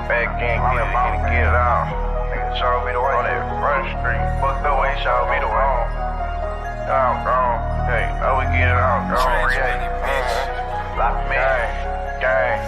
Back in, get it out. Nigga showed me the way on that front street. Fucked up way, showed me the way. I'm gone. Hey, we get it out. Gone, Lock me. Gang.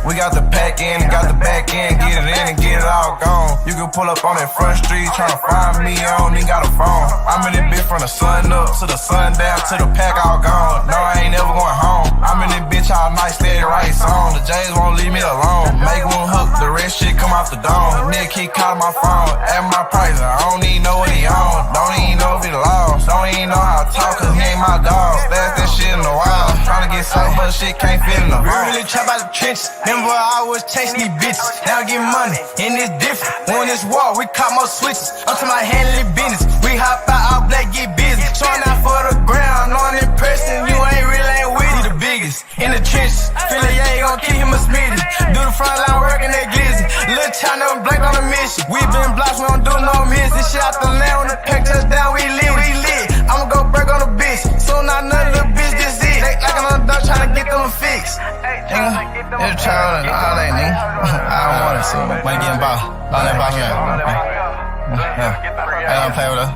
We got the pack in and got the back end, get it in and get it all gone. You can pull up on that front street tryna find me, I don't even got a phone. I'm in this bitch from the sun up to the sun down to the pack all gone. No, I ain't never going home. I'm in this bitch all night, steady right song. The J's won't leave me alone. Make one hook, the rest shit come off the dome. Nigga keep calling my phone, at my price, I don't even know what he on. Don't even know if he lost, don't even know how to talk cause he ain't my dog. That's that shit in the wild, tryna get so much shit can't fit in the We vault. really trap out the trenches. Remember I was chasing these bitches. Now I get money, and it's different. On this wall, we caught more switches. I'm to my handling business. We hop out, all black, get busy. Showing out for the ground, on in person. You ain't really ain't with it. The biggest in the trenches. Feel like you ain't gon' keep him a smitty. Do the front line work in that glizzy. Lil' China and Blake on a mission. We been blocks, we don't do no miss. This shit out the land on the pack touchdown, we lit. I'ma go break on the bitch. Soon I know the bitch this it. They like an dog tryna get them a fix. It's child and all that, nigga. I don't wanna see you. Wanna get involved. All that boss, man. I don't play with us.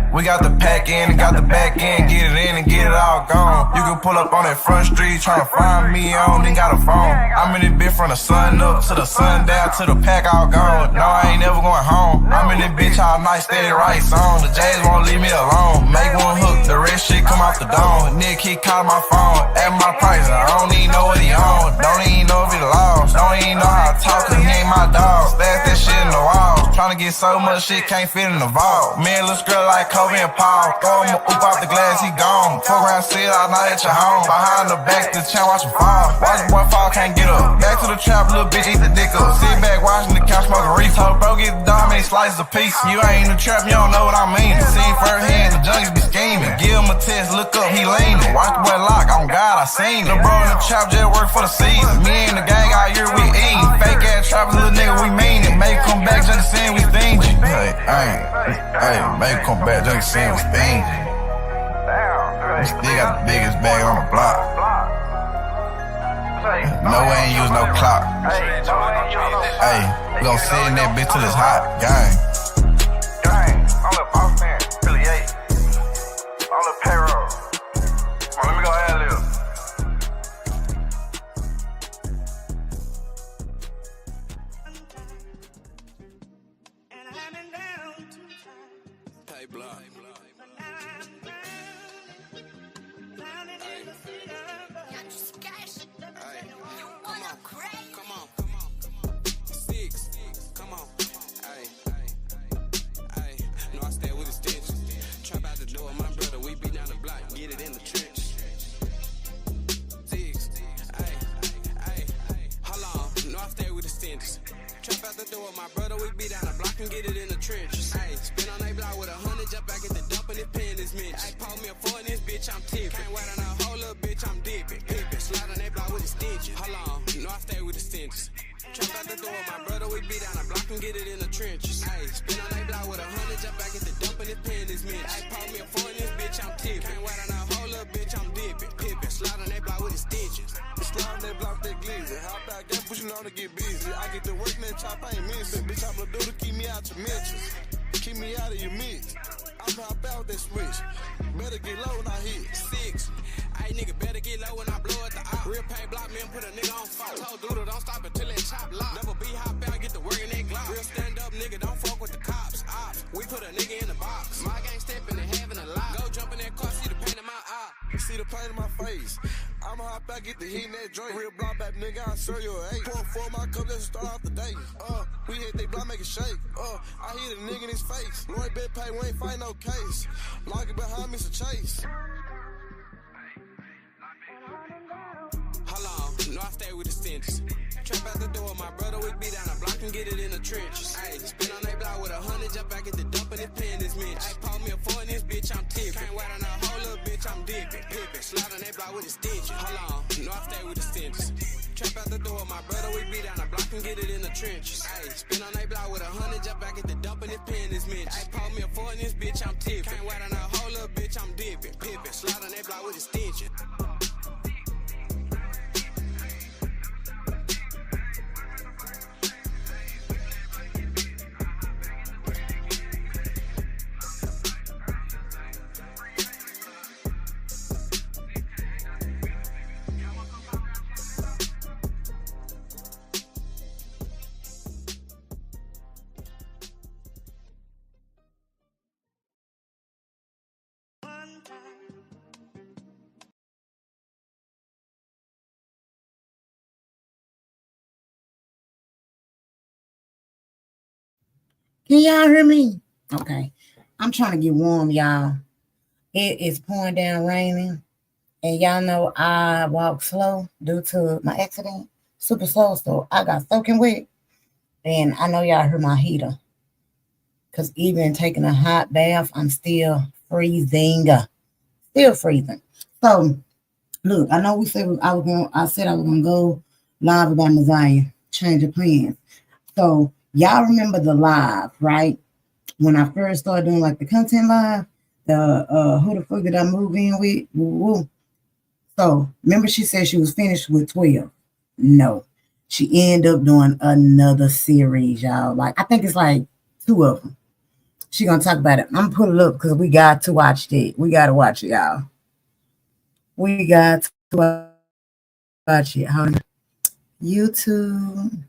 We got the pack in and got the back end, get it in and get it all gone. You can pull up on that front street tryna find me, I don't even got a phone. I'm in this bitch from the sun up to the sun down to the pack all gone. No, I ain't never going home. I'm in this bitch all night, steady right song. The J's won't leave me alone. Make one hook, the rest shit come off the dome. Nigga keep calling my phone, at my price, I don't even know what he on. Don't even know if he lost, don't even know how to talk cause he ain't my dog. Stash that shit in the walls, tryna get so much shit can't fit in the vault. Me and little girl like Kobe and Paul, throw him a oop out the glass, he gone. Fuck around, sit all night at your home. Behind the back, the champ, watch him fall. Watch the boy fall, can't get up. Back to the trap, little bitch, eat the dick up. Sit back, watching the couch, smoking reef. Told bro, get the dime, ain't slices of piece. You ain't in the trap, you don't know what I mean. See firsthand, the junkies be scheming. Give him a test, look up, he leaning. Watch the boy lock, on God, I seen it. The bro in the trap just work for the season. Me and the gang all year, we eat. Fake ass trappers, little nigga, we mean it. Make come back, just the same, we stingy. Hey, make come back, just the same, we stingy. We still got the biggest bag on the block. No way ain't use no clock. Hey, we gon' sit in that bitch till it's hot. Gang. I'm the boss man, affiliate. I'm the payroll. Come on, let me go ahead and live. Hey, block. Come on. 6, come on. Ay. No, I stay with the stitches. Trap out the door, my brother, we be down the block, get it in the trench. 6, ay. Hold on, no, I stay with the stitches. Trap out the door, my brother, we be down the block and get it in the trenches. Ay, spin on they block with 100, jump back at the dump and it pin this mitch. Ay, pull me a 4 in this bitch, I'm tipping. Can't wait on a whole little bitch, I'm dipping. Slide on they block with the stitches. Hold on, no, I stay with the stitches. Trap out the door, my brother, we be down the block and get it in the trenches. Ay, spin on they block with 100, jump back at the dump and it pin this mitch. Ay, pull me a 4 in this bitch, I'm tipping. Can't wait on a whole little bitch, I'm dipping. Slide on they block with the stitches. Slide on that block, that glizzy. Hop out, get pushing on to get busy. I get to work in that chop, I ain't missing. Bitch, I'm gonna do to keep me out your mentions. Keep me out of your mix. I'm hop out with that switch. Better get low when I hit. 6, ay, nigga, better get low when I blow at the op. Real pay block, man, put a nigga on fire. Told Doodle, don't stop until that chop lock. Never be hop out, get to work in that Glock. Real stand up, nigga, don't fuck with the cops. Ops, we put a nigga in the box. My gang stepping and having a lot. Go jump in that car, see the pain in my eye. See the pain in my face. I'ma hop out, get the heat in that joint. Real block back, nigga, I serve you an 8. Pour 4 my cup, let's start off the day. We hit they block, make it shake. I hit a nigga in his face. Lloyd bet pay, we ain't fight no case. Lock it behind me, it's a chase. Hold on, no, I stay with the stitches. Trap out the door, my brother, we be down the block and get it in the trenches. Ay, spin on they block with 100, jump back at the dump and it pin this mitch. Ay, pull me a 4 in this bitch, I'm tipping. Can't wait on a whole little bitch, I'm dipping. Slide on they block with the stitches. Hold on, no, I stay with the stitches. Trap out the door, my brother, we be down the block and get it in the trenches. Ay, spin on they block with 100, jump back at the dump and it pin this mitch. Ay, pull me a 4 in this bitch, I'm tipping. Can't wait on a whole little bitch, I'm dipping. Slide on they block with the stitches. Can y'all hear me? Okay. I'm trying to get warm, y'all. It is pouring down raining. And y'all know I walk slow due to my accident. Super slow, so I got soaking wet. And I know y'all heard my heater. Because even taking a hot bath, I'm still freezing. Still freezing. So look, I know we said I said I was gonna go live about Messiah, change of plans. So y'all remember the live, right? When I first started doing like the content live, the who the fuck did I move in with? Woo. So remember she said she was finished with 12. No. She ended up doing another series, y'all. Like I think it's like 2 of them. She gonna talk about it. I'm gonna put it up because we got to watch it. We gotta watch it, y'all. We got to watch it. Hold on. YouTube.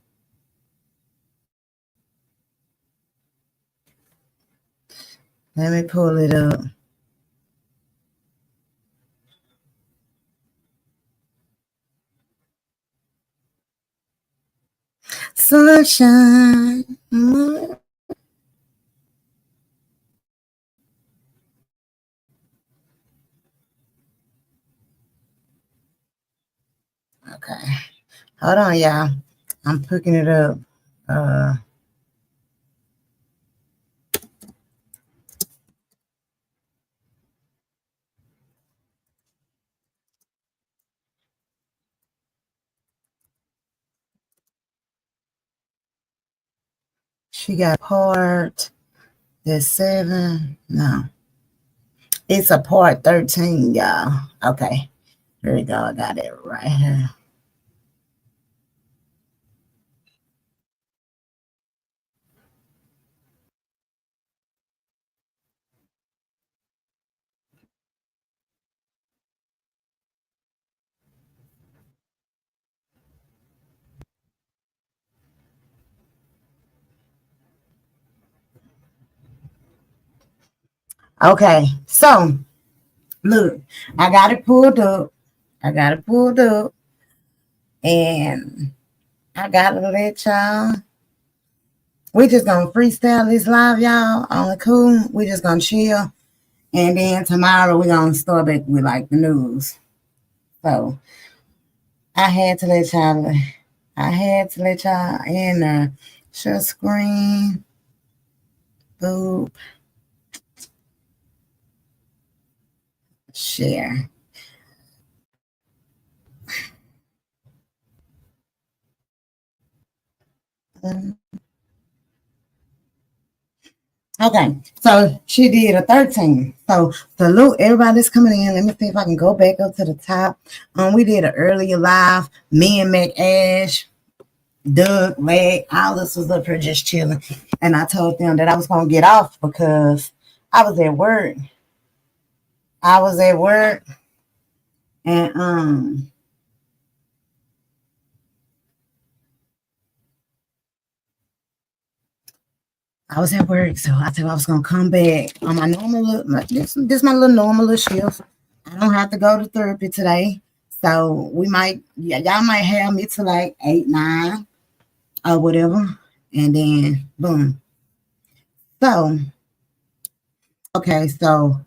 Let me pull it up. Sunshine. Okay. Hold on, y'all. I'm picking it up. She got part that's 7. No. It's a part 13, y'all. Okay. Here we go. I got it right here. Okay. So, look, I got it pulled up. And I got to let y'all. We just gonna freestyle this live, y'all. On the cool. We just gonna chill. And then tomorrow we're gonna start back with like the news. So I had to let y'all in share screen. Boop. Share. Okay, so she did a 13. So salute everybody that's coming in. Let me see if I can go back up to the top. We did an earlier live. Me and Mac Ash, Doug, Leg, all this was up here just chilling. And I told them that I was gonna get off because I was at work. And I was at work, so I said I was gonna come back on my normal. This my little normal shift. I don't have to go to therapy today, so y'all might have me to like 8, 9, or whatever, and then boom. So okay, so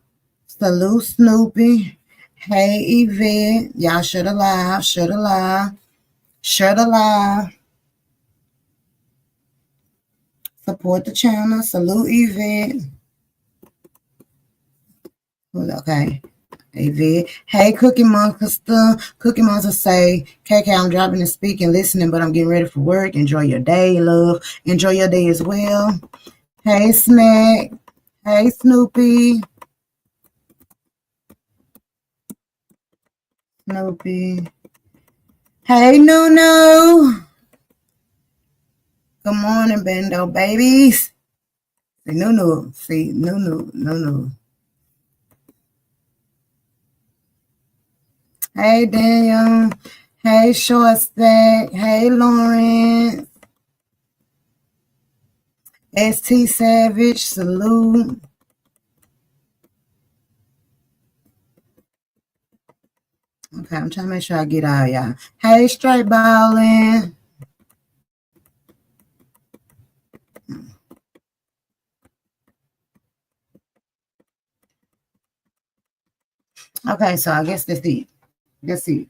salute Snoopy. Hey Yvette, y'all share the live, share the live, share the live. Support the channel. Salute Yvette. Okay. Yvette. Hey, Cookie Monster. Cookie Monster say, KK, I'm dropping and speaking, listening, but I'm getting ready for work. Enjoy your day, love. Enjoy your day as well. Hey, Smack. Hey, Snoopy. Snoopy. Hey, Nunu. Good morning, Bendo babies. See, Nunu. See, Nunu. Hey, Daniel. Hey, Short Stack. Hey, Lauren. ST Savage. Salute. Okay, I'm trying to make sure I get all y'all. Hey, Straight Ballin'. Okay, so I guess that's it. That's it.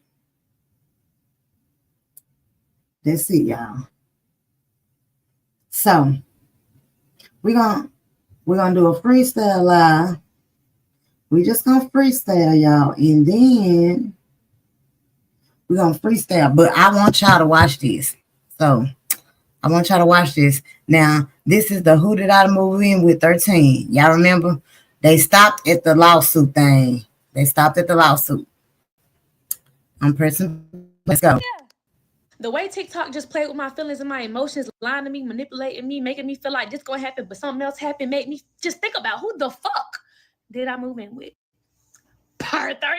That's it, y'all. So we're gonna do a freestyle live. We just gonna freestyle, y'all, and then we're gonna freestyle. But I want y'all to watch this. So I want y'all to watch this. Now, this is the Who Did I Move In With 13. Y'all remember? They stopped at the lawsuit thing. They stopped at the lawsuit. I'm pressing. Let's go. Yeah. The way TikTok just played with my feelings and my emotions, lying to me, manipulating me, making me feel like this gonna happen, but something else happened, made me just think about who the fuck did I move in with? Part 13.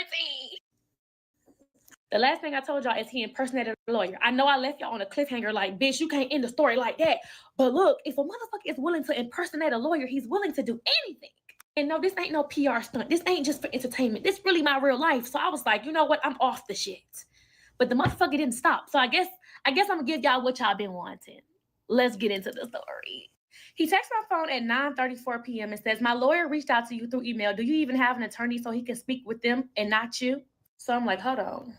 The last thing I told y'all is he impersonated a lawyer. I know I left y'all on a cliffhanger like, bitch, you can't end the story like that. But look, if a motherfucker is willing to impersonate a lawyer, he's willing to do anything. And no, this ain't no PR stunt. This ain't just for entertainment. This really my real life. So I was like, you know what? I'm off the shit. But the motherfucker didn't stop. So I guess I'm gonna give y'all what y'all been wanting. Let's get into the story. He texts my phone at 9:34 p.m. and says, my lawyer reached out to you through email. Do you even have an attorney so he can speak with them and not you? So I'm like, hold on.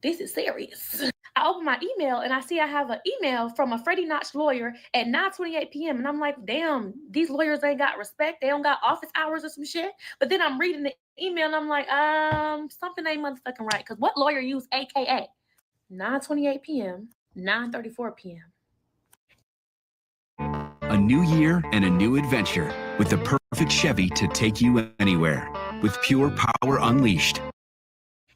This is serious. I open my email and I see I have an email from a Freddie Notch lawyer at 9:28 p.m. And I'm like, damn, these lawyers ain't got respect. They don't got office hours or some shit. But then I'm reading the email and I'm like, something ain't motherfucking right. Because what lawyer used AKA? 9:28 p.m., 9:34 p.m. A new year and a new adventure with the perfect Chevy to take you anywhere with pure power unleashed.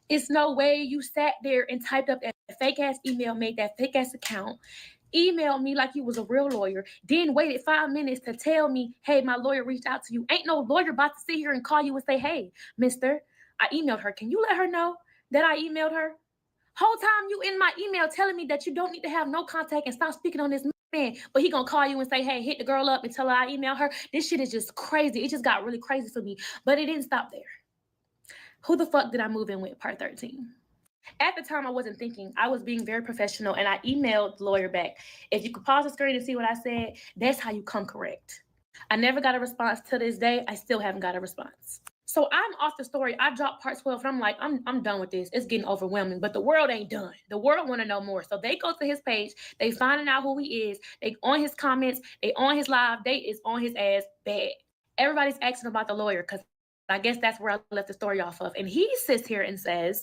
It's no way you sat there and typed up that fake ass email, made that fake ass account, emailed me like you was a real lawyer, then waited 5 minutes to tell me, hey, my lawyer reached out to you. Ain't no lawyer about to sit here and call you and say, hey, mister, I emailed her. Can you let her know that I emailed her? Whole time you in my email telling me that you don't need to have no contact and stop speaking on this man, but he gonna call you and say, hey, hit the girl up and tell her I emailed her. This shit is just crazy. It just got really crazy for me, but it didn't stop there. Who the fuck did I move in with? Part 13. At the time, I wasn't thinking. I was being very professional, and I emailed the lawyer back. If you could pause the screen and see what I said, that's how you come correct. I never got a response to this day. I still haven't got a response. So I'm off the story. I dropped part 12, and I'm like, I'm done with this. It's getting overwhelming, but the world ain't done. The world want to know more. So they go to his page. They finding out who he is. They on his comments. They on his live. They is on his ass bad. Everybody's asking about the lawyer because I guess that's where I left the story off of. And he sits here and says,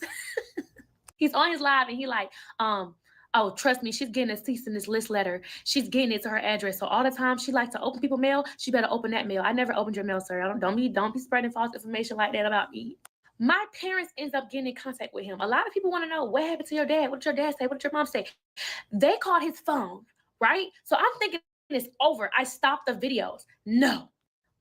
he's on his live and he like, oh, trust me, she's getting a cease and desist letter. She's getting it to her address. So all the time she likes to open people mail, she better open that mail. I never opened your mail, sir. Don't be spreading false information like that about me. My parents end up getting in contact with him. A lot of people want to know what happened to your dad. What did your dad say? What did your mom say? They called his phone, right? So I'm thinking it's over. I stopped the videos. No.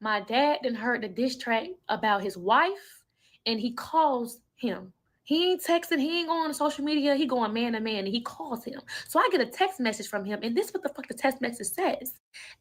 My dad then heard the diss track about his wife, and he calls him. He ain't texting, he ain't going on social media, he going man to man, and he calls him. So I get a text message from him, and this is what the fuck the text message says.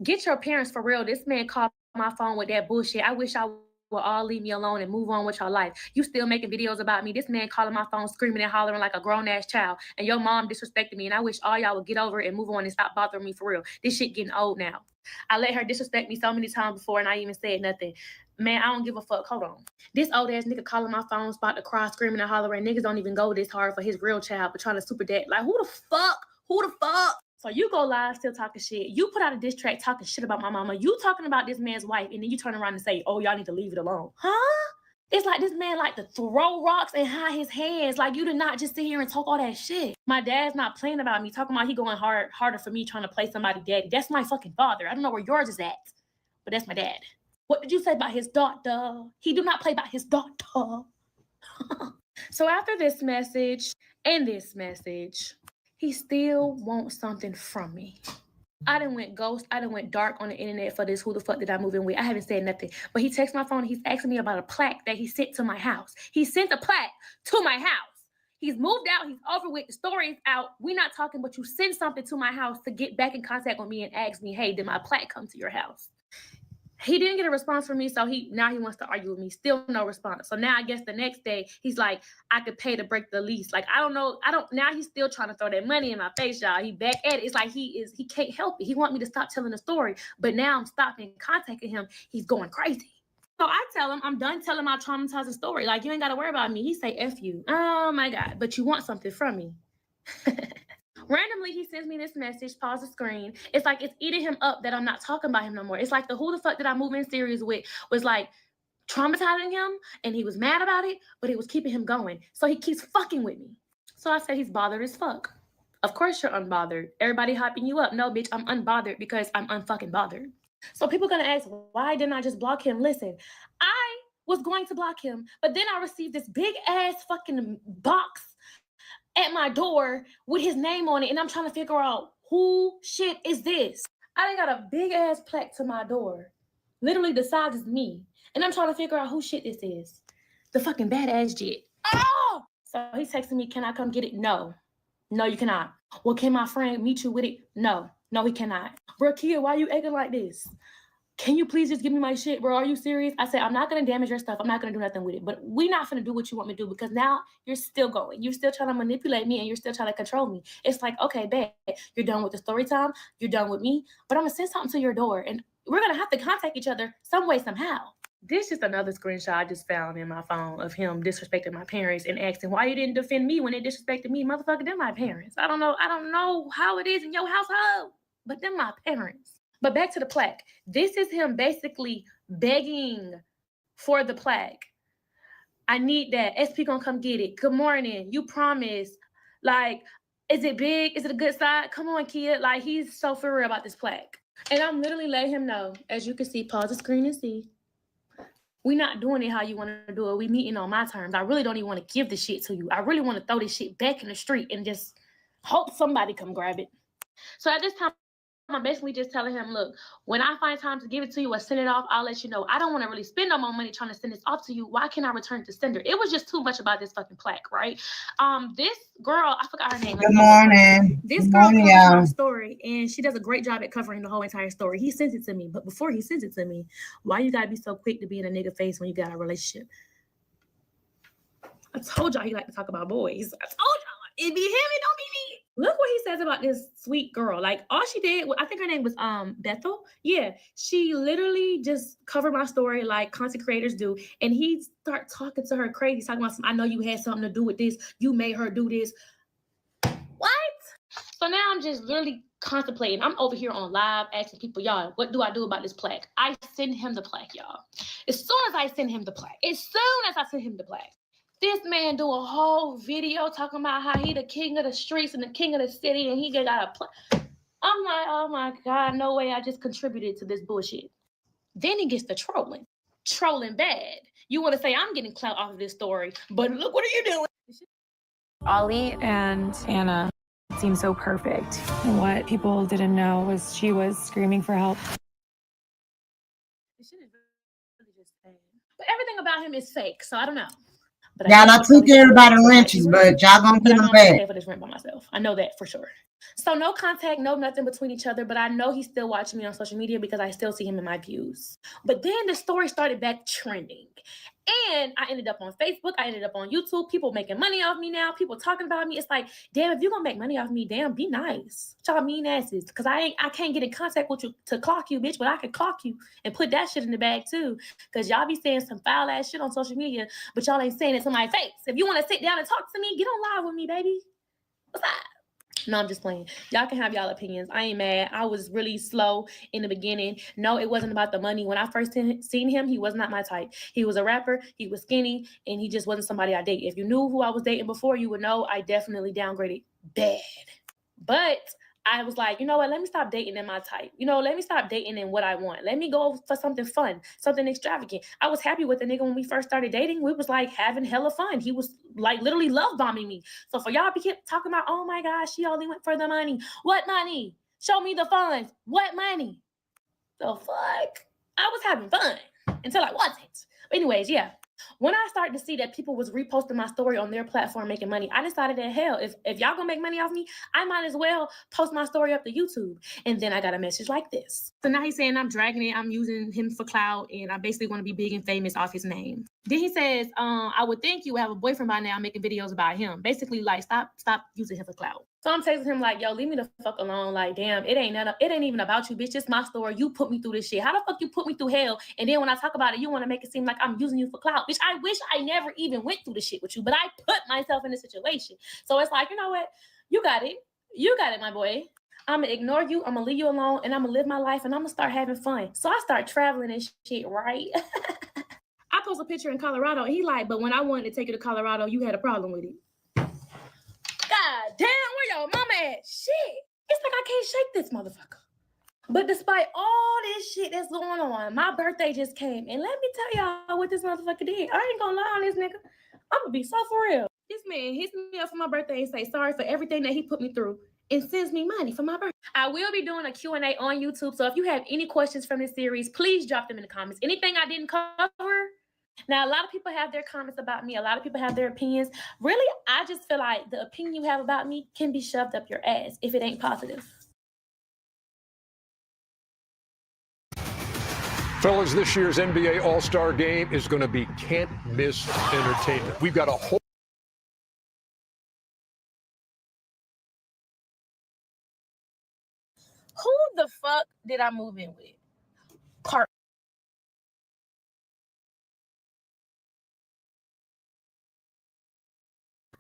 Get your parents for real. This man called my phone with that bullshit. I wish I would all leave me alone and move on with your life. You still making videos about me. This man calling my phone, screaming and hollering like a grown-ass child, and your mom disrespected me, and I wish all y'all would get over it and move on and stop bothering me for real. This shit getting old now. I let her disrespect me so many times before, and I even said nothing. Man, I don't give a fuck. Hold on. This old ass nigga calling my phone, spot to cry, screaming and hollering. Niggas don't even go this hard for his real child, but trying to super dad. Like, who the fuck? Who the fuck? So you go live still talking shit. You put out a diss track talking shit about my mama. You talking about this man's wife, and then you turn around and say, oh, y'all need to leave it alone. Huh? It's like this man like to throw rocks and hide his hands. Like, you did not just sit here and talk all that shit. My dad's not playing about me, talking about he going harder for me trying to play somebody daddy. That's my fucking father. I don't know where yours is at, but that's my dad. What did you say about his daughter? He do not play about his daughter. So after this message and this message, he still wants something from me. I done went ghost. I done went dark on the internet for this. Who the fuck did I move in with? I haven't said nothing. But he texts my phone. He's asking me about a plaque that he sent to my house. He sent a plaque to my house. He's moved out. He's over with. The story is out. We're not talking, but you send something to my house to get back in contact with me and ask me, hey, did my plaque come to your house? He didn't get a response from me, so now he wants to argue with me. Still no response. So now I guess the next day he's like, I could pay to break the lease. Like, I don't know. Now he's still trying to throw that money in my face, y'all. He back at it. It's like he can't help it. He want me to stop telling the story, but now I'm stopping contacting him. He's going crazy. So I tell him, I'm done telling my traumatizing story. Like, you ain't got to worry about me. He say, F you. Oh, my God. But you want something from me. Randomly, he sends me this message, pause the screen. It's like it's eating him up that I'm not talking about him no more. It's like the who the fuck did I move in series with was like traumatizing him, and he was mad about it, but it was keeping him going. So he keeps fucking with me. So I said he's bothered as fuck. Of course you're unbothered. Everybody hyping you up. No, bitch, I'm unbothered because I'm unfucking bothered. So people gonna ask, why didn't I just block him? Listen, I was going to block him, but then I received this big ass fucking box at my door with his name on it, and I'm trying to figure out who shit is this. I done got a big ass plaque to my door, literally the size of me, and I'm trying to figure out who shit this is. The fucking badass jit. Oh! So he's texting me, can I come get it? No, you cannot. Well, can my friend meet you with it? No, he cannot. Bro, Kia, why you acting like this? Can you please just give me my shit, bro? Are you serious? I said, I'm not going to damage your stuff. I'm not going to do nothing with it. But we're not going to do what you want me to do because now you're still going. You're still trying to manipulate me and you're still trying to control me. It's like, okay, babe, you're done with the story time. You're done with me. But I'm going to send something to your door. And we're going to have to contact each other some way, somehow. This is another screenshot I just found in my phone of him disrespecting my parents and asking why you didn't defend me when they disrespected me. Motherfucker, they're my parents. I don't know how it is in your household, but they're my parents. But back to the plaque. This is him basically begging for the plaque. I need that. SP gonna come get it. Good morning. You promise. Like, is it big? Is it a good size? Come on, kid. Like, he's so for real about this plaque. And I'm literally letting him know, as you can see, pause the screen and see. We're not doing it how you want to do it. We meeting on my terms. I really don't even want to give this shit to you. I really want to throw this shit back in the street and just hope somebody come grab it. So at this time, I'm basically just telling him, look, when I find time to give it to you or send it off, I'll let you know. I don't want to really spend no more money trying to send this off to you. Why can't I return it to sender? It was just too much about this fucking plaque, right? This girl, I forgot her name. Good morning. This girl covers my story, and she does a great job at covering the whole entire story. He sent it to me, but before he sends it to me, why you gotta be so quick to be in a nigga face when you got a relationship? I told y'all he like to talk about boys. I told y'all it be him, it don't be me. Look what he says about this sweet girl. Like, all she did, I think her name was Bethel. Yeah, she literally just covered my story like content creators do. And he start talking to her crazy, talking about, I know you had something to do with this. You made her do this. What? So now I'm just literally contemplating. I'm over here on live asking people, y'all, what do I do about this plaque? I send him the plaque, y'all. As soon as I send him the plaque, this man do a whole video talking about how he the king of the streets and the king of the city and he got a I'm like, oh my God, no way I just contributed to this bullshit. Then he gets to trolling bad. You want to say I'm getting clout off of this story, but look, what are you doing? Ollie and Anna seemed so perfect. And what people didn't know was she was screaming for help. This shit is really just sad. But everything about him is fake, so I don't know. But y'all, I took everybody wrenches, but y'all gonna get them back. Pay for this rent by myself. I know that for sure. So no contact, no nothing between each other, but I know he's still watching me on social media because I still see him in my views. But then the story started back trending. And I ended up on Facebook. I ended up on YouTube. People making money off me now. People talking about me. It's like, damn, if you're gonna make money off me, damn, be nice. Y'all mean asses. Because I can't get in contact with you to clock you, bitch, but I can clock you and put that shit in the bag too. Because y'all be saying some foul ass shit on social media, but y'all ain't saying it to my face. If you want to sit down and talk to me, get on live with me, baby. What's up? No, I'm just playing. Y'all can have y'all opinions. I ain't mad. I was really slow in the beginning. No, it wasn't about the money. When I first seen him, he was not my type. He was a rapper. He was skinny, and he just wasn't somebody I date. If you knew who I was dating before, you would know I definitely downgraded bad. But I was like, you know what? Let me stop dating in my type. Let me stop dating in what I want. Let me go for something fun, something extravagant. I was happy with the nigga when we first started dating. We was like having hella fun. He was like literally love bombing me. So for y'all to keep talking about, oh my gosh, she only went for the money. What money? Show me the funds. What money? The fuck? I was having fun until I wasn't. But anyways, yeah. When I started to see that people was reposting my story on their platform making money, I decided that, hell, if y'all gonna make money off me, I might as well post my story up to YouTube. And then I got a message like this. So now he's saying I'm dragging it, I'm using him for clout, and I basically want to be big and famous off his name. Then he says, I would think you would have a boyfriend by now making videos about him. Basically, like, stop using him for clout. So I'm texting him like, yo, leave me the fuck alone. Like, damn, it ain't even about you, bitch. It's my story. You put me through this shit. How the fuck you put me through hell? And then when I talk about it, you want to make it seem like I'm using you for clout. Bitch, I wish I never even went through the shit with you, but I put myself in this situation. So it's like, you know what? You got it. You got it, my boy. I'm going to ignore you. I'm going to leave you alone, and I'm going to live my life, and I'm going to start having fun. So I start traveling and shit, right? I post a picture in Colorado, and he like, but when I wanted to take you to Colorado, you had a problem with it. God damn, where your mama at? Shit. It's like I can't shake this motherfucker. But despite all this shit that's going on, my birthday just came. And let me tell y'all what this motherfucker did. I ain't gonna lie on this nigga. I'm gonna be so for real. This man hits me up for my birthday and say sorry for everything that he put me through and sends me money for my birthday. I will be doing a Q&A on YouTube. So if you have any questions from this series, please drop them in the comments. Anything I didn't cover. Now, a lot of people have their comments about me. A lot of people have their opinions. Really, I just feel like the opinion you have about me can be shoved up your ass if it ain't positive. Fellas, this year's NBA All-Star Game is going to be can't-miss entertainment. We've got a whole... Who the fuck did I move in with? Carp.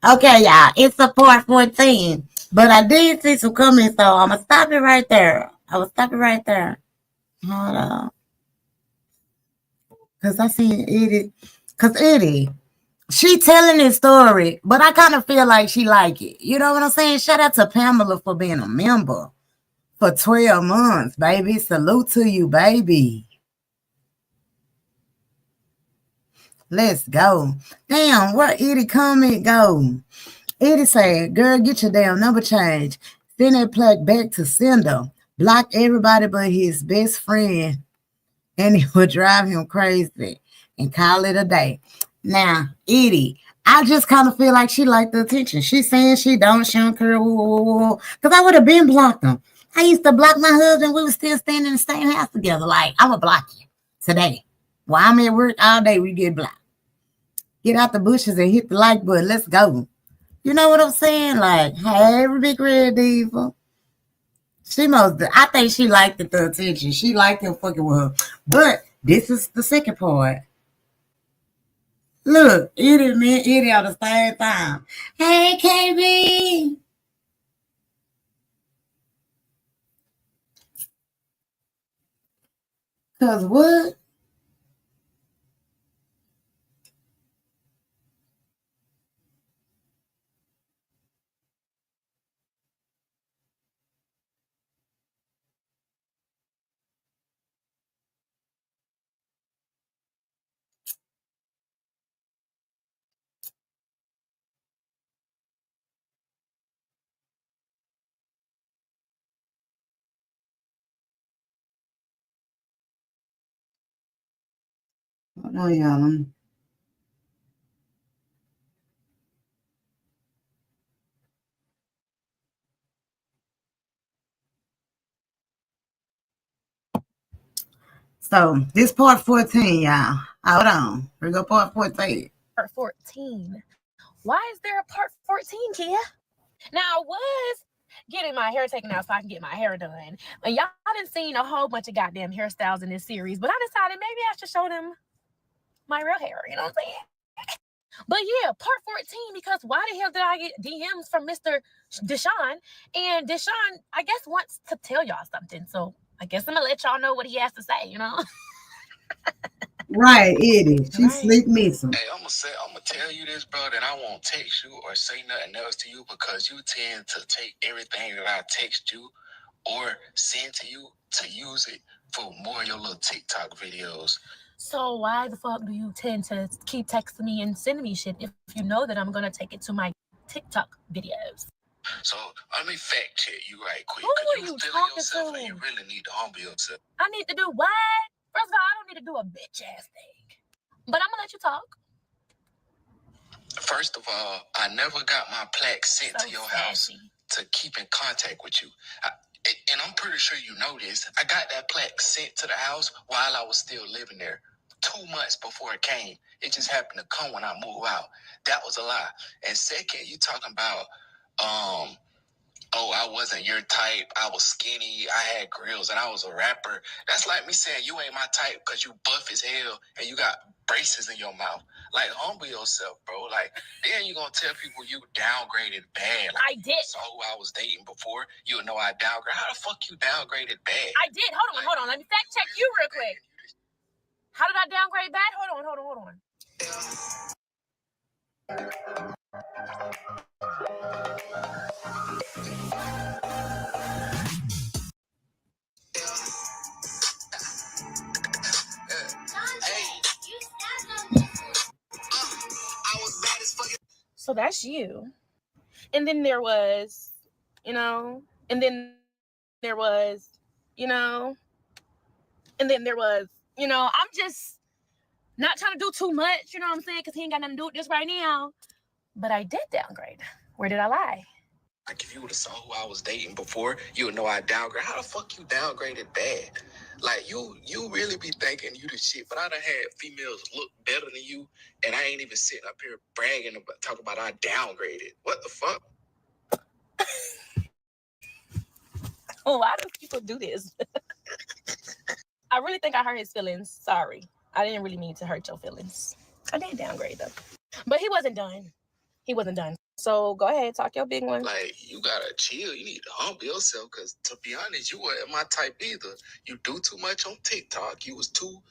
Okay, y'all, it's a part 14. But I did see some comments, so I'm going to stop it right there. Hold on. Because I seen Eddie. Because Eddie, she telling this story, but I kind of feel like she like it. You know what I'm saying? Shout out to Pamela for being a member for 12 months, baby. Salute to you, baby. Let's go. Damn, where Eddie comment go? Eddie said, girl, get your damn number change. Send that plaque back to sender. Block everybody but his best friend. And it would drive him crazy. And call it a day. Now, Edie, I just kind of feel like she liked the attention. She's saying she don't care. Because I would have been blocked him. I used to block my husband. We were still staying in the same house together. Like, I'm going to block you today. While I'm at work all day, we get blocked. Get out the bushes and hit the like button. Let's go. You know what I'm saying? Like, hey, big red diva. I think she liked the attention. She liked him fucking with her. But this is the second part. Look, Eddie and me and Eddie at the same time. Hey, KB. Cause what? Hold on, y'all. So this part 14, y'all. Hold on. Here we go, part 14. Part 14. Why is there a part 14, Kia? Now, I was getting my hair taken out so I can get my hair done. And y'all done seen a whole bunch of goddamn hairstyles in this series, but I decided maybe I should show them my real hair, you know what I'm saying? But yeah, part 14, because why the hell did I get DMs from Mr. Deshaun? And Deshaun, I guess, wants to tell y'all something. So I guess I'm going to let y'all know what he has to say, you know? Right, Eddie. She sleep missing. Hey, I'm gonna tell you this, bro, that I won't text you or say nothing else to you because you tend to take everything that I text you or send to you to use it for more of your little TikTok videos. So why the fuck do you tend to keep texting me and sending me shit if you know that I'm gonna take it to my TikTok videos? So let me fact check you right quick. Who are you talking yourself to? and you really need to humble yourself. I need to do what? First of all, I don't need to do a bitch ass thing. But I'm gonna let you talk. First of all, I never got my plaque sent to your house to keep in contact with you. And I'm pretty sure you know this. I got that plaque sent to the house while I was still living there. 2 months before it came. It just happened to come when I moved out. That was a lie. And second, you talking about oh, I wasn't your type, I was skinny, I had grills, and I was a rapper. That's like me saying you ain't my type because you buff as hell and you got braces in your mouth. Like, humble yourself, bro. Like, then you gonna tell people you downgraded bad. Like, I did. So who I was dating before, you know I downgraded. How the fuck you downgraded bad? I did. Hold on. Let me fact check you real quick. How did I downgrade bad? Hold on. So that's you. And then there was, and then there was, and then there was, I'm just not trying to do too much, you know what I'm saying? Because he ain't got nothing to do with this right now. But I did downgrade. Where did I lie? Like, if you would have saw who I was dating before, you would know I downgraded. How the fuck you downgraded bad? Like, you really be thinking you the shit, but I done had females look better than you, and I ain't even sitting up here bragging about, talking about I downgraded. What the fuck? Oh, why do people do this? I really think I hurt his feelings. Sorry. I didn't really mean to hurt your feelings. I did downgrade though. But he wasn't done. So go ahead, talk your big one. Like, you gotta chill. You need to humble yourself, because to be honest, you weren't my type either. You do too much on TikTok. You was too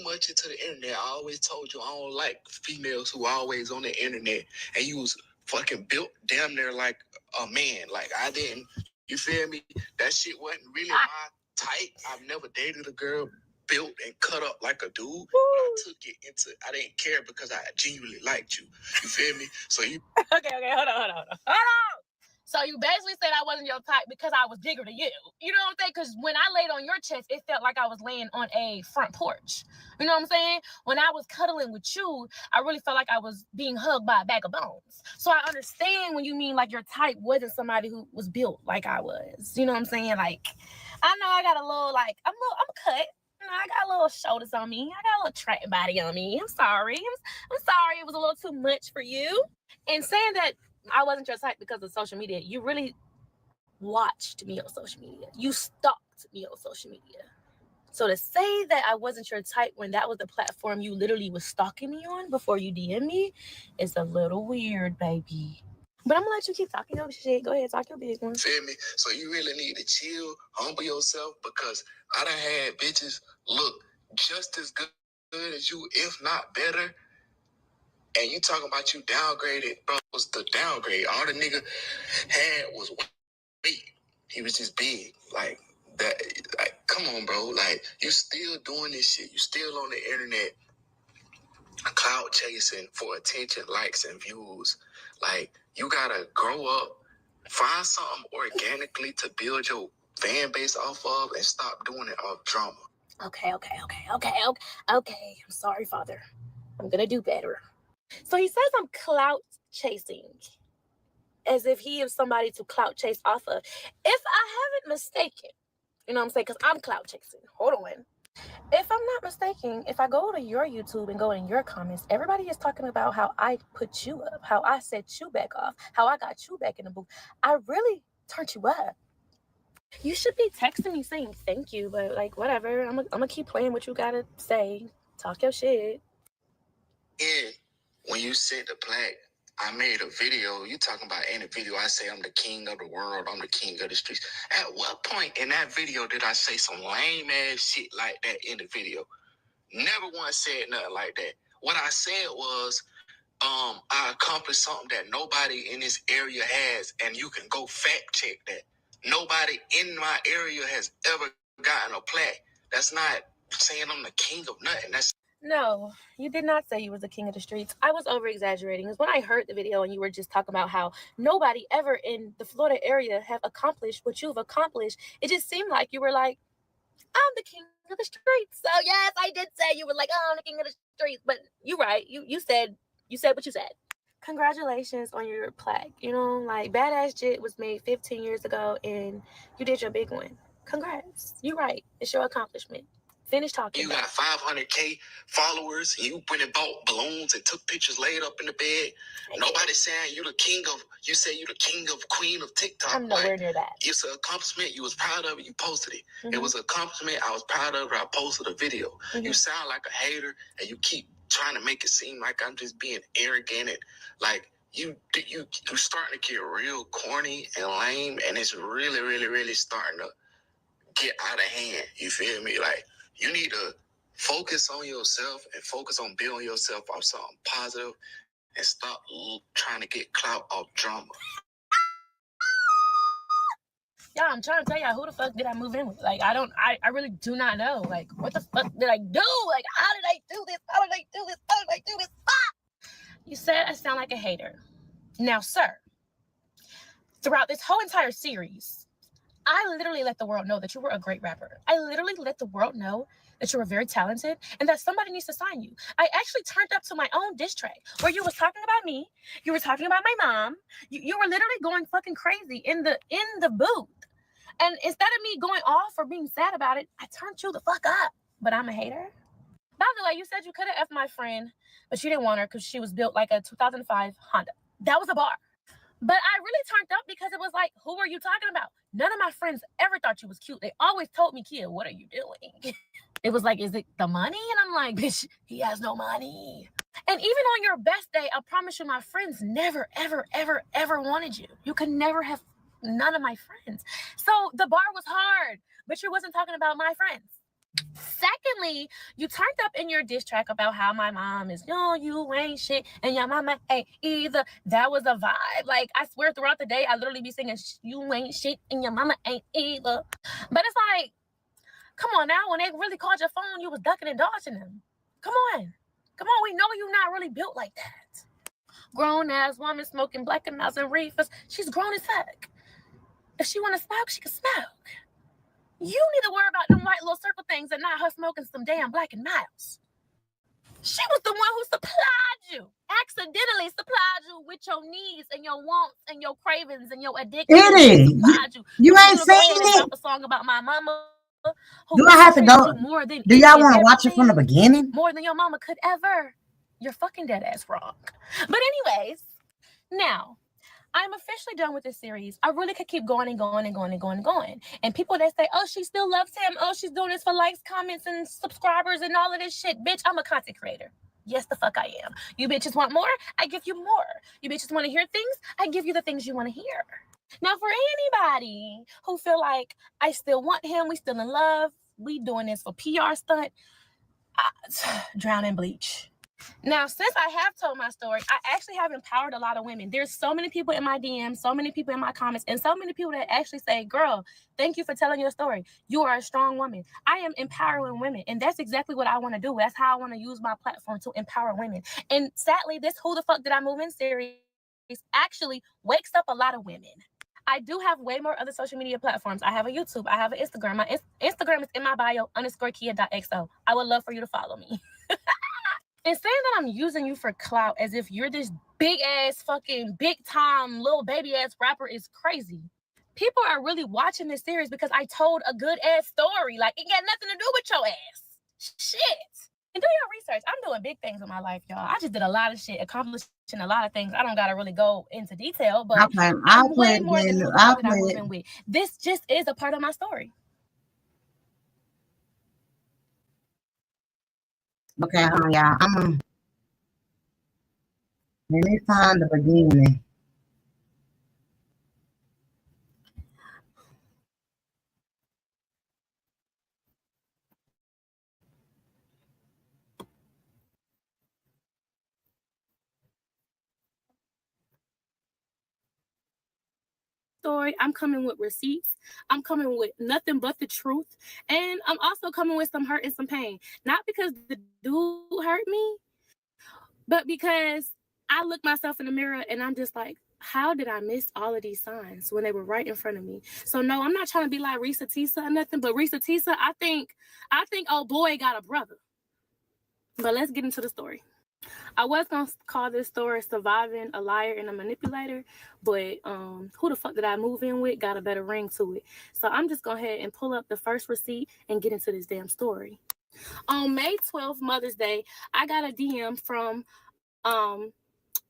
much into the internet. I always told you I don't like females who always on the internet, and you was fucking built damn near like a man. Like, I didn't, you feel me? That shit wasn't really my type. I've never dated a girl built and cut up like a dude. But I didn't care because I genuinely liked you. You feel me? So you Okay, hold on. So you basically said I wasn't your type because I was bigger than you. You know what I'm saying? Because when I laid on your chest, it felt like I was laying on a front porch. You know what I'm saying? When I was cuddling with you, I really felt like I was being hugged by a bag of bones. So I understand when you mean like your type wasn't somebody who was built like I was. You know what I'm saying? Like, I know I got a little, like, I'm cut. I got a little shoulders on me. I got a little track body on me. I'm sorry. I'm sorry it was a little too much for you. And saying that I wasn't your type because of social media, you really watched me on social media. You stalked me on social media. So to say that I wasn't your type when that was the platform you literally was stalking me on before you DM me is a little weird, baby. But I'm gonna let you keep talking your shit. Go ahead, talk your big one. feel me? So you really need to chill, humble yourself, because I done had bitches look just as good as you, if not better. And you talking about you downgraded, bro. Was the downgrade. All the nigga had was weight. He was just big. Like that. Like, come on, bro. Like, you still doing this shit. You still on the internet cloud chasing for attention, likes, and views. Like, you gotta grow up, find something organically to build your fan base off of, and stop doing it off drama. Okay. I'm sorry, Father. I'm gonna do better. So he says I'm clout chasing, as if he is somebody to clout chase off of. If I haven't mistaken, you know what I'm saying? Because I'm clout chasing. Hold on. If I'm not mistaken, if I go to your YouTube and go in your comments, everybody is talking about how I put you up, how I set you back off, how I got you back in the booth. I really turned you up. You should be texting me saying thank you, but like, whatever. I'm gonna keep playing what you gotta say. Talk your shit. And when you sent the Plaque, I made a video. You talking about in the video, I say I'm the king of the world. I'm the king of the streets. At what point in that video did I say some lame ass shit like that in the video? Never once said nothing like that. What I said was, I accomplished something that nobody in this area has, and you can go fact check that. Nobody in my area has ever gotten a Plaque. That's not saying I'm the king of nothing. That's No, you did not say you was the king of the streets. I was over exaggerating. Because when I heard the video and you were just talking about how nobody ever in the Florida area have accomplished what you've accomplished, it just seemed like you were like, I'm the king of the streets. So yes, I did say you were like, oh, I'm the king of the streets. But you're right. You said what you said. Congratulations on your Plaque. You know, like Badass Jit was made 15 years ago and you did your big one. Congrats. You're right. It's your accomplishment. Finish talking. You got 500K followers. You went and bought balloons and took pictures laid up in the bed. Nobody's saying you say you the king of queen of TikTok. I'm nowhere near that. It's an accomplishment. You was proud of it. You posted it. It was an accomplishment. I was proud of it. I posted a video. You sound like a hater, and you keep trying to make it seem like I'm just being arrogant and like you starting to get real corny and lame, and it's really, really, really starting to get out of hand. You feel me? Like, you need to focus on yourself and focus on building yourself off something positive and stop trying to get clout off drama. Y'all, I'm trying to tell y'all, who the fuck did I move in with? Like, I really do not know. Like, what the fuck did I do? Like, how did I do this? How did I do this? How did I do this? Ah! You said I sound like a hater. Now, sir, throughout this whole entire series, I literally let the world know that you were a great rapper. I literally let the world know that you were very talented and that somebody needs to sign you. I actually turned up to my own diss track where you was talking about me, you were talking about my mom, you were literally going fucking crazy in the booth. And instead of me going off or being sad about it, I turned you the fuck up. But I'm a hater. By the way, you said you could have F'd my friend, but you didn't want her because she was built like a 2005 Honda. That was a bar. But I really turned up because it was like, who are you talking about? None of my friends ever thought you was cute. They always told me, Kia, what are you doing? It was like, is it the money? And I'm like, bitch, he has no money. And even on your best day, I promise you, my friends never, ever, ever, ever wanted you. You could never have none of my friends. So the bar was hard, but you wasn't talking about my friends. Secondly, you turned up in your diss track about how my mom is, no, you ain't shit, and your mama ain't either. That was a vibe. Like, I swear throughout the day, I literally be singing, you ain't shit, and your mama ain't either. But it's like, come on now, when they really called your phone, you was ducking and dodging them. Come on, we know you not really built like that. Grown-ass woman smoking Black and Mouse and reefers. She's grown as fuck. If she want to smoke, she can smoke. You need to worry about them white little circle things and not her smoking some damn Black and Mouse. She was the one who supplied you, accidentally supplied you with your needs and your wants and your cravings and your addictions. You ain't saying it. A song about my mama. Do I have to go? Do y'all want to watch it from the beginning? More than your mama could ever. You're fucking dead ass wrong. But anyways, now, I'm officially done with this series. I really could keep going and going and going and going and going. And people that say, oh, she still loves him. Oh, she's doing this for likes, comments, and subscribers and all of this shit. Bitch, I'm a content creator. Yes, the fuck I am. You bitches want more? I give you more. You bitches want to hear things? I give you the things you want to hear. Now, for anybody who feel like I still want him, we still in love, we doing this for PR stunt, drown in bleach. Now, since I have told my story, I actually have empowered a lot of women. There's so many people in my DMs, so many people in my comments, and so many people that actually say, girl, thank you for telling your story. You are a strong woman. I am empowering women, and that's exactly what I want to do. That's how I want to use my platform to empower women. And sadly, this Who the Fuck Did I Move In series actually wakes up a lot of women. I do have way more other social media platforms. I have a YouTube. I have an Instagram. My Instagram is in my bio, _Kia.xo. I would love for you to follow me. And saying that I'm using you for clout as if you're this big ass fucking big time little baby ass rapper is crazy. People are really watching this series because I told a good ass story. Like, it got nothing to do with your ass. Shit. And do your research. I'm doing big things in my life, y'all. I just did a lot of shit, accomplishing a lot of things. I don't gotta really go into detail, but I'm way more than who I'm moving with. This just is a part of my story. Okay, y'all. Let me find the beginning. Story. I'm coming with receipts. I'm coming with nothing but the truth. And I'm also coming with some hurt and some pain. Not because the dude hurt me, but because I look myself in the mirror and I'm just like, how did I miss all of these signs when they were right in front of me? So no, I'm not trying to be like Risa Tisa or nothing, but Risa Tisa, I think oh boy got a brother. But let's get into the story. I was going to call this story Surviving a Liar and a Manipulator, but Who the Fuck Did I Move In With got a better ring to it. So I'm just going to go ahead and pull up the first receipt and get into this damn story. On May 12th, Mother's Day, I got a DM from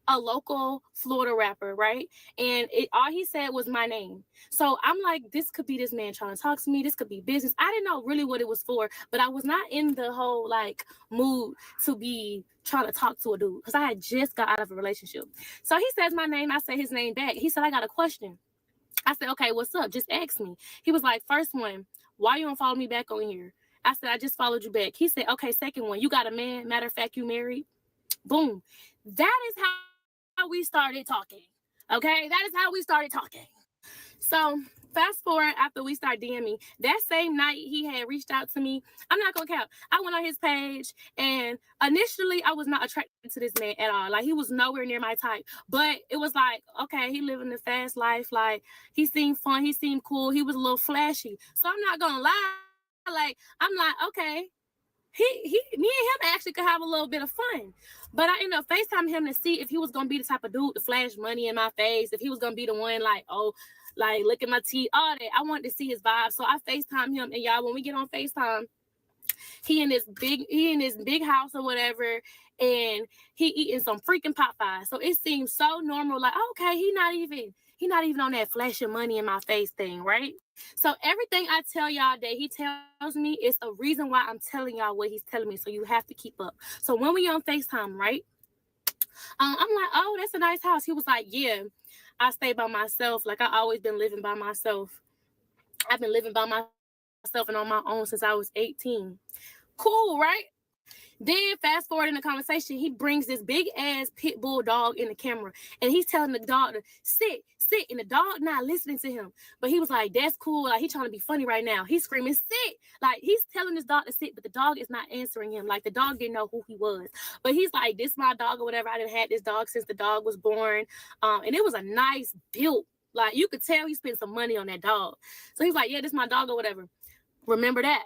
a local Florida rapper, right? And all he said was my name. So I'm like, this could be this man trying to talk to me. This could be business. I didn't know really what it was for, but I was not in the whole like mood to be trying to talk to a dude because I had just got out of a relationship. So he says my name. I say his name back. He said, I got a question. I said, okay, what's up? Just ask me. He was like, first one, why you don't follow me back on here? I said, I just followed you back. He said, okay, second one, you got a man. Matter of fact, you married. Boom. That is how we started talking. Okay, that is how we started talking. So fast forward after we started DMing, that same night he had reached out to me. I'm not gonna count. I went on his page, and initially I was not attracted to this man at all. Like he was nowhere near my type. But it was like, okay, he living the fast life. Like he seemed fun, he seemed cool, he was a little flashy. So I'm not gonna lie. Like I'm like, okay. Me and him actually could have a little bit of fun. But I ended up FaceTiming him to see if he was going to be the type of dude to flash money in my face, if he was going to be the one like, oh, like, look at my teeth, all that. I wanted to see his vibe. So I FaceTime him. And y'all, when we get on FaceTime, he in his big house or whatever, and he eating some freaking Popeyes. So it seems so normal, like, okay, he not even on that flashing money in my face thing, right? So everything I tell y'all that he tells me is a reason why I'm telling y'all what he's telling me. So you have to keep up. So when we on FaceTime, right? I'm like, oh, that's a nice house. He was like, yeah, I stay by myself. Like I always been living by myself. I've been living by myself and on my own since I was 18. Cool, right? Then fast forward in the conversation, he brings this big ass pit bull dog in the camera, and he's telling the dog to sit, and the dog not listening to him. But he was like, that's cool. Like, he trying to be funny right now. He's screaming, sit. Like, he's telling this dog to sit, but the dog is not answering him. Like, the dog didn't know who he was. But he's like, this my dog or whatever. I done had this dog since the dog was born. And it was a nice build. Like, you could tell he spent some money on that dog. So he's like, yeah, this my dog or whatever. Remember that.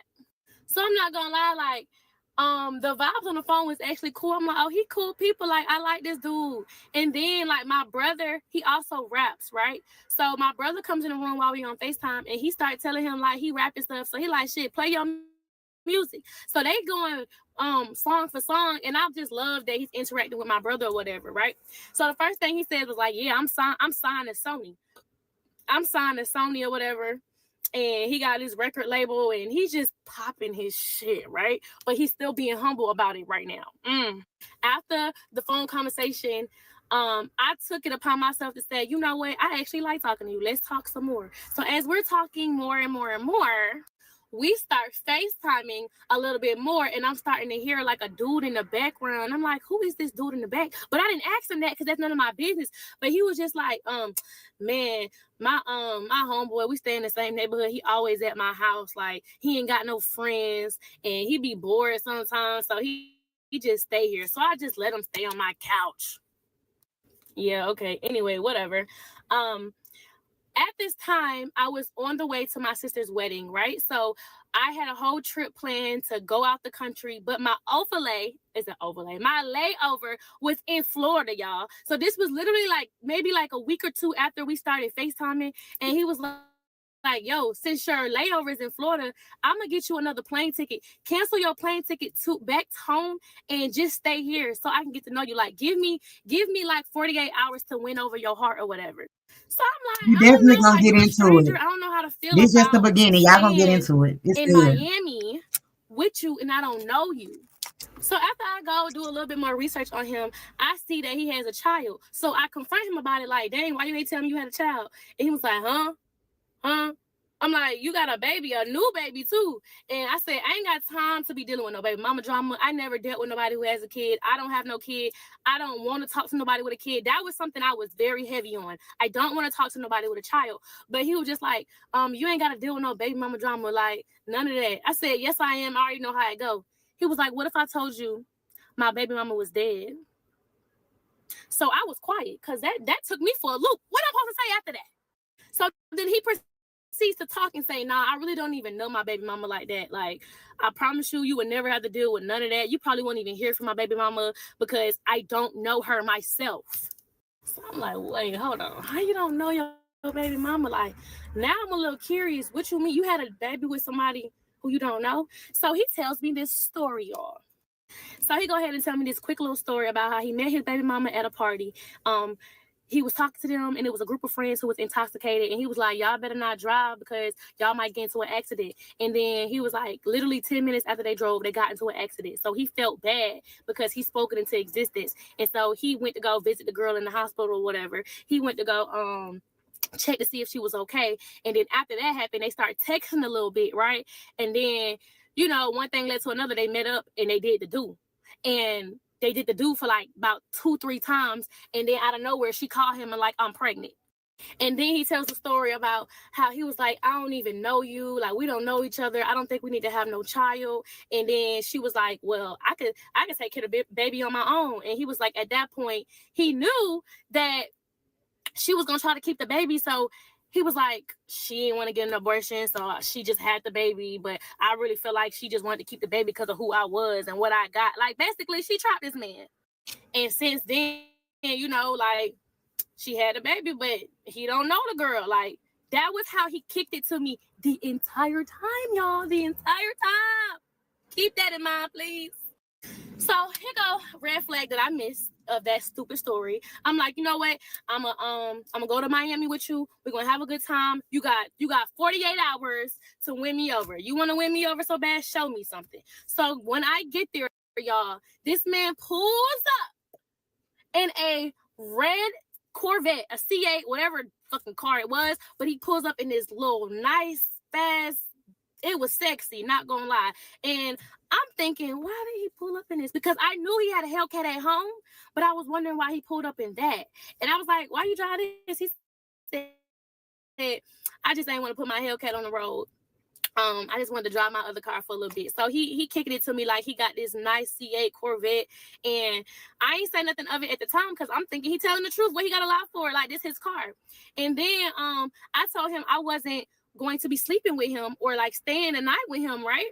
So I'm not gonna lie, like, the vibes on the phone was actually cool. I'm like, oh, he cool people. Like, I like this dude. And then, like, my brother, he also raps, right? So my brother comes in the room while we on FaceTime, and he started telling him, like, he rapping stuff. So he like, shit, play your music. So they going song for song, and I just love that he's interacting with my brother or whatever, right? So the first thing he said was like, yeah, I'm signed to Sony. I'm signed to Sony or whatever. And he got his record label, and he's just popping his shit, right? But he's still being humble about it right now. After the phone conversation, I took it upon myself to say, you know what? I actually like talking to you. Let's talk some more. So as we're talking more and more and more, we start FaceTiming a little bit more, and I'm starting to hear like a dude in the background. I'm like, who is this dude in the back? But I didn't ask him that because that's none of my business. But he was just like, man, my homeboy, we stay in the same neighborhood. He always at my house. Like, he ain't got no friends, and he be bored sometimes. So he just stay here. So I just let him stay on my couch. Yeah, okay. Anyway, whatever. At this time, I was on the way to my sister's wedding, right? So I had a whole trip planned to go out the country, but my my layover was in Florida, y'all. So this was literally like maybe like a week or two after we started FaceTiming, and he was like, yo, since your layover is in Florida, I'm gonna get you another plane ticket. Cancel your plane ticket back home and just stay here so I can get to know you. Like, give me like 48 hours to win over your heart or whatever. So I'm like, you definitely gonna like, get into stranger, it. I don't know how to feel. This is just the beginning. Y'all gonna get into it. It's in good. Miami with you, and I don't know you. So after I go do a little bit more research on him, I see that he has a child. So I confront him about it, like, dang, why you ain't tell me you had a child? And he was like, huh? I'm like, you got a baby, a new baby too. And I said, I ain't got time to be dealing with no baby mama drama. I never dealt with nobody who has a kid. I don't have no kid. I don't want to talk to nobody with a kid. That was something I was very heavy on. I don't want to talk to nobody with a child. But he was just like, you ain't got to deal with no baby mama drama. Like, none of that. I said, yes, I am. I already know how it go. He was like, what if I told you my baby mama was dead? So I was quiet because that took me for a loop. What am I supposed to say after that? So then he proceeds to talk and say, nah, I really don't even know my baby mama like that. Like, I promise you would never have to deal with none of that. You probably won't even hear from my baby mama because I don't know her myself. So I'm like, wait, hold on. How you don't know your baby mama? Like, now I'm a little curious. What you mean? You had a baby with somebody who you don't know. So he tells me this story, y'all. So he go ahead and tell me this quick little story about how he met his baby mama at a party. He was talking to them, and it was a group of friends who was intoxicated, and he was like, y'all better not drive because y'all might get into an accident. And then he was like, literally 10 minutes after they drove, they got into an accident. So he felt bad because he spoke it into existence. And so he went to go visit the girl in the hospital or whatever. He went to go check to see if she was okay. And then after that happened, they started texting a little bit, right? And then, you know, one thing led to another. They met up and they did the do. And they did the do for like about 2-3 times. And then out of nowhere, she called him and like, I'm pregnant. And then he tells a story about how he was like, I don't even know you. Like, we don't know each other. I don't think we need to have no child. And then she was like, well, I could take care of the baby on my own. And he was like, at that point, he knew that she was going to try to keep the baby. So he was like, she didn't want to get an abortion, so she just had the baby. But I really feel like she just wanted to keep the baby because of who I was and what I got. Like, basically, she trapped this man. And since then, you know, like, she had a baby, but he don't know the girl. Like, that was how he kicked it to me the entire time, y'all. The entire time. Keep that in mind, please. So here go red flag that I missed of that stupid story. I'm like, you know what? I'm gonna go to Miami with you. We're gonna have a good time. You got 48 hours to win me over. You want to win me over so bad? Show me something. So when I get there, y'all, this man pulls up in a red Corvette, a C8, whatever fucking car it was, but he pulls up in this little nice, fast. It was sexy, not gonna lie. And I'm thinking, why did he pull up in this? Because I knew he had a Hellcat at home, but I was wondering why he pulled up in that. And I was like, why you drive this? He said, I just ain't want to put my Hellcat on the road. I just wanted to drive my other car for a little bit. So he kicked it to me like he got this nice C8 Corvette. And I ain't say nothing of it at the time because I'm thinking he telling the truth. What he got a lot for? Like, this his car. And then I told him I wasn't going to be sleeping with him or like staying the night with him, right?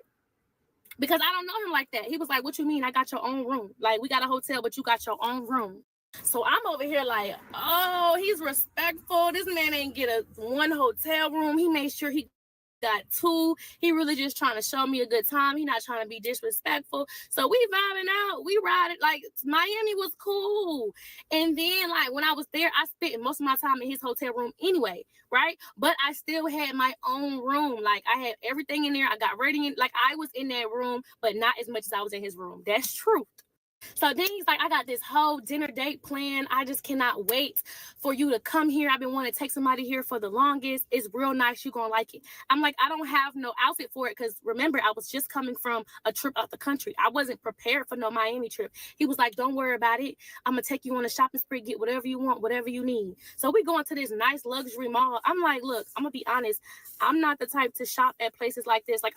Because I don't know him like that. He was like, what you mean? I got your own room. Like, we got a hotel, but you got your own room. So I'm over here like, oh, he's respectful. This man ain't get one hotel room. He made sure he got 2. He really just trying to show me a good time. He not trying to be disrespectful. So we vibing out. We riding. Like, Miami was cool. And then, like, when I was there, I spent most of my time in his hotel room anyway, right? But I still had my own room. Like, I had everything in there. I got ready in. Like, I was in that room, but not as much as I was in his room. That's truth. So then he's like, I got this whole dinner date plan. I just cannot wait for you to come here. I've been wanting to take somebody here for the longest. It's real nice. You're going to like it. I'm like, I don't have no outfit for it because remember, I was just coming from a trip out the country. I wasn't prepared for no Miami trip. He was like, don't worry about it. I'm going to take you on a shopping spree, get whatever you want, whatever you need. So we go into this nice luxury mall. I'm like, look, I'm going to be honest. I'm not the type to shop at places like this. Like,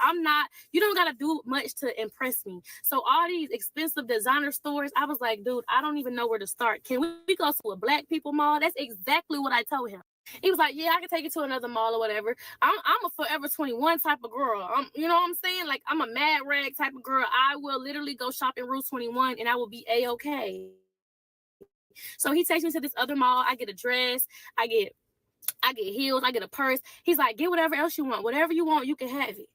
you don't got to do much to impress me. So all these expensive designer stores, I was like, dude, I don't even know where to start. Can we go to a black people mall? That's exactly what I told him. He was like, yeah, I can take you to another mall or whatever. I'm a Forever 21 type of girl. You know what I'm saying? Like, I'm a mad rag type of girl. I will literally go shop in Route 21 and I will be A-okay. So he takes me to this other mall. I get a dress. I get heels. I get a purse. He's like, get whatever else you want. Whatever you want, you can have it.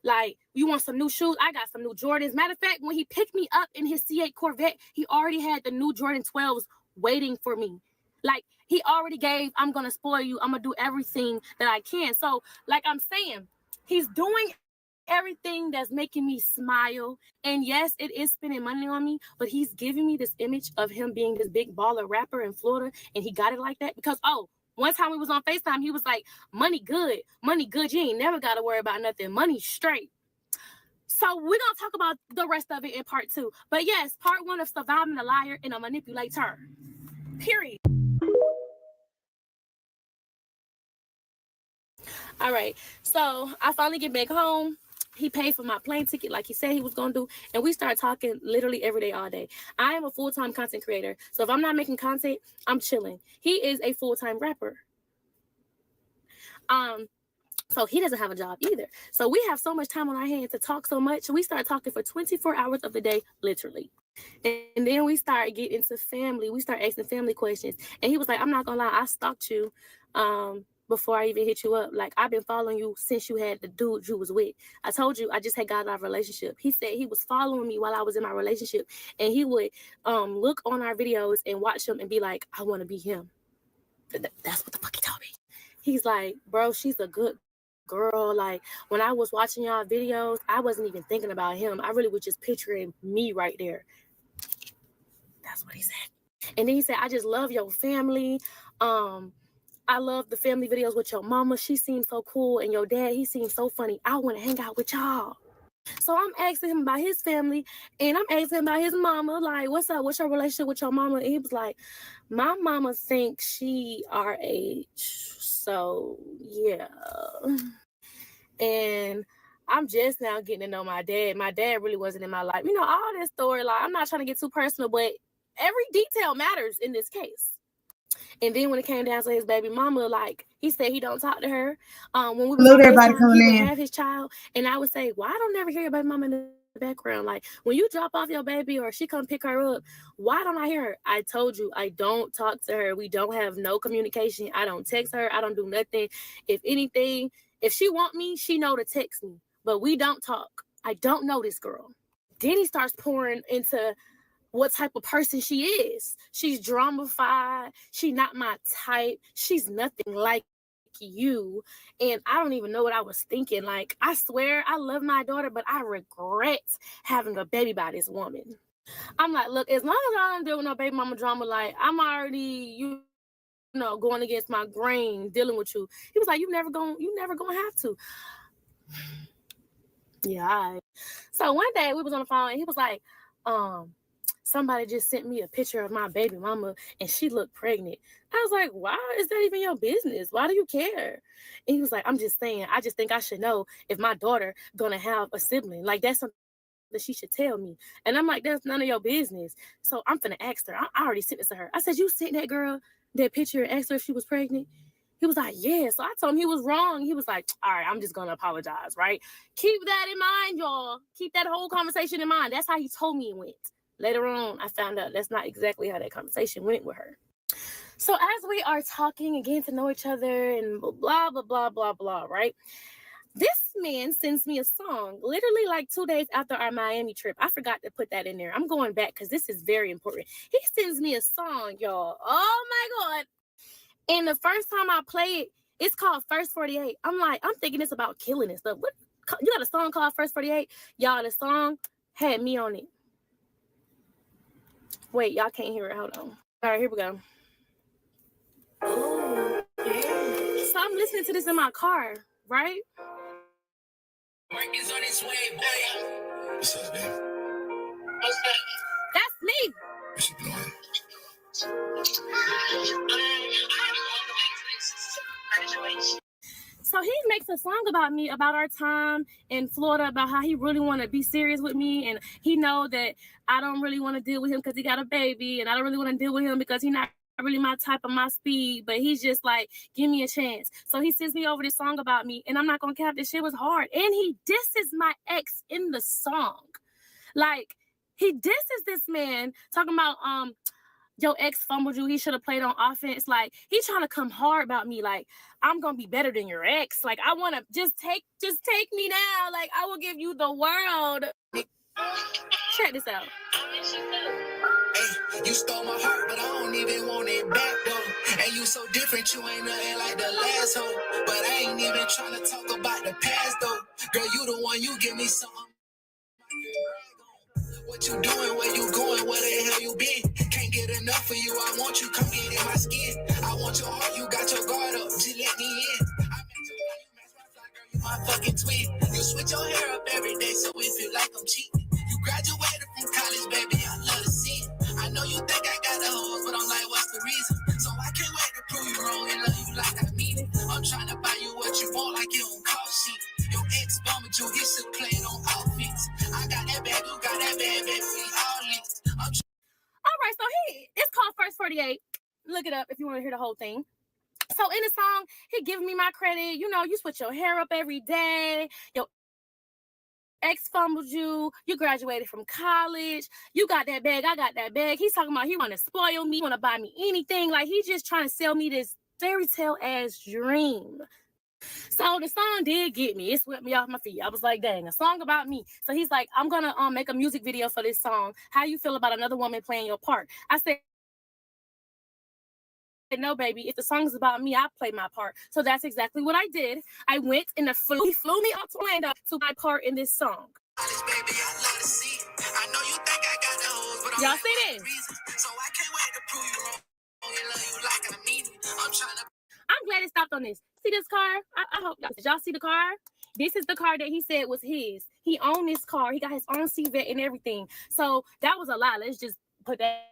Like, you want some new shoes? I got some new Jordans. Matter of fact, when he picked me up in his C8 Corvette, he already had the new Jordan 12s waiting for me. Like, he already gave, I'm going to spoil you. I'm going to do everything that I can. So, like I'm saying, he's doing everything that's making me smile. And yes, it is spending money on me, but he's giving me this image of him being this big baller rapper in Florida. And he got it like that because, one time we was on FaceTime, he was like, money good. You ain't never got to worry about nothing. Money straight. So we're going to talk about the rest of it in part 2. But yes, part 1 of surviving a liar and a manipulator. Period. All right. So I finally get back home. He paid for my plane ticket like he said he was going to do. And we start talking literally every day, all day. I am a full-time content creator. So if I'm not making content, I'm chilling. He is a full-time rapper. So he doesn't have a job either. So we have so much time on our hands to talk so much. We start talking for 24 hours of the day, literally. And then we start getting into family. We start asking family questions. And he was like, I'm not going to lie, I stalked you. before I even hit you up. Like, I've been following you since you had the dude you was with. I told you I just had got out of a relationship. He said he was following me while I was in my relationship, and he would look on our videos and watch them and be like, I want to be him. That's what the fuck he told me. He's like, bro, she's a good girl. Like, when I was watching y'all videos, I wasn't even thinking about him. I really was just picturing me right there. That's what he said. And then he said, I just love your family. I love the family videos with your mama. She seems so cool. And your dad, he seems so funny. I want to hang out with y'all. So I'm asking him about his family, and I'm asking him about his mama. Like, what's up? What's your relationship with your mama? And he was like, my mama thinks she our age. So, yeah. And I'm just now getting to know my dad. My dad really wasn't in my life. You know, all this story, like, I'm not trying to get too personal, but every detail matters in this case. And then when it came down to his baby mama, like, he said he don't talk to her. When we would have his child, and I would say, why I don't never hear your baby mama in the background? Like, when you drop off your baby or she come pick her up, why don't I hear her? I told you, I don't talk to her. We don't have no communication. I don't text her. I don't do nothing. If anything, if she want me, she know to text me. But we don't talk. I don't know this girl. Then he starts pouring into what type of person she is. She's drama-fied. She's not my type. She's nothing like you. And I don't even know what I was thinking. Like, I swear I love my daughter, but I regret having a baby by this woman. I'm like, look, as long as I don't deal with no baby mama drama, like, I'm already, you know, going against my grain, dealing with you. He was like, you never gonna have to. Yeah, all right. So one day we was on the phone and he was like, somebody just sent me a picture of my baby mama and she looked pregnant. I was like, why is that even your business? Why do you care? And he was like, I'm just saying, I just think I should know if my daughter gonna have a sibling. Like, that's something that she should tell me. And I'm like, that's none of your business. So I'm finna ask her. I already sent this to her. I said, you sent that girl that picture and asked her if she was pregnant? He was like, yeah. So I told him he was wrong. He was like, all right, I'm just going to apologize, right? Keep that in mind, y'all. Keep that whole conversation in mind. That's how he told me it went. Later on, I found out that's not exactly how that conversation went with her. So as we are talking and getting to know each other and blah, blah, blah, blah, blah, right? This man sends me a song literally like 2 days after our Miami trip. I forgot to put that in there. I'm going back because this is very important. He sends me a song, y'all. Oh, my God. And the first time I play it, it's called First 48. I'm thinking it's about killing and stuff. What? You got a song called First 48? Y'all, the song had me on it. Wait, y'all can't hear it. Hold on. All right, here we go. Oh, yeah. So I'm listening to this in my car, right? Is on its way, boy. What's up, babe? What's up? That's me. What you doing? So he makes a song about me, about our time in Florida, about how he really want to be serious with me, and he know that I don't really want to deal with him because he got a baby, and I don't really want to deal with him because he's not really my type of my speed, but he's just like, give me a chance. So he sends me over this song about me, and I'm not gonna cap, this shit was hard. And he disses my ex in the song. Like, he disses this man, talking about your ex fumbled you, he should have played on offense. Like, he trying to come hard about me. Like, I'm gonna be better than your ex. Like, I want to just take me now. Like, I will give you the world. Check this out. Hey, you stole my heart, but I don't even want it back, though. And you so different, you ain't nothing like the last hoe. But I ain't even trying to talk about the past, though. Girl, you the one, you give me something. What you doing, where you going, where the hell you been? Can't get enough of you, I want you, come get in my skin. I want your heart, you got your guard up, just let me in. I met you, you match my fly, girl, you my fucking twin. You switch your hair up every day, so it feel like I'm cheating. You graduated from college, baby, I love to see it. I know you think I got the hoes, but I'm like, what's the reason? So I can't wait to prove you wrong and love you like I mean it. I'm trying to buy you what you want, like you don't cost shit. Your ex bummed you, he should play it on offense. I got that bad, you got that bad, baby, we all linked. All right, so it's called First 48. Look it up if you want to hear the whole thing. So in the song, he giving me my credit. You know, you switch your hair up every day. Your ex fumbled you. You graduated from college. You got that bag. I got that bag. He's talking about he want to spoil me, want to buy me anything. Like, he's just trying to sell me this fairy tale ass dream. So the song did get me. It swept me off my feet. I was like, dang, a song about me. So he's like, I'm gonna make a music video for this song. How you feel about another woman playing your part? I said, no, baby. If the song is about me, I play my part. So that's exactly what I did. I went and he flew me out to Orlando to my part in this song. Y'all see this? I'm glad it stopped on this. See this car? I hope y'all see the car. This is the car that he said was his. He owned this car. He got his own Corvette and everything. So that was a lie. Let's just put that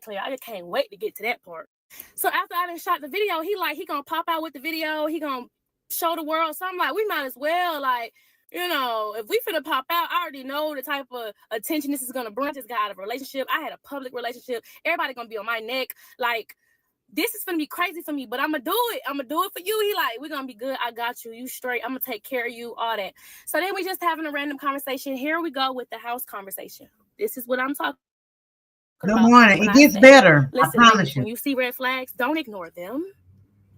clear. I just can't wait to get to that part. So after I done shot the video, he gonna pop out with the video. He gonna show the world. So I'm like, we might as well, like, you know, if we finna pop out, I already know the type of attention this is gonna bring. This guy out of a relationship. I had a public relationship. Everybody gonna be on my neck. Like, this is gonna be crazy for me, but I'm gonna do it. I'm gonna do it for you. He like, we're gonna be good. I got you. You straight. I'm gonna take care of you, all that. So then we just having a random conversation. Here we go with the house conversation. This is what I'm talking Good about. morning. It gets better. Listen, I promise you. when you see red flags, don't ignore them.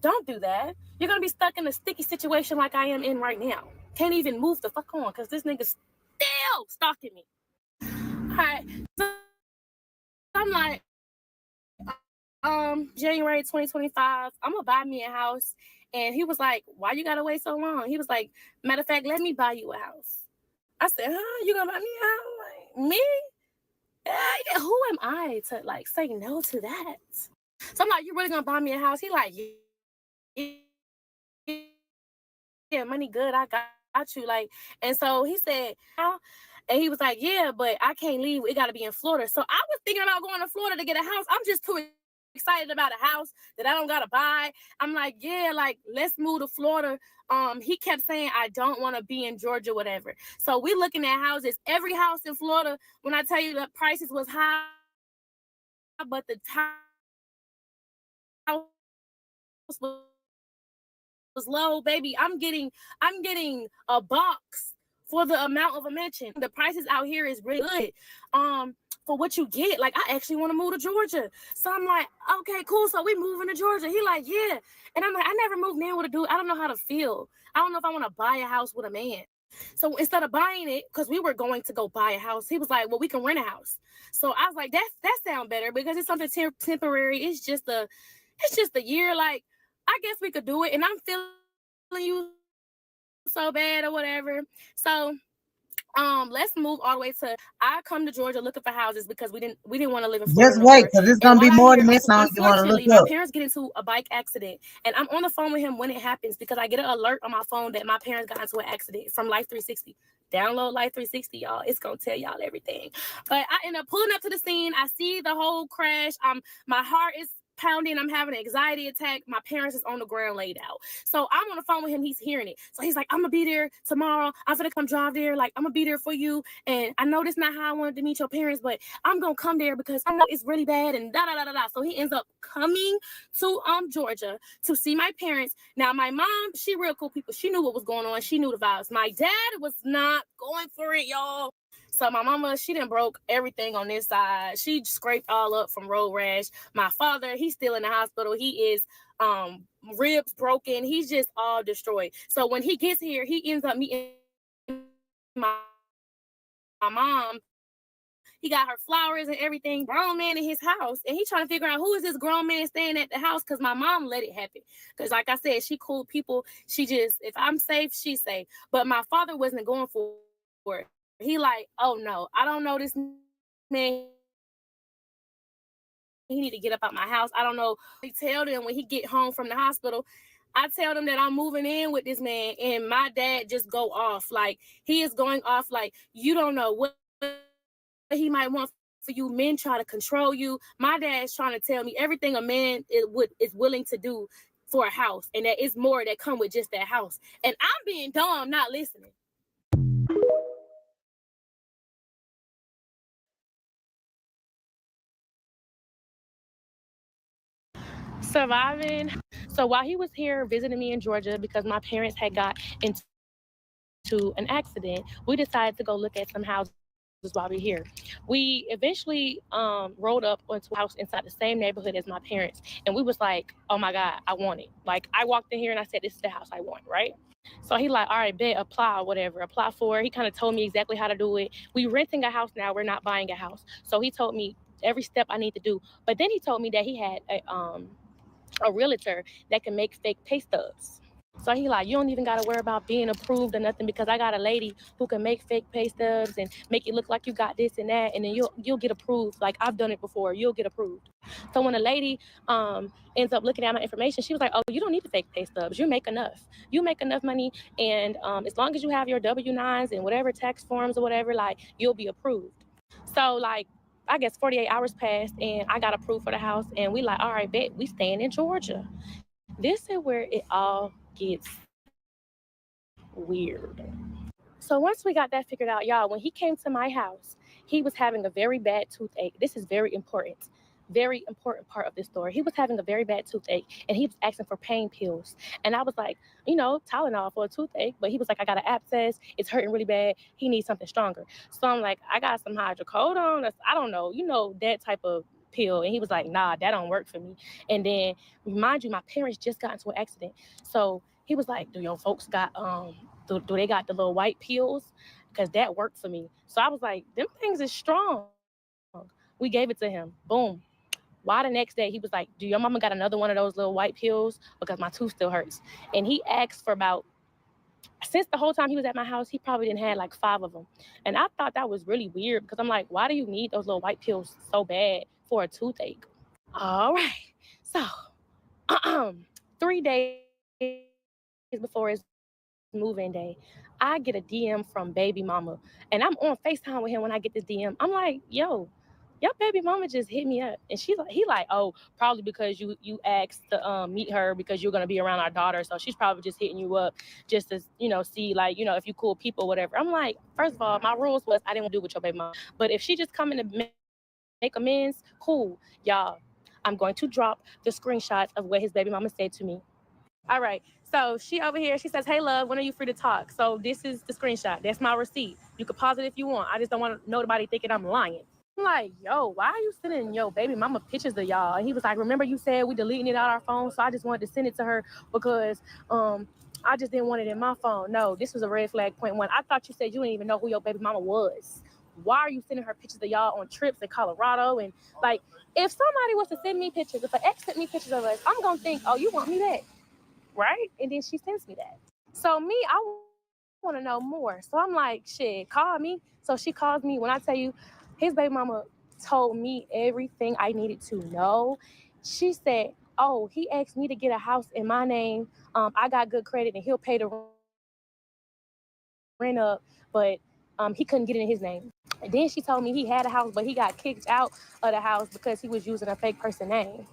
Don't do that. You're gonna be stuck in a sticky situation like I am in right now. Can't even move the fuck on because this nigga's still stalking me. All right. So I'm like, January 2025, I'm gonna buy me a house. And he was like, why you gotta wait so long? He was like, matter of fact, let me buy you a house. I said, huh? You gonna buy me a house? Like, me? Who am I to like say no to that? So I'm like, you really gonna buy me a house? He like, yeah, money good. I got you. Like, and so he said, how? And he was like, yeah, but I can't leave. It got to be in Florida. So I was thinking about going to Florida to get a house. I'm just too excited about a house that I don't got to buy. I'm like, yeah, like, let's move to Florida. He kept saying, I don't want to be in Georgia, whatever. So we looking at houses. Every house in Florida, when I tell you the prices was high, but the house was low, baby. I'm getting a box for the amount of a mansion. The prices out here is really good. For what you get. Like, I actually want to move to Georgia. So I'm like, okay, cool. So we moving to Georgia. He like, yeah. And I'm like, I never moved in with a dude. I don't know how to feel. I don't know if I want to buy a house with a man. So instead of buying it, because we were going to go buy a house, he was like, well, we can rent a house. So I was like, that sounds better because it's something temporary. It's just a year. Like, I guess we could do it. And I'm feeling you so bad or whatever. So let's move all the way to I come to Georgia looking for houses because we didn't want to live in Florida. Just wait, because it's gonna be more than this song you want to look up. My parents get into a bike accident, and I'm on the phone with him when it happens because I get an alert on my phone that my parents got into an accident from Life 360. Download Life 360, y'all. It's gonna tell y'all everything. But I end up pulling up to the scene. I see the whole crash. My heart is pounding. I'm having an anxiety attack. My parents is on the ground laid out. So I'm on the phone with him. He's hearing it. So he's like, I'm gonna be there tomorrow. I'm gonna come drive there. Like, I'm gonna be there for you. And I know this not how I wanted to meet your parents, but I'm gonna come there because I know it's really bad and da da da da da. So he ends up coming to Georgia to see my parents. Now my mom, she real cool people. She knew what was going on. She knew the vibes. My dad was not going for it, y'all. So my mama, she done broke everything on this side. She scraped all up from road rash. My father, he's still in the hospital. He is ribs broken. He's just all destroyed. So when he gets here, he ends up meeting my mom. He got her flowers and everything. Grown man in his house. And he trying to figure out who is this grown man staying at the house because my mom let it happen. Because like I said, she cool people. She just, if I'm safe, she's safe. But my father wasn't going for it. He like, oh no, I don't know this man. He need to get up out my house. I don't know. I tell them when he get home from the hospital, I tell them that I'm moving in with this man, and my dad just go off. Like, he is going off like, you don't know what he might want for you. Men try to control you. My dad's trying to tell me everything a man is willing to do for a house, and that is more that come with just that house. And I'm being dumb, not listening. Surviving. So while he was here visiting me in Georgia, because my parents had got into an accident, we decided to go look at some houses while we're here. We eventually rolled up onto a house inside the same neighborhood as my parents. And we was like, oh my God, I want it. Like I walked in here and I said, this is the house I want, right? So he like, all right, bet, apply or whatever. Apply for it. He kind of told me exactly how to do it. We renting a house now. We're not buying a house. So he told me every step I need to do. But then he told me that he had a realtor that can make fake pay stubs. So he like, you don't even got to worry about being approved or nothing because I got a lady who can make fake pay stubs and make it look like you got this and that, and then you'll get approved. Like I've done it before, you'll get approved. So when a lady ends up looking at my information, she was like, oh, you don't need the fake pay stubs. You make enough. You make enough money, and as long as you have your W-9s and whatever tax forms or whatever, like you'll be approved. So like, I guess 48 hours passed and I got approved for the house, and we like, all right, bet, we staying in Georgia. This is where it all gets weird. So once we got that figured out, y'all, when he came to my house, he was having a very bad toothache. This is very important part of this story. He was having a very bad toothache and he was asking for pain pills. And I was like, Tylenol for a toothache. But he was like, I got an abscess. It's hurting really bad. He needs something stronger. So I'm like, I got some hydrocodone. I don't know, that type of pill. And he was like, nah, that don't work for me. And then mind you, my parents just got into an accident. So he was like, do your folks got do they got the little white pills? Because that worked for me. So I was like, them things is strong. We gave it to him. Boom. Why the next day he was like, do your mama got another one of those little white pills? Because my tooth still hurts. And he asked for since the whole time he was at my house, he probably didn't have like 5 of them. And I thought that was really weird because I'm like, why do you need those little white pills so bad for a toothache? All right. So 3 days before his move-in day, I get a DM from baby mama. And I'm on FaceTime with him when I get this DM. I'm like, yo, your baby mama just hit me up. And he like, oh, probably because you asked to meet her because you're gonna be around our daughter. So she's probably just hitting you up just to, see like, if you cool people, whatever. I'm like, first of all, my rules was I didn't want to do with your baby mama. But if she just coming to make amends, cool. Y'all, I'm going to drop the screenshots of what his baby mama said to me. All right. So she over here, she says, hey, love, when are you free to talk? So this is the screenshot. That's my receipt. You can pause it if you want. I just don't want nobody thinking I'm lying. I'm like, yo, why are you sending your baby mama pictures of y'all? And he was like, remember you said we deleting it out our phone? So I just wanted to send it to her because I just didn't want it in my phone. No, this was a red flag point 1. I thought you said you didn't even know who your baby mama was. Why are you sending her pictures of y'all on trips in Colorado? And like, if somebody was to send me pictures, if an ex sent me pictures of us, I'm going to think, oh, you want me back. Right? And then she sends me that. So me, I want to know more. So I'm like, shit, call me. So she calls me. When I tell you, his baby mama told me everything I needed to know. She said, oh, he asked me to get a house in my name. I got good credit and he'll pay the rent up, but he couldn't get it in his name. And then she told me he had a house, but he got kicked out of the house because he was using a fake person name.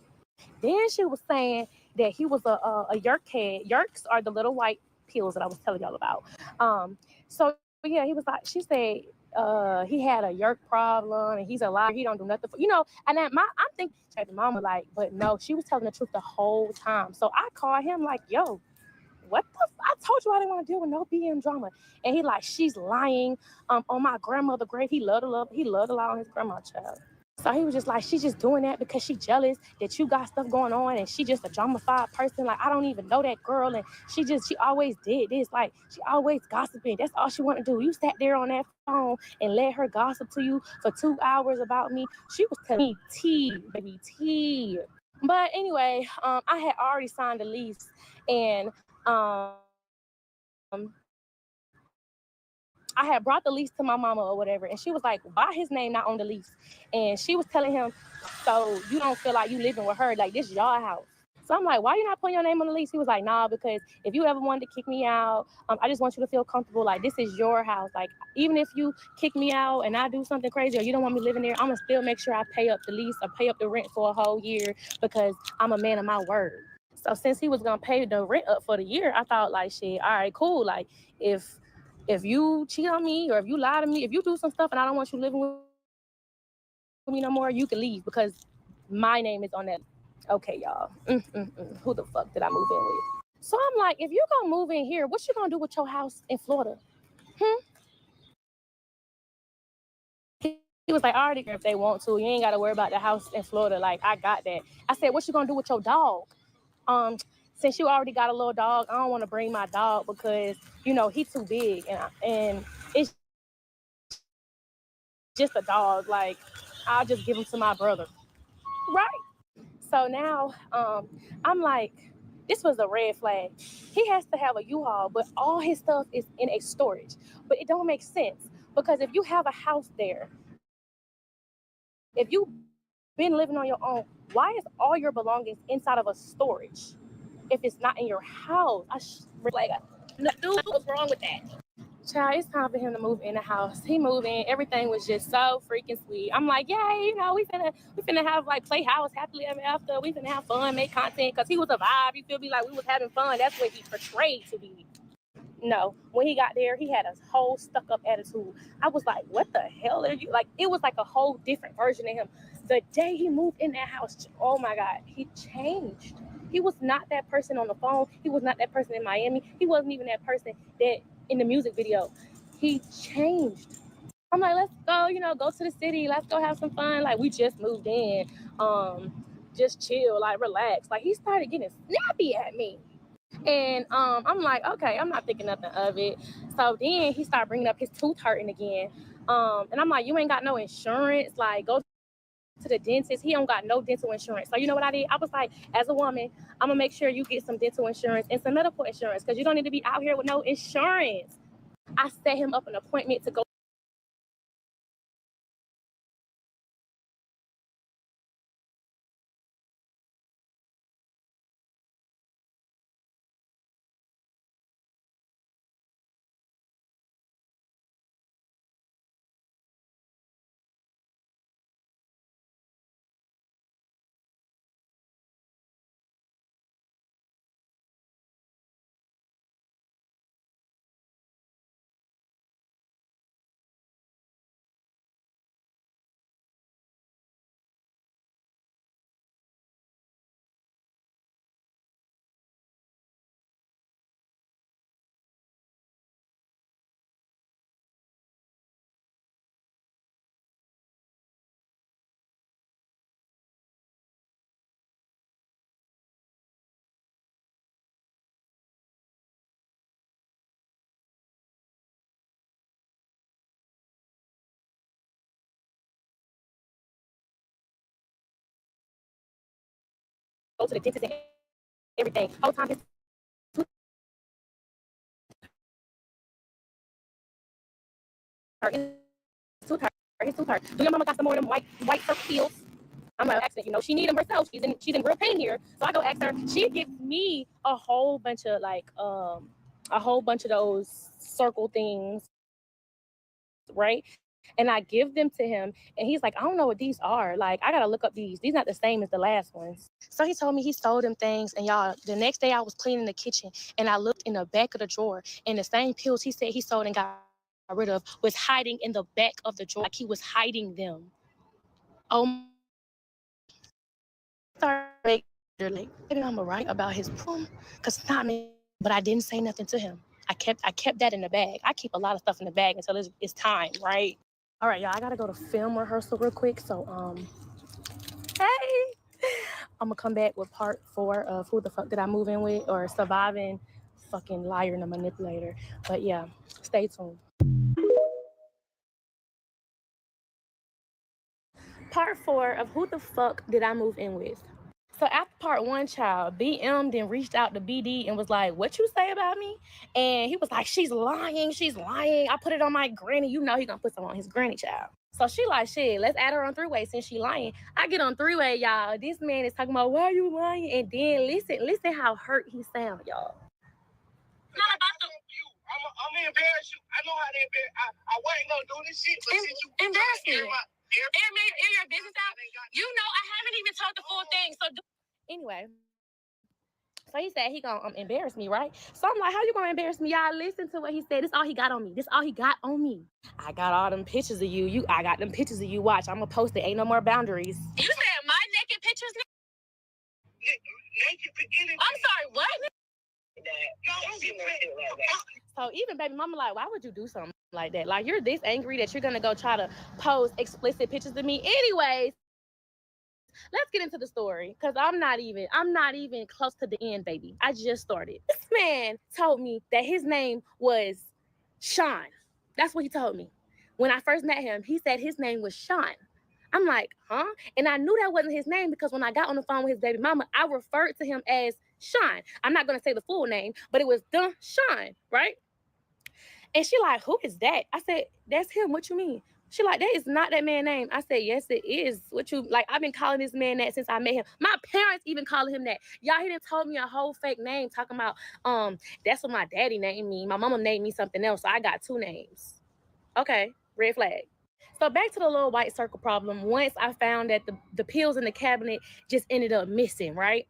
Then she was saying that he was a yerk head. Yerks are the little white pills that I was telling y'all about. So yeah, he was like, she said he had a yerk problem and he's a liar. He don't do nothing for, and then I'm thinking, mama like, but no, she was telling the truth the whole time. So I called him like, yo, what the I told you I didn't want to deal with no BM drama. And he like, she's lying on my grandmother's grave. He loved to lie on his grandma's child. So he was just like, she's just doing that because she's jealous that you got stuff going on and she just a drama-fied person. Like, I don't even know that girl. And she always did this. Like, she always gossiping. That's all she wanted to do. You sat there on that phone and let her gossip to you for 2 hours about me. She was telling me tea, baby, tea. But anyway, I had already signed a lease and I had brought the lease to my mama or whatever, and she was like, why his name not on the lease? And she was telling him, so you don't feel like you living with her, like this is your house. So I'm like, why you not putting your name on the lease? He was like, nah, because if you ever wanted to kick me out, I just want you to feel comfortable, like this is your house. Like even if you kick me out and I do something crazy or you don't want me living there, I'm gonna still make sure I pay up the lease or pay up the rent for a whole year because I'm a man of my word. So since he was gonna pay the rent up for the year, I thought like, shit, all right, cool. Like if you cheat on me or if you lie to me, if you do some stuff and I don't want you living with me no more, you can leave because my name is on that. Okay, y'all. Who the fuck did I move in with? So I'm like, if you're gonna move in here, what you gonna do with your house in Florida? He was like, I already care if they want to. You ain't got to worry about the house in Florida. Like, I got that. I said, what you going to do with your dog? Since you already got a little dog, I don't want to bring my dog because, you know, he's too big. And it's just a dog. Like, I'll just give him to my brother. Right. So now I'm like, this was a red flag. He has to have a U-Haul, but all his stuff is in a storage. But it don't make sense because if you have a house there, if you've been living on your own, why is all your belongings inside of a storage if it's not in your house? Dude, what's wrong with that? Child, it's time for him to move in the house. He moved in. Everything was just so freaking sweet. I'm like, yay, you know, we finna have like playhouse happily ever after. We finna have fun, make content, because he was a vibe. You feel me? Like we was having fun. That's what he portrayed to be. No, when he got there, he had a whole stuck-up attitude. I was like, what the hell are you? Like, it was like a whole different version of him. The day he moved in that house, oh my God, he changed. He was not that person on the phone. He was not that person in Miami. He wasn't even that person that in the music video. He changed. I'm like, let's go, you know, go to the city. Let's go have some fun. Like, we just moved in. Just chill, like, relax. Like, he started getting snappy at me. And I'm like, okay, I'm not thinking nothing of it. So then he started bringing up his tooth hurting again. And I'm like, you ain't got no insurance. Like, go to the dentist. He don't got no dental insurance. So you know what I did? I was like, as a woman, I'm going to make sure you get some dental insurance and some medical insurance because you don't need to be out here with no insurance. I set him up an appointment to go to the dentist and everything. Whole time his tooth hurt. His tooth hurt. Do your mama got some more of them white circle pills? I'm like, asking, you know, she need them herself. She's in real pain here. So I go ask her. She gives me a whole bunch of those circle things, right? And I give them to him, and he's like, I don't know what these are. Like, I gotta look up these. These not the same as the last ones. So he told me he stole them things, and y'all, the next day I was cleaning the kitchen, and I looked in the back of the drawer, and the same pills he said he sold and got rid of was hiding in the back of the drawer, like he was hiding them. Oh, sorry, maybe I'm right about his problem, cause not me, but I didn't say nothing to him. I kept that in the bag. I keep a lot of stuff in the bag until it's time, right? All right, y'all, I gotta go to film rehearsal real quick. So, hey, I'm gonna come back with part 4 of Who the Fuck Did I Move In With, or Surviving Fucking Liar and a Manipulator. But yeah, stay tuned. Part 4 of Who the Fuck Did I Move In With? So after part 1, child, BM then reached out to BD and was like, what you say about me? And he was like, she's lying. I put it on my granny. You know he gonna put something on his granny, child. So she like, shit, let's add her on 3-way since she lying. I get on 3-way, y'all. This man is talking about, why are you lying? And then listen how hurt he sound, y'all. Not about the... I'm gonna embarrass you. I know how to embarrass. I wasn't gonna do this shit, but since you embarrass me. Air your business out. You know I haven't even told the full thing. So anyway. So he said he gonna embarrass me, right? So I'm like, how you gonna embarrass me? Y'all listen to what he said. This all he got on me. I got all them pictures of you. I got them pictures of you. Watch, I'm gonna post it. Ain't no more boundaries. You said my naked pictures? I'm sorry, what? So even baby mama like, why would you do something like that. Like, you're this angry that you're gonna go try to post explicit pictures of me. Anyways, let's get into the story, because I'm not even close to the end, baby. I just started. This man told me that his name was Sean. That's what he told me. When I first met him, he said his name was Sean. I'm like, huh? And I knew that wasn't his name because when I got on the phone with his baby mama, I referred to him as Sean. I'm not gonna say the full name, but it was the Sean, right? And she like, who is that? I said, that's him. What you mean? She like, that is not that man's name. I said, yes, it is. What you, like, I've been calling this man that since I met him. My parents even calling him that. Y'all, he done told me a whole fake name talking about, that's what my daddy named me. My mama named me something else, so I got two names. Okay, red flag. So back to the little white circle problem. Once I found that the pills in the cabinet just ended up missing, right?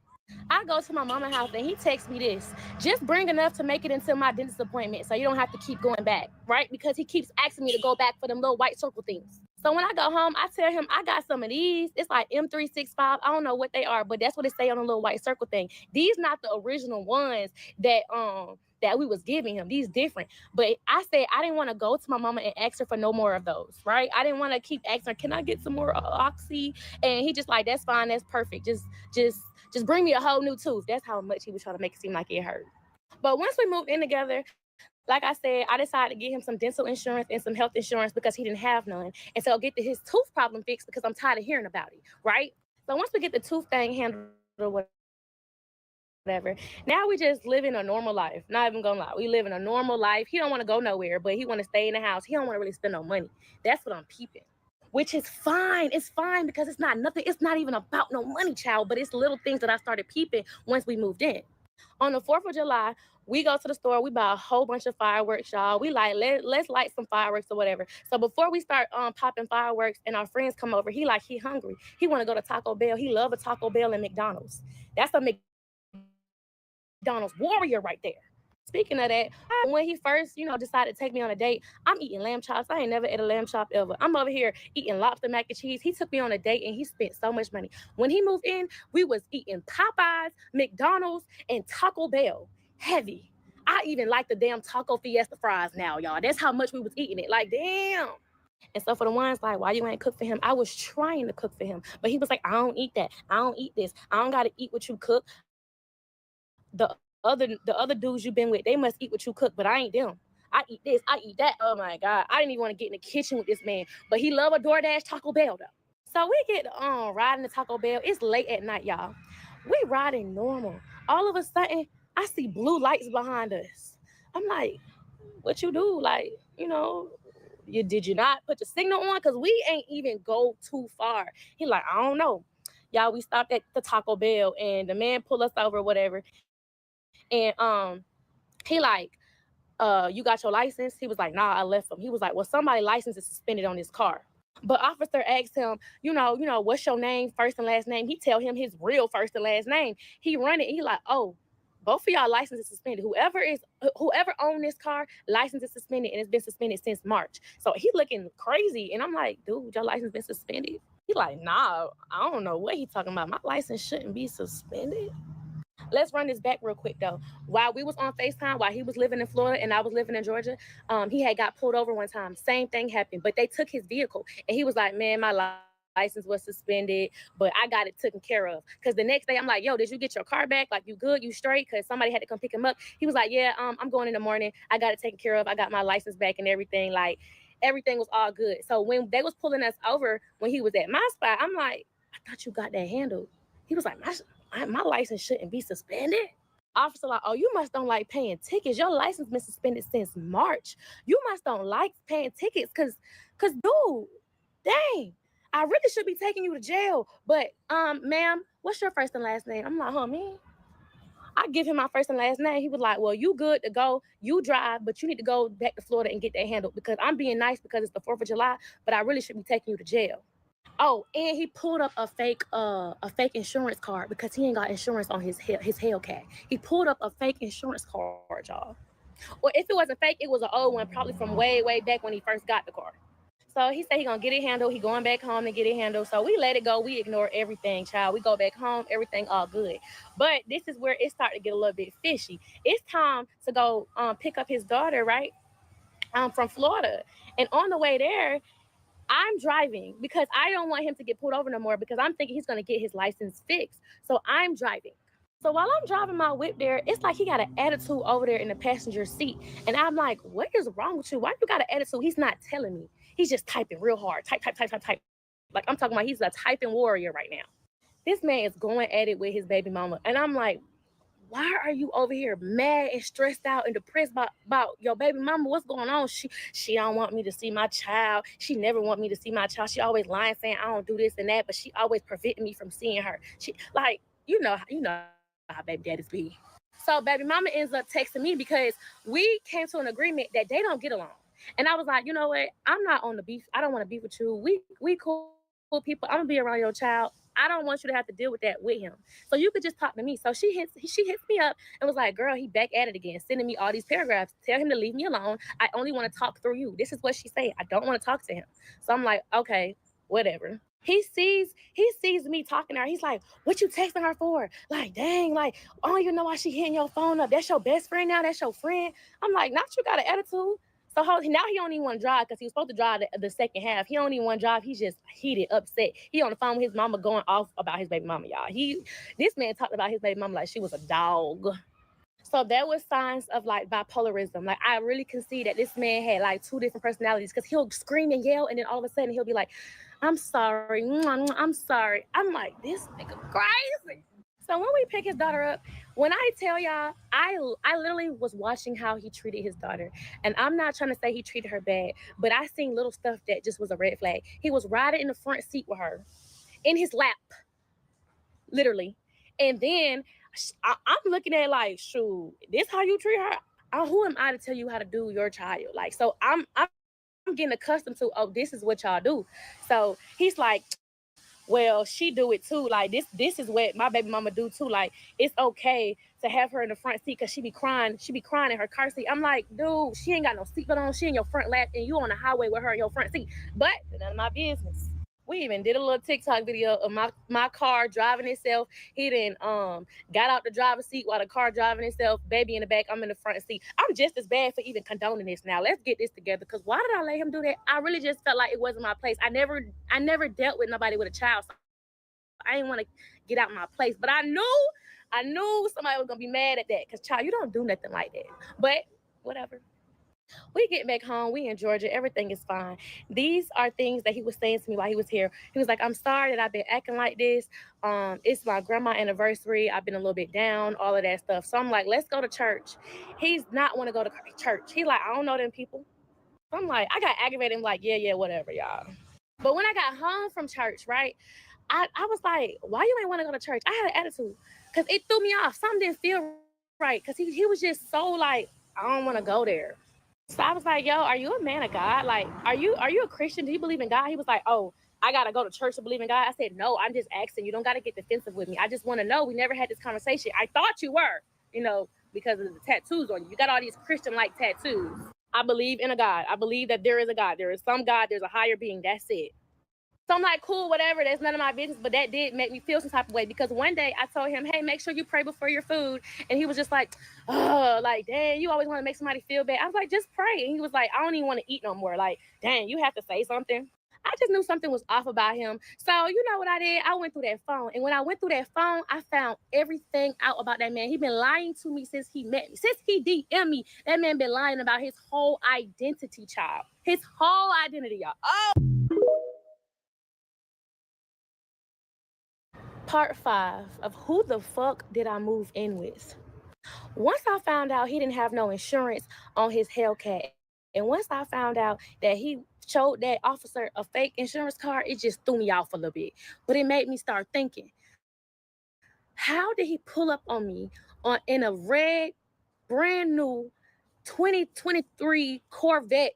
I go to my mama's house and he texts me this. Just bring enough to make it until my dentist appointment so you don't have to keep going back, right? Because he keeps asking me to go back for them little white circle things. So when I go home, I tell him I got some of these. It's like M365. I don't know what they are, but that's what it say on the little white circle thing. These not the original ones that we was giving him. These different. But I said I didn't want to go to my mama and ask her for no more of those, right? I didn't want to keep asking her, can I get some more Oxy? And he just like, that's fine, that's perfect. Just bring me a whole new tooth. That's how much he was trying to make it seem like it hurt. But once we moved in together, like I said, I decided to get him some dental insurance and some health insurance because he didn't have none. And so I'll get his tooth problem fixed because I'm tired of hearing about it, right? So once we get the tooth thing handled or whatever, now we just living a normal life. Not even gonna lie. We live in a normal life. He don't want to go nowhere, but he want to stay in the house. He don't want to really spend no money. That's what I'm peeping. Which is fine. It's fine because it's not nothing. It's not even about no money, child, but it's little things that I started peeping once we moved in. On the 4th of July, we go to the store. We buy a whole bunch of fireworks, y'all. We like, let's light some fireworks or whatever. So before we start popping fireworks and our friends come over, he hungry. He want to go to Taco Bell. He love a Taco Bell and McDonald's. That's a McDonald's warrior right there. Speaking of that, when he first, decided to take me on a date, I'm eating lamb chops. I ain't never ate a lamb chop ever. I'm over here eating lobster mac and cheese. He took me on a date and he spent so much money. When he moved in, we was eating Popeyes, McDonald's, and Taco Bell. Heavy. I even like the damn Taco Fiesta fries now, y'all. That's how much we was eating it. Like, damn. And so for the ones like, why you ain't cook for him? I was trying to cook for him. But he was like, I don't eat that. I don't eat this. I don't got to eat what you cook. The other dudes you've been with, they must eat what you cook, but I ain't them. I eat this, I eat that. Oh my God. I didn't even want to get in the kitchen with this man, but he love a DoorDash Taco Bell though. So we get riding the Taco Bell. It's late at night, y'all. We riding normal. All of a sudden, I see blue lights behind us. I'm like, what you do? Like, did you not put the signal on? Because we ain't even go too far. He like, I don't know. Y'all, we stopped at the Taco Bell and the man pulled us over, whatever. And he like, you got your license? He was like, nah, I left him. He was like, well, somebody's license is suspended on this car. But officer asked him, what's your name, first and last name? He tell him his real first and last name. He run it. He like, oh, both of y'all license is suspended. Whoever owned this car, license is suspended, and it's been suspended since March. So he looking crazy. And I'm like, dude, your license been suspended? He like, nah, I don't know what he talking about. My license shouldn't be suspended. Let's run this back real quick though. While we was on FaceTime, while he was living in Florida and I was living in Georgia, he had got pulled over one time. Same thing happened, but they took his vehicle and he was like, man, my license was suspended, but I got it taken care of. Because the next day I'm like, yo, did you get your car back? Like, you good? You straight? Because somebody had to come pick him up. He was like, yeah, I'm going in the morning. I got it taken care of. I got my license back and everything. Like, everything was all good. So when they was pulling us over, when he was at my spot, I'm like, I thought you got that handled. He was like, my license shouldn't be suspended. Officer like, oh, you must don't like paying tickets. Your license been suspended since March. You must don't like paying tickets because dude, dang, I really should be taking you to jail. But ma'am, what's your first and last name? I'm like, me? I give him my first and last name. He was like, well, you good to go. You drive, but you need to go back to Florida and get that handled because I'm being nice because it's the 4th of July, but I really should be taking you to jail. Oh, and he pulled up a fake insurance card because he ain't got insurance on his Hellcat. He pulled up a fake insurance card, y'all. Or if it wasn't fake, it was an old one, probably from way, way back when he first got the car. So he said he gonna get it handled. He going back home to get it handled. So we let it go. We ignore everything, child. We go back home, everything all good. But this is where it started to get a little bit fishy. It's time to go pick up his daughter, right? from Florida. And on the way there, I'm driving because I don't want him to get pulled over no more because I'm thinking he's going to get his license fixed. So I'm driving. So while I'm driving my whip there, it's like he got an attitude over there in the passenger seat. And I'm like, what is wrong with you? Why you got an attitude? He's not telling me. He's just typing real hard. Type. Like I'm talking about he's a typing warrior right now. This man is going at it with his baby mama. And I'm like, why are you over here mad and stressed out and depressed about your baby mama? What's going on? She don't want me to see my child. She never want me to see my child. She always lying, saying I don't do this and that, but she always preventing me from seeing her. She like, you know how baby daddies be. So baby mama ends up texting me because we came to an agreement that they don't get along. And I was like, you know what? I'm not on the beef. I don't want to beef with you. We cool people. I'm gonna be around your child. I don't want you to have to deal with that with him. So you could just talk to me. So she hits me up and was like, girl, he back at it again, sending me all these paragraphs. Tell him to leave me alone. I only want to talk through you. This is what she said. I don't want to talk to him. So I'm like, okay, whatever. He sees me talking to her. He's like, what you texting her for? Like, dang, like, I don't even know why she hitting your phone up. That's your best friend now? That's your friend? I'm like, not you got an attitude. So now he don't even want to drive because he was supposed to drive the second half. He don't even want to drive. He's just heated, upset. He on the phone with his mama going off about his baby mama, y'all. This man talked about his baby mama like she was a dog. So there was signs of like bipolarism. Like I really can see that this man had like two different personalities because he'll scream and yell and then all of a sudden he'll be like, I'm sorry. I'm sorry. I'm like, this nigga crazy. So when we pick his daughter up, when I tell y'all, I literally was watching how he treated his daughter. And I'm not trying to say he treated her bad, but I seen little stuff that just was a red flag. He was riding in the front seat with her, in his lap, literally. And then I'm looking at it like, shoot, this how you treat her? Who am I to tell you how to do your child? Like, so I'm getting accustomed to, oh, this is what y'all do. So he's like, well, she do it too. Like this is what my baby mama do too. Like it's okay to have her in the front seat because she be crying in her car seat. I'm like, dude, she ain't got no seatbelt on. She in your front lap and you on the highway with her in your front seat. But none of my business. We even did a little TikTok video of my car driving itself. He then got out the driver's seat while the car driving itself. Baby in the back, I'm in the front seat. I'm just as bad for even condoning this now. Let's get this together. Because why did I let him do that? I really just felt like it wasn't my place. I never dealt with nobody with a child. So I didn't want to get out my place. But I knew somebody was going to be mad at that. Because, child, you don't do nothing like that. But whatever. We get back home. We in Georgia. Everything is fine. These are things that he was saying to me while he was here. He was like, I'm sorry that I've been acting like this. It's my grandma's anniversary. I've been a little bit down, all of that stuff. So I'm like, let's go to church. He's not want to go to church. He's like, I don't know them people. I'm like, I got aggravated. I'm like, yeah, whatever, y'all. But when I got home from church, right, I was like, why you ain't want to go to church? I had an attitude because it threw me off. Something didn't feel right because he was just so like, I don't want to go there. So I was like, yo, are you a man of God? Like, are you a Christian? Do you believe in God? He was like, oh, I got to go to church to believe in God. I said, no, I'm just asking. You don't got to get defensive with me. I just want to know. We never had this conversation. I thought you were, because of the tattoos on you. You got all these Christian-like tattoos. I believe in a God. I believe that there is a God. There is some God. There's a higher being. That's it. So I'm like, cool, whatever. That's none of my business. But that did make me feel some type of way because one day I told him, hey, make sure you pray before your food. And he was just like, oh, like, dang, you always want to make somebody feel bad. I was like, just pray. And he was like, I don't even want to eat no more. Like, dang, you have to say something. I just knew something was off about him. So you know what I did? I went through that phone. And when I went through that phone, I found everything out about that man. He been lying to me since he met me. Since he DM'd me, that man been lying about his whole identity, child. His whole identity, y'all. Oh! Part 5 of who the fuck did I move in with? Once I found out he didn't have no insurance on his Hellcat, and once I found out that he showed that officer a fake insurance card, it just threw me off a little bit. But it made me start thinking, how did he pull up on me in a red, brand new 2023 Corvette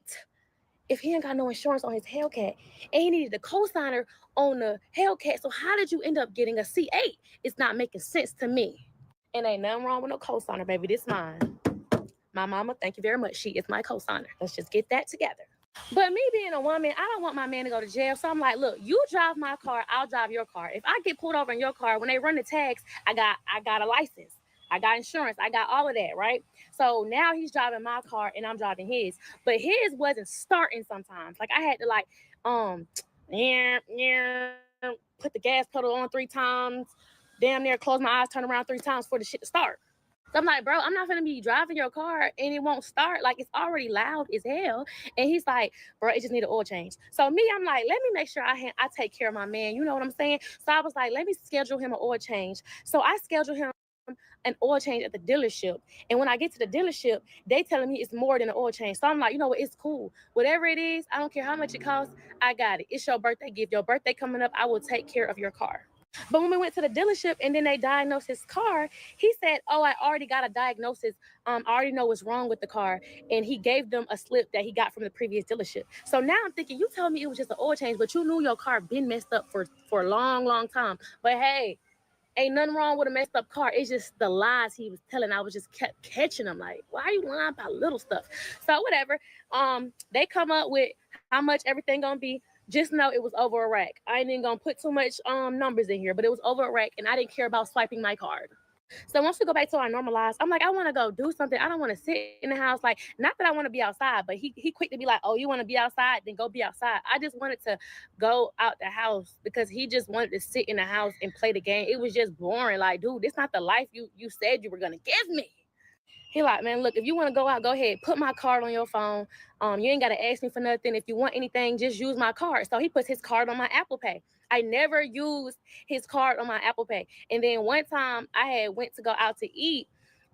if he ain't got no insurance on his Hellcat and he needed a co-signer on the Hellcat? So how did you end up getting a C8? It's not making sense to me. And ain't nothing wrong with no co-signer, baby. This mine. My mama, thank you very much. She is my co-signer. Let's just get that together. But me being a woman, I don't want my man to go to jail. So I'm like, look, you drive my car, I'll drive your car. If I get pulled over in your car, when they run the tags, I got a license. I got insurance. I got all of that, right? So now he's driving my car and I'm driving his. But his wasn't starting sometimes. Like I had to like put the gas pedal on 3 times, damn near close my eyes, turn around 3 times for the shit to start. So I'm like, bro, I'm not gonna be driving your car and it won't start. Like it's already loud as hell. And he's like, bro, it just need an oil change. So me, I'm like, let me make sure I take care of my man. You know what I'm saying? So I was like, let me schedule him an oil change. So I scheduled him an oil change at the dealership. And when I get to the dealership, they telling me it's more than an oil change. So I'm like, you know what? It's cool. Whatever it is, I don't care how much it costs. I got it. It's your birthday gift. Your birthday coming up. I will take care of your car. But when we went to the dealership and then they diagnosed his car, he said, oh, I already got a diagnosis. I already know what's wrong with the car. And he gave them a slip that he got from the previous dealership. So now I'm thinking, you told me it was just an oil change, but you knew your car been messed up for a long, long time. But hey, ain't nothing wrong with a messed up car. It's just the lies he was telling. I was just kept catching him like, why are you lying about little stuff? So whatever. They come up with how much everything gonna be. Just know it was over a rack. I ain't even gonna put too much numbers in here, but it was over a rack, and I didn't care about swiping my card. So once we go back to our normal lives, I'm like, I want to go do something. I don't want to sit in the house. Like, not that I want to be outside, but he quick to be like, oh, you want to be outside? Then go be outside. I just wanted to go out the house because he just wanted to sit in the house and play the game. It was just boring. Like, dude, this not the life you said you were gonna give me. He like, man, look, if you want to go out, go ahead. Put my card on your phone. You ain't got to ask me for nothing. If you want anything, just use my card. So he puts his card on my Apple Pay. I never used his card on my Apple Pay. And then one time I had went to go out to eat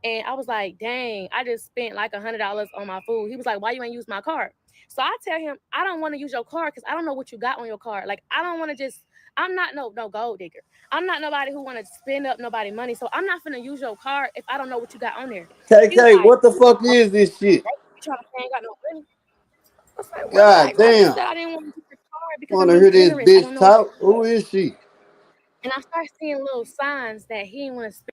and I was like, dang, I just spent like $100 on my food. He was like, why you ain't use my card? So I tell him, I don't want to use your card because I don't know what you got on your card. Like, I don't want to just, I'm not no gold digger. I'm not nobody who want to spend up nobody money. So I'm not finna use your card if I don't know what you got on there. KK, Like, what the fuck is this shit? you trying to say I ain't got no money? I was like, well, God like, I just damn. said I didn't want to use your card because I'm Wanna really hear this generous. I don't bitch know what you talk? Who is she? and I started seeing little signs that he didn't want to spend.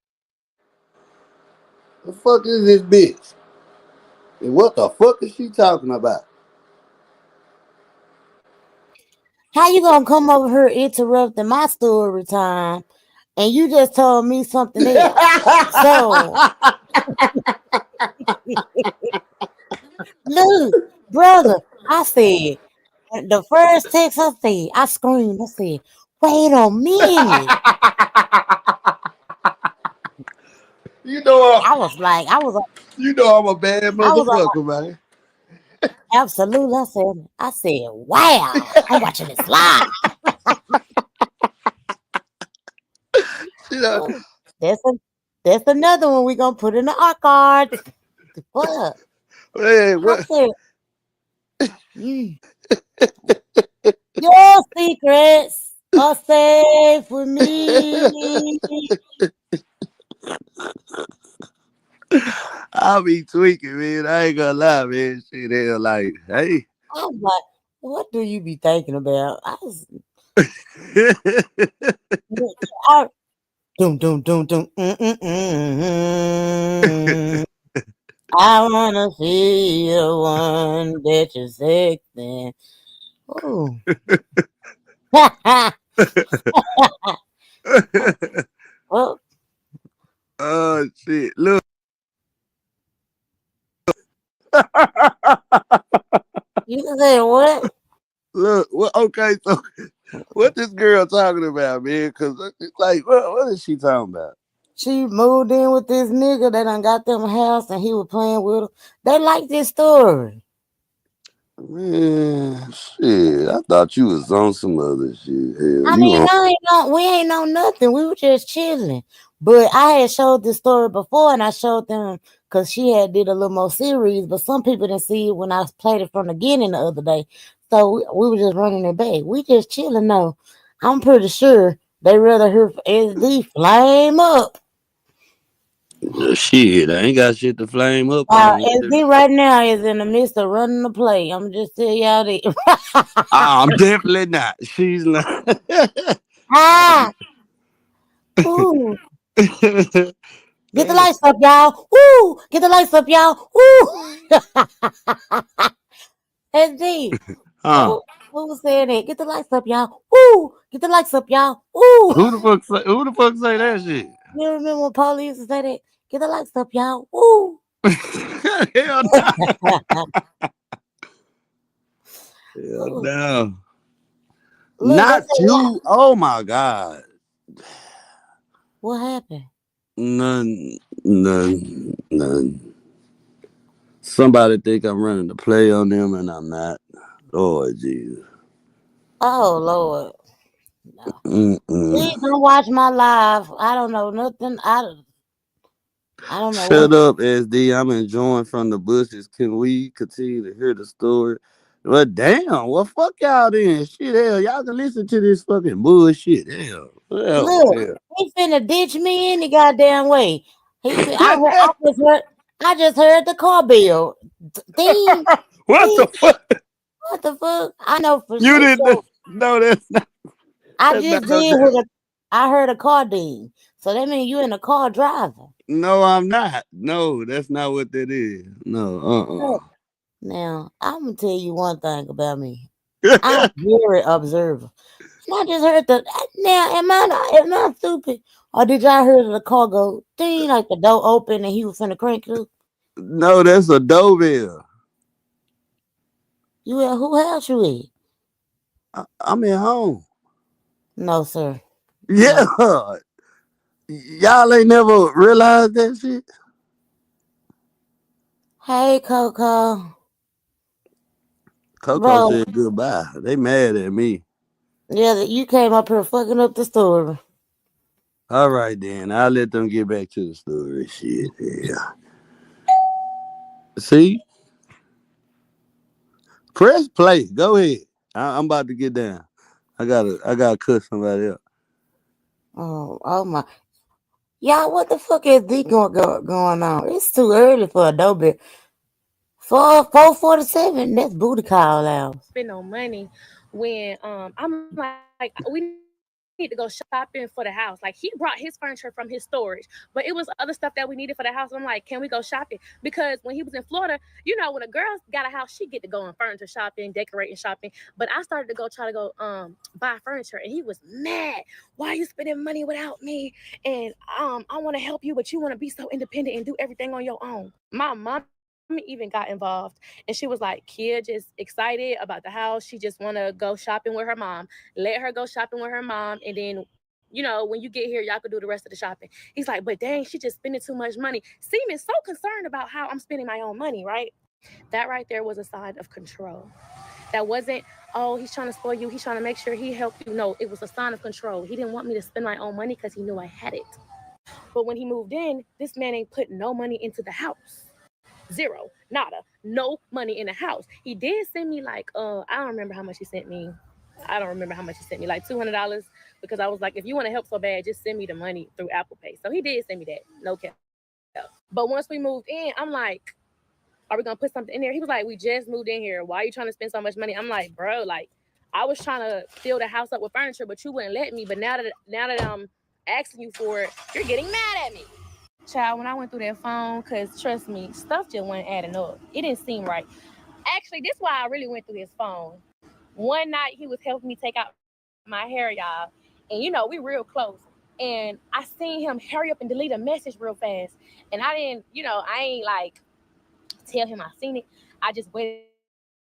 The fuck is this bitch? And what the fuck is she talking about? How you gonna come over here interrupting my story time and you just told me something else? So look, brother, I said the first text I screamed, I said, wait a minute. You know, I was you know I'm a bad I was motherfucker, man. absolutely. I said, wow, I'm watching this live. You know, Oh, that's another one we gonna put in the archives. What? hey, I what? said, mm, your secrets are safe with me. I'll be tweaking, man. I ain't gonna lie, man. Shit, hell, like, hey. I'm like, what do you be thinking about? I doom doom doom doom. I wanna feel one that you're sexing. Ooh. Well, Oh shit! Look, you can say what? look. What? Okay, so what this girl talking about, man? Because like, what is she talking about? She moved in with this nigga that done got them a house and he was playing with her. They like this story. Man, shit. I thought you was on some other shit. Hell, I you mean, on? we ain't know nothing. We were just chilling. But I had showed this story before and I showed them because she had did a little more series, but some people didn't see it when I played it from the beginning the other day. So we were just running it back. We just chilling though. I'm pretty sure they rather hear SD flame up. Shit, I ain't got shit to flame up on. SD right now is in the midst of running the play. I'm just tell y'all that. I'm definitely not. She's not. Ah, ooh. Get the Man, lights up, y'all. Woo! Get the lights up, y'all. Woo! SD. huh? Who was saying that? Get the lights up, y'all. Woo! Get the lights up, y'all. Woo! Who the fuck say that shit? You remember when police used to say that? Get the lights up, y'all. Woo! Hell no. Hell Ooh. no. Look, Not they say, you. Oh my God. what happened? None. Somebody think I'm running the play on them and I'm not. Lord Jesus. Oh, Lord. No. Mm-mm. Please don't watch my live. I don't know nothing. I don't know what. Shut up, SD. I'm enjoying from the bushes. Can we continue to hear the story? Well, damn. Well, fuck y'all then. Shit, hell. Y'all can listen to this fucking bullshit. Hell. Hell. Look, Hell. he finna ditch me any goddamn way. I just heard the car bell. Ding, What ding. the fuck? What the fuck? I know for You shit. didn't. No, that's not. I That's not just no did damn. I heard a car ding. So that means you in a car driving. No, I'm not. No, that's not what that is. No, Now, I'm gonna tell you one thing about me. I'm very observant. And I just heard now am I stupid? Or did y'all hear the car go ding like the door open and he was finna crank it up? No, that's a doorbell. You at who house you at? I'm at home. No, sir. Yeah. No. Y'all ain't never realized that shit? Hey Coco. Coco Bro, said goodbye. They mad at me. yeah, you came up here fucking up the story. All right, then. I'll let them get back to the story. Shit, yeah. See? Press play. Go ahead. I'm about to get down. I gotta cut somebody up. Oh my. Y'all, what the fuck is this going on? It's too early for a doorbell. 4:47. That's booty call hours. Spend no money when I'm like we need to go shopping for the house. Like he brought his furniture from his storage, but it was other stuff that we needed for the house. I'm like, can we go shopping? Because when he was in Florida, when a girl got a house, she get to go on furniture shopping, decorating shopping. But I started to go try to go buy furniture, and he was mad. Why are you spending money without me? And I want to help you, but you want to be so independent and do everything on your own. My mom even got involved, and she was like, Kia just excited about the house. She just want to go shopping with her mom. Let her go shopping with her mom, and then when you get here, y'all could do the rest of the shopping. He's like, but dang, she just spending too much money. Seeming so concerned about how I'm spending my own money, right? That right there was a sign of control. That wasn't, oh, he's trying to spoil you. He's trying to make sure he helped you. No, it was a sign of control. He didn't want me to spend my own money because he knew I had it. But when he moved in, this man ain't put no money into the house. Zero, nada, no money in the house. He did send me like, I don't remember how much he sent me. I don't remember how much he sent me, like $200, because I was like, if you want to help so bad, just send me the money through Apple Pay. So he did send me that, no cap. But once we moved in, I'm like, are we gonna put something in there? He was like, we just moved in here. Why are you trying to spend so much money? I'm like, bro, like, I was trying to fill the house up with furniture, but you wouldn't let me. But now that I'm asking you for it, you're getting mad at me. Child, when I went through that phone, because trust me, stuff just wasn't adding up. It didn't seem right. Actually, this is why I really went through his phone. One night, he was helping me take out my hair, y'all. And, we real close. And I seen him hurry up and delete a message real fast. And I didn't, I ain't like tell him I seen it. I just waited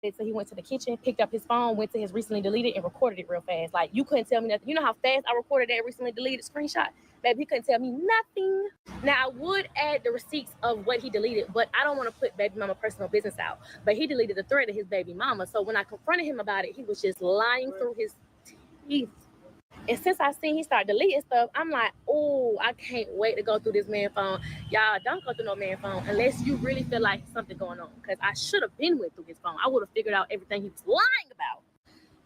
till he went to the kitchen, picked up his phone, went to his recently deleted, and recorded it real fast. Like, you couldn't tell me nothing. You know how fast I recorded that recently deleted screenshot? Baby, he couldn't tell me nothing. Now, I would add the receipts of what he deleted, but I don't want to put baby mama personal business out. But he deleted the thread of his baby mama. So when I confronted him about it, he was just lying through his teeth. And since I seen he started deleting stuff, I'm like, oh, I can't wait to go through this man phone. Y'all, don't go through no man phone unless you really feel like something going on. Because I should have been went through his phone. I would have figured out everything he was lying about.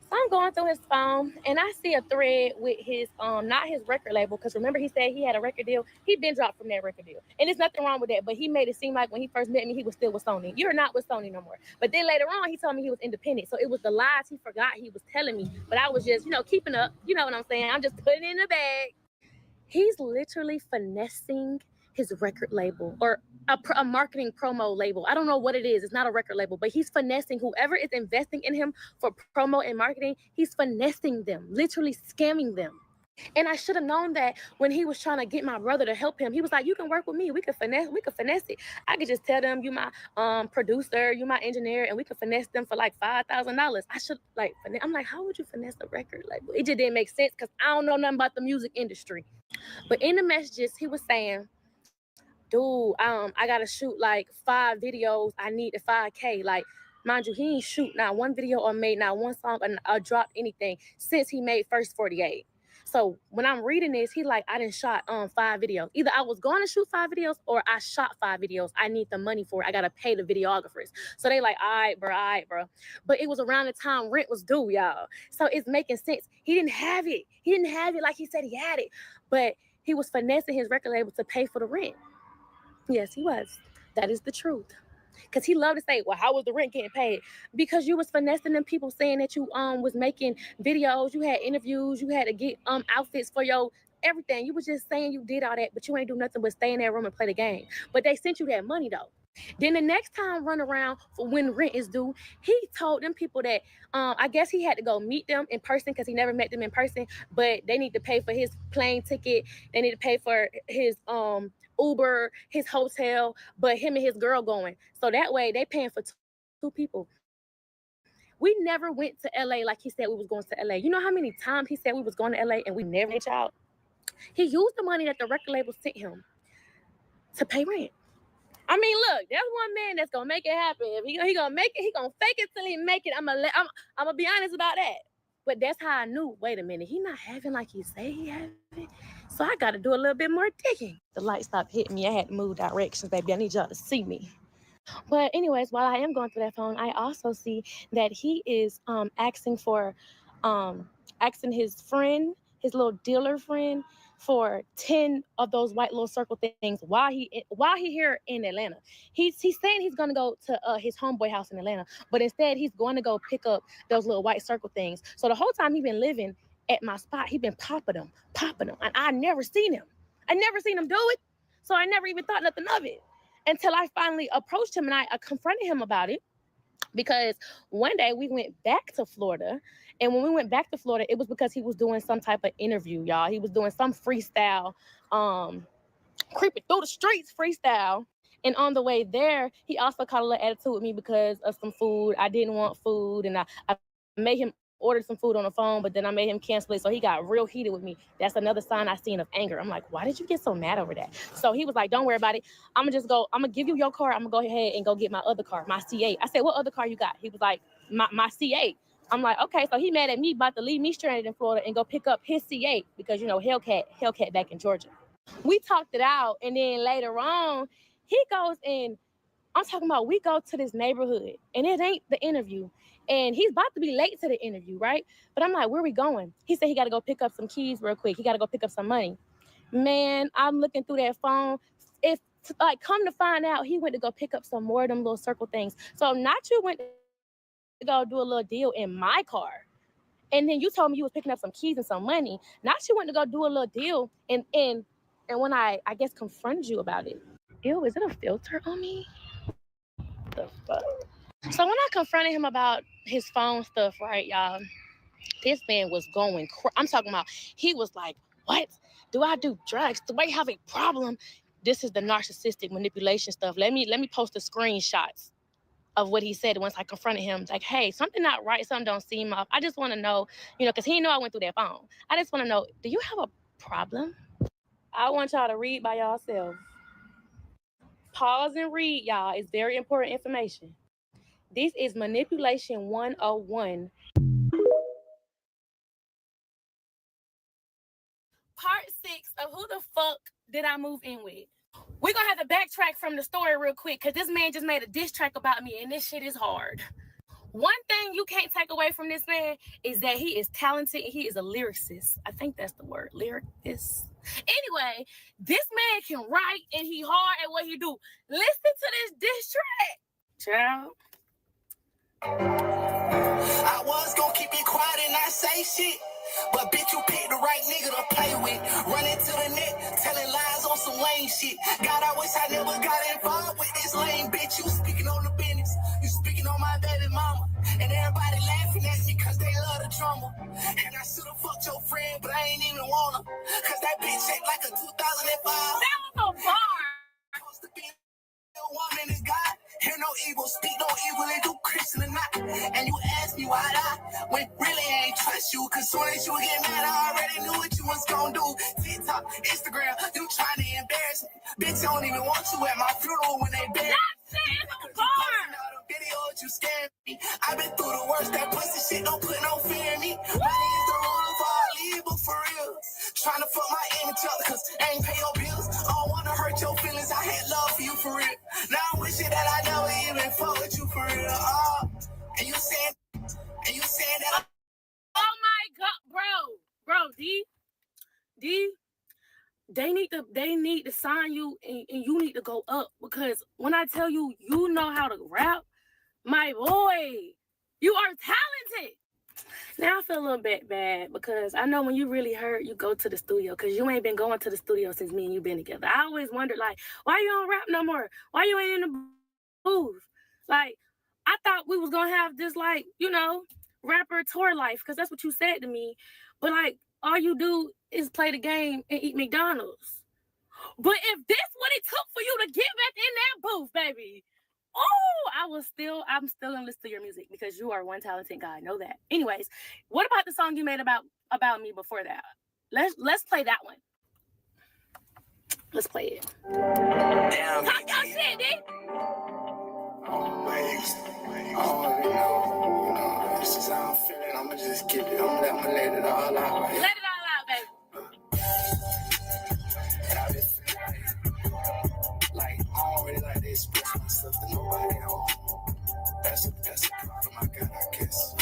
So I'm going through his phone and I see a thread with his not his record label, because remember he said he had a record deal. He been dropped from that record deal. And there's nothing wrong with that, but he made it seem like when he first met me he was still with Sony. You're not with Sony no more. But then later on he told me he was independent. So it was the lies he forgot he was telling me. But I was just, keeping up. You know what I'm saying? I'm just putting it in the bag. He's literally finessing his record label, or a marketing promo label. I don't know what it is. It's not a record label, but he's finessing whoever is investing in him for promo and marketing. He's finessing them, literally scamming them. And I should have known that when he was trying to get my brother to help him. He was like, you can work with me. We could finesse it. I could just tell them you my producer, you my engineer, and we could finesse them for like $5,000. I should like I'm like, how would you finesse a record? Like, it just didn't make sense because I don't know nothing about the music industry. But in the messages, he was saying, dude, I gotta shoot like 5 videos. I need the 5K. Like, mind you, he ain't shoot not one video or made not one song or dropped anything since he made First 48. So when I'm reading this, he like, I didn't shot 5 videos. Either I was going to shoot 5 videos or I shot 5 videos. I need the money for it. I got to pay the videographers. So they like, all right, bro. But it was around the time rent was due, y'all. So it's making sense. He didn't have it. He didn't have it like he said he had it. But he was finessing his record label to pay for the rent. Yes, he was. That is the truth. Because he loved to say, well, how was the rent getting paid? Because you was finessing them people saying that you was making videos, you had interviews, you had to get outfits for your everything. You was just saying you did all that, but you ain't do nothing but stay in that room and play the game. But they sent you that money though. Then the next time run around for when rent is due, he told them people that I guess he had to go meet them in person because he never met them in person, but they need to pay for his plane ticket. They need to pay for his Uber, his hotel, but him and his girl going. So that way they paying for two people. We never went to LA like he said we was going to LA. You know how many times he said we was going to LA and we never went out? He used the money that the record label sent him to pay rent. I mean, look, there's one man that's gonna make it happen. If he gonna make it, he gonna fake it till he make it. I'm gonna be honest about that. But that's how I knew, wait a minute, he not having like he say he having. So I got to do a little bit more digging. The light stopped hitting me. I had to move directions, baby. I need y'all to see me. But anyways, while I am going through that phone, I also see that he is asking his friend, his little dealer friend, for 10 of those white little circle things while he here in Atlanta. He's saying he's gonna go to his homeboy house in Atlanta, but instead he's going to go pick up those little white circle things. So the whole time he's been living at my spot, he been popping them, and I never seen him. I never seen him do it, so I never even thought nothing of it until I finally approached him and I confronted him about it. Because one day we went back to Florida, and when we went back to Florida, it was because he was doing some type of interview, y'all. He was doing some freestyle, creeping through the streets freestyle. And on the way there, he also caught a little attitude with me because of some food. I didn't want food, and I made him order some food on the phone, but then I made him cancel it. So he got real heated with me. That's another sign I seen of anger. I'm like, why did you get so mad over that? So he was like, don't worry about it. I'm gonna give you your car. I'm gonna go ahead and go get my other car, my C8. I said, what other car you got? He was like, my C8. I'm like, okay. So he mad at me, about to leave me stranded in Florida and go pick up his C8 because, you know, Hellcat back in Georgia. We talked it out, and then later on, he goes and I'm talking about we go to this neighborhood, and it ain't the interview. And he's about to be late to the interview, right? But I'm like, where are we going? He said he got to go pick up some keys real quick. He got to go pick up some money. Man, I'm looking through that phone. If like, come to find out, he went to go pick up some more of them little circle things. So not you went to go do a little deal in my car. And then you told me you was picking up some keys and some money. Not you went to go do a little deal. And when I guess confronted you about it. Ew, is it a filter on me? The fuck? So when I confronted him about his phone stuff, right, y'all, this man was going I'm talking about, he was like, what? Do I do drugs? Do I have a problem? This is the narcissistic manipulation stuff. Let me post the screenshots of what he said once I confronted him. Like, hey, something not right, something don't seem off. I just want to know, you know, because he didn't know I went through that phone. I just want to know, do you have a problem? I want y'all to read by yourself. Pause and read, y'all. It's very important information. This is manipulation 101. Part 6 of who the fuck did I move in with? We're going to have to backtrack from the story real quick because this man just made a diss track about me and this shit is hard. One thing you can't take away from this man is that he is talented and he is a lyricist. I think that's the word, lyricist. Anyway, this man can write and he hard at what he do. Listen to this diss track. Child. I was gonna keep it quiet and not say shit, but bitch, you picked the right nigga to play with. Running to the net, telling lies on some lame shit. God, I wish I never got involved with this lame bitch. You speaking on the business, you speaking on my baby mama, and everybody laughing at me cause they love the drama. And I should've fucked your friend, but I ain't even wanna. the 2005. That was a bar. Supposed to be a woman is God. Hear no evil, speak no evil, and do Christian or not. And you ask me why I when really I ain't trust you. Cause soon as you get mad, I already knew what you was gonna do. TikTok, Instagram, you trying to embarrass me. Bitch, I don't even want you at my funeral when they bury me. That shit is a bar. Videos, you scared me. I've been through the worst. That pussy shit don't put no fear in me. Money is the rule of all evil for real. Trying to fuck my image up cause I ain't pay your bills. I don't wanna hurt your feelings. I had love for you for real. Now I wish it that I never even fuck with you for real. And you saying that Oh my God, bro, D, they need to sign you and you need to go up because when I tell you, you know how to rap, my boy, you are talented. Now I feel a little bit bad because I know when you really hurt, you go to the studio because you ain't been going to the studio since me and you been together. I always wondered, like, why you don't rap no more? Why you ain't in the booth? Like, I thought we was going to have this, like, you know, rapper tour life because that's what you said to me. But, like, all you do is play the game and eat McDonald's. But if this what it took for you to get back in that booth, baby, I'm still gonna listen to your music because you are one talented guy. Know that. Anyways, what about the song you made about me before that? Let's play that one. Let's play it. damn. Talk your shit, D. This is how I'm feeling. I'ma just keep it. I'ma let it all out. Let it all out, baby. And I've been feeling like I don't really like to express myself to nobody else. That's a problem I got, I guess. I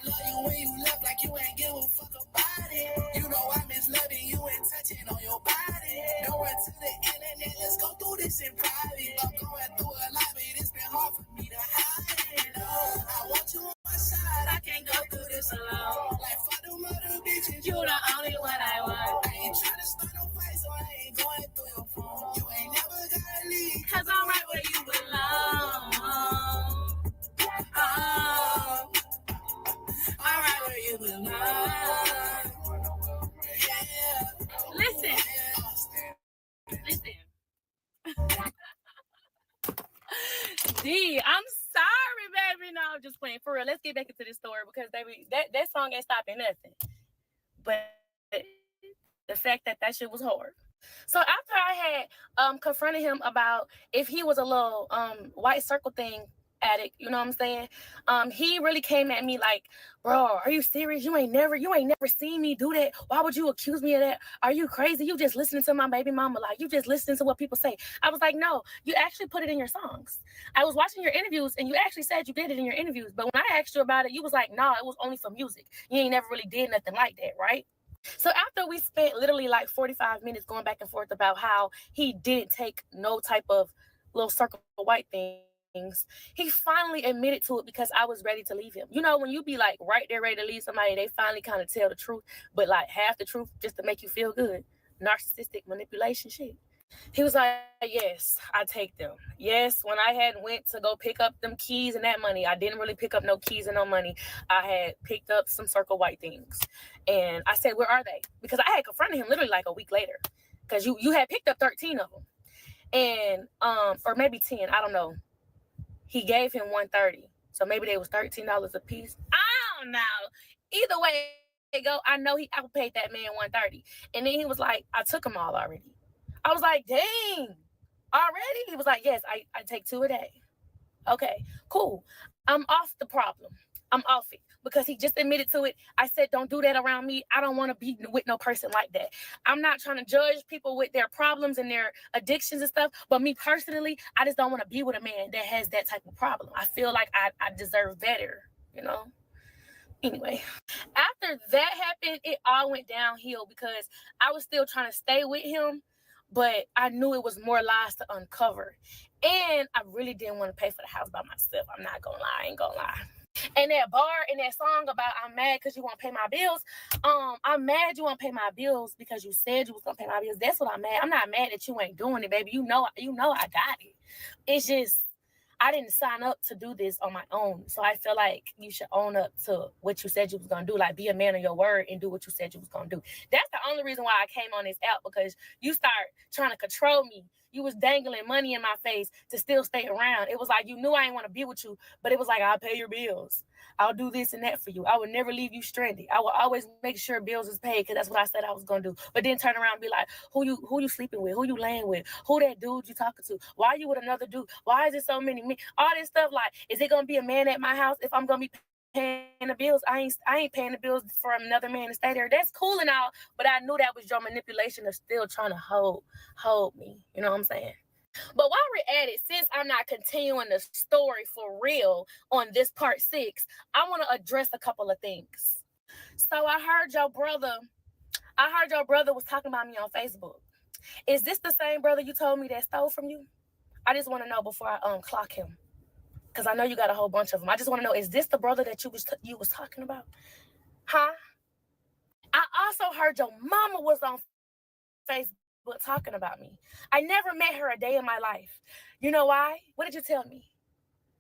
love you when you left like you ain't give a fuck about it. You know I miss loving you and touching on your body. Don't run to the internet, let's go through this in private. I'm going through a lot, but it's been hard for me to hide it. I want you on my side, I can't go through this alone. Like fuck them other bitches, you the only one I want. I ain't trying to start no fight, so I ain't going through your phone. You ain't never gotta leave, cause I'm right where you belong. All right where you belong. Yeah. Listen. D, I'm sorry, baby. No, I'm just playing. For real, let's get back into this story because, baby, that song ain't stopping nothing. But the fact that shit was hard. So after I had confronted him about if he was a little white circle thing addict, you know what I'm saying? He really came at me like, bro, are you serious? You ain't never seen me do that. Why would you accuse me of that? Are you crazy? You just listening to my baby mama. Like, you just listening to what people say. I was like, no, you actually put it in your songs. I was watching your interviews and you actually said you did it in your interviews. But when I asked you about it, you was like, no, it was only for music. You ain't never really did nothing like that, right? So after we spent literally like 45 minutes going back and forth about how he didn't take no type of little circle of white things, he finally admitted to it because I was ready to leave him. You know, when you be like right there ready to leave somebody, they finally kind of tell the truth, but like half the truth just to make you feel good. Narcissistic manipulation shit. He was like, yes, I take them. Yes, when I had went to go pick up them keys and that money, I didn't really pick up no keys and no money. I had picked up some circle white things. And I said, where are they? Because I had confronted him literally like a week later. Because you had picked up 13 of them. And, or maybe 10, I don't know. He gave him $130. So maybe they was $13 a piece. I don't know. Either way it go, I know I paid that man $130. And then he was like, I took them all already. I was like, dang, already? He was like, yes, I take 2 a day. Okay, cool. I'm off the problem. I'm off it because he just admitted to it. I said, don't do that around me. I don't want to be with no person like that. I'm not trying to judge people with their problems and their addictions and stuff. But me personally, I just don't want to be with a man that has that type of problem. I feel like I deserve better, you know? Anyway, after that happened, it all went downhill because I was still trying to stay with him. But I knew it was more lies to uncover. And I really didn't want to pay for the house by myself. I'm not going to lie. I ain't going to lie. And that bar and that song about I'm mad because you won't pay my bills. I'm mad you won't pay my bills because you said you was going to pay my bills. That's what I'm mad. I'm not mad that you ain't doing it, baby. You know I got it. It's just, I didn't sign up to do this on my own. So I feel like you should own up to what you said you was going to do. Like, be a man of your word and do what you said you was going to do. That's the only reason why I came on this app, because you start trying to control me. You was dangling money in my face to still stay around. It was like you knew I didn't want to be with you, but it was like, I'll pay your bills. I'll do this and that for you. I would never leave you stranded. I will always make sure bills is paid, because that's what I said I was going to do. But then turn around and be like, who you sleeping with? Who you laying with? Who that dude you talking to? Why you with another dude? Why is it so many men? All this stuff, like, is it going to be a man at my house if I'm going to be paying the bills? I ain't paying the bills for another man to stay there. That's cool and all, but I knew that was your manipulation of still trying to hold me. You know what I'm saying? But while we're at it, since I'm not continuing the story for real on this part 6, I want to address a couple of things. So I heard your brother was talking about me on Facebook. Is this the same brother you told me that stole from you? I just want to know before I clock him, because I know you got a whole bunch of them. I just want to know, is this the brother that you was talking about? Huh? I also heard your mama was on Facebook talking about me. I never met her a day in my life. You know why? What did you tell me?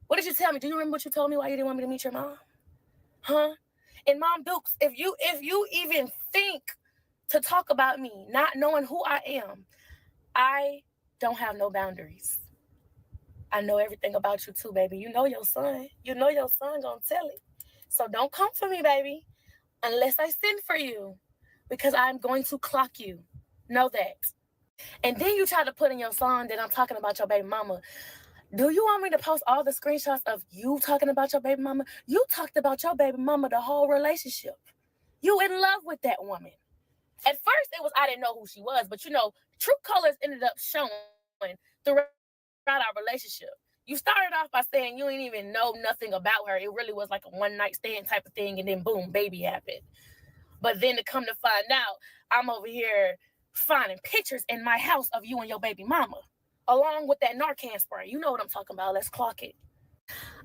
What did you tell me? Do you remember what you told me why you didn't want me to meet your mom? Huh? And Mom Dukes, if you even think to talk about me, not knowing who I am, I don't have no boundaries. I know everything about you too, baby. You know your son. You know your son gonna tell it. So don't come for me, baby, unless I send for you, because I'm going to clock you. Know that. And then you try to put in your song that I'm talking about your baby mama. Do you want me to post all the screenshots of you talking about your baby mama? You talked about your baby mama the whole relationship. You in love with that woman. At first, it was I didn't know who she was, but true colors ended up showing throughout our relationship. You started off by saying you didn't even know nothing about her. It really was like a one-night stand type of thing, and then boom, baby happened. But then to come to find out, I'm over here finding pictures in my house of you and your baby mama, along with that Narcan spray. You know what I'm talking about. Let's clock it.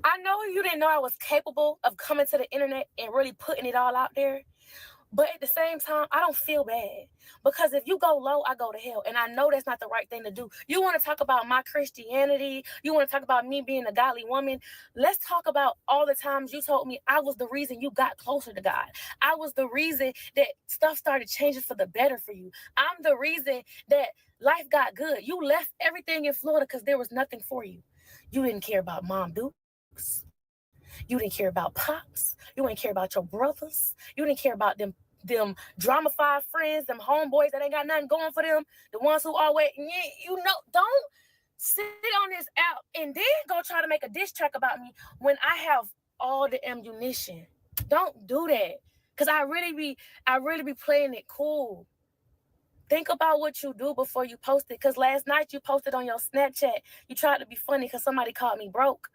I know you didn't know I was capable of coming to the internet and really putting it all out there. But at the same time, I don't feel bad, because if you go low, I go to hell. And I know that's not the right thing to do. You want to talk about my Christianity. You want to talk about me being a godly woman. Let's talk about all the times you told me I was the reason you got closer to God. I was the reason that stuff started changing for the better for you. I'm the reason that life got good. You left everything in Florida because there was nothing for you. You didn't care about Mom Dukes. You didn't care about Pops. You didn't care about your brothers. You didn't care about them drama-fied friends, them homeboys that ain't got nothing going for them, the ones who always, don't sit on this app and then go try to make a diss track about me when I have all the ammunition. Don't do that, because I really be playing it cool. Think about what you do before you post it, because last night you posted on your Snapchat. You tried to be funny because somebody called me broke,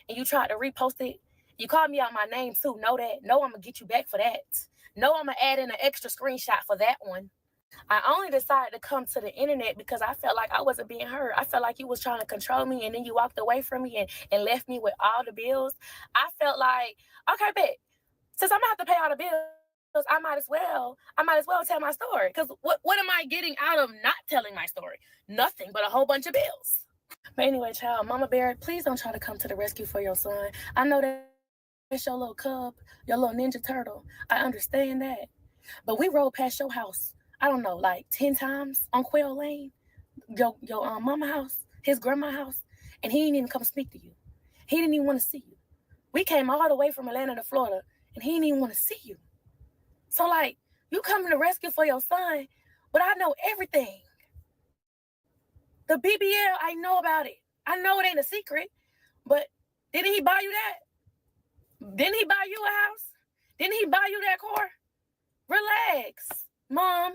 and you tried to repost it. You called me out my name too. Know that. No, I'm going to get you back for that. No, I'm going to add in an extra screenshot for that one. I only decided to come to the internet because I felt like I wasn't being heard. I felt like you was trying to control me, and then you walked away from me and left me with all the bills. I felt like, okay, bet, since I'm going to have to pay all the bills, I might as well tell my story. Because what am I getting out of not telling my story? Nothing but a whole bunch of bills. But anyway, child, Mama Bear, please don't try to come to the rescue for your son. I know that's your little cub, your little ninja turtle. I understand that. But we rode past your house, I don't know, like 10 times on Quail Lane, your mama house, his grandma house, and he didn't even come speak to you. He didn't even want to see you. We came all the way from Atlanta to Florida, and he didn't even want to see you. So, like, you coming to rescue for your son, but I know everything. The BBL, I know about it. I know it ain't a secret, but didn't he buy you that? Didn't he buy you a house? Didn't he buy you that car? Relax, Mom.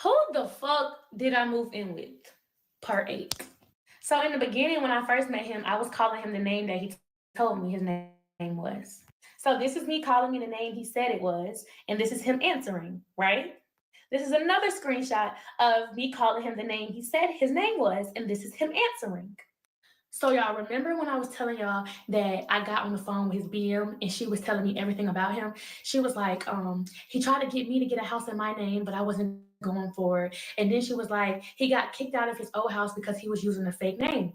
Who the fuck did I move in with? Part 8. So in the beginning, when I first met him, I was calling him the name that he told me his name was. So this is me calling me the name he said it was, and this is him answering, right? This is another screenshot of me calling him the name he said his name was, and this is him answering. So y'all remember when I was telling y'all that I got on the phone with his BM and she was telling me everything about him? She was like, he tried to get me to get a house in my name, but I wasn't going for it. And then she was like, he got kicked out of his old house because he was using a fake name.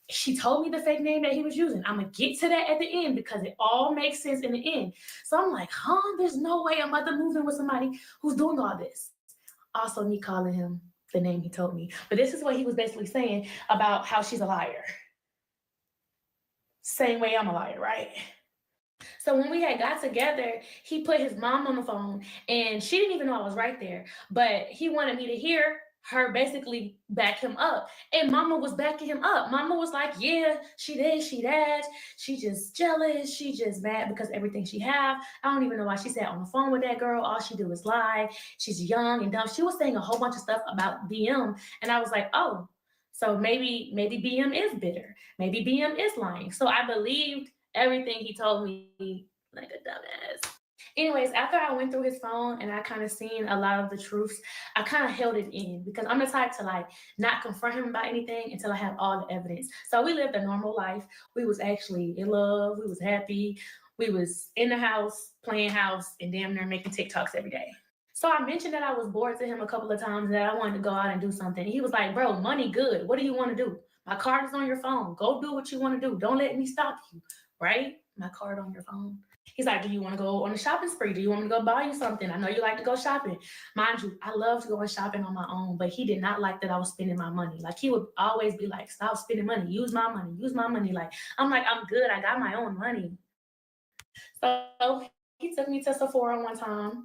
She told me the fake name that he was using. I'm gonna get to that at the end because it all makes sense in the end. So I'm like, there's no way I'm about to move in with somebody who's doing all this. Also me calling him the name he told me. But this is what he was basically saying about how she's a liar. Same way I'm a liar, right? So when we had got together, he put his mom on the phone and she didn't even know I was right there, but he wanted me to hear her basically back him up. And mama was backing him up. Mama was like, yeah, she this, she that. She just jealous. She just mad because everything she have. I don't even know why she sat on the phone with that girl. All she do is lie. She's young and dumb. She was saying a whole bunch of stuff about BM. And I was like, oh, so maybe BM is bitter. Maybe BM is lying. So I believed everything he told me like a dumbass. Anyways, after I went through his phone and I kind of seen a lot of the truths, I kind of held it in because I'm the type to like not confront him about anything until I have all the evidence. So we lived a normal life. We was actually in love. We was happy. We was in the house, playing house, and damn near making TikToks every day. So I mentioned that I was bored to him a couple of times that I wanted to go out and do something. He was like, bro, money good. What do you want to do? My card is on your phone. Go do what you want to do. Don't let me stop you, right? My card on your phone. He's like, do you want to go on a shopping spree? Do you want me to go buy you something? I know you like to go shopping. Mind you, I love to go shopping on my own, but he did not like that I was spending my money. Like he would always be like, stop spending money. Use my money. Use my money. Like, I'm like, I'm good. I got my own money. So he took me to Sephora one time.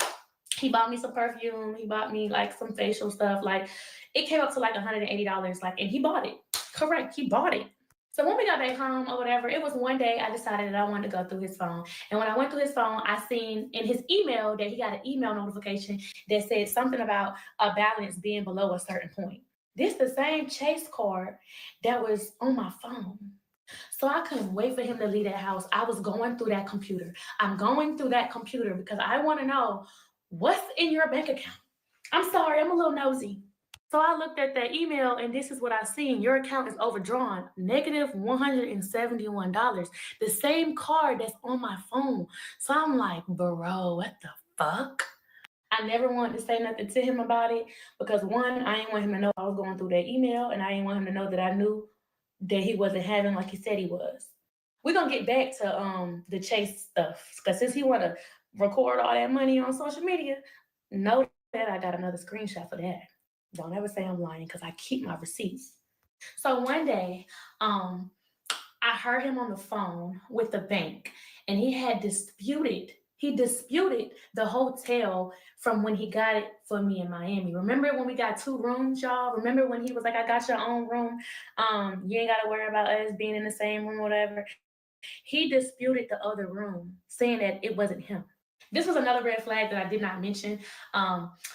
He bought me some perfume. He bought me like some facial stuff. Like it came up to like $180. Like, and he bought it. Correct. He bought it. So when we got back home or whatever, it was one day I decided that I wanted to go through his phone. And when I went through his phone, I seen in his email that he got an email notification that said something about a balance being below a certain point. This the same Chase card that was on my phone. So I couldn't wait for him to leave that house. I was going through that computer. I'm going through that computer because I want to know what's in your bank account. I'm sorry, I'm a little nosy. So I looked at that email and this is what I seen. Your account is overdrawn, negative $171. The same card that's on my phone. So I'm like, bro, what the fuck? I never wanted to say nothing to him about it because one, I didn't want him to know I was going through that email and I didn't want him to know that I knew that he wasn't having like he said he was. We're gonna get back to the Chase stuff because since he want to record all that money on social media, know that I got another screenshot for that. Don't ever say I'm lying because I keep my receipts. So one day, I heard him on the phone with the bank and he disputed the hotel from when he got it for me in Miami. Remember when we got 2 rooms, y'all? Remember when he was like, I got your own room. You ain't got to worry about us being in the same room, whatever. He disputed the other room, saying that it wasn't him. This was another red flag that I did not mention.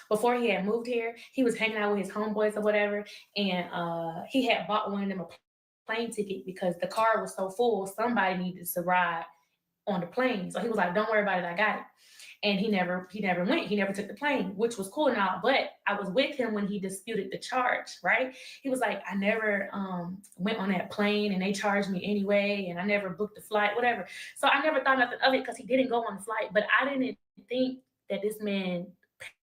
Before he had moved here, he was hanging out with his homeboys or whatever, and he had bought one of them a plane ticket because the car was so full, somebody needed to ride on the plane. So he was like, don't worry about it, I got it. And he never went. He never took the plane, which was cool and all. But I was with him when he disputed the charge, right? He was like, I never went on that plane and they charged me anyway, and I never booked the flight, whatever. So I never thought nothing of it because he didn't go on the flight. But I didn't think that this man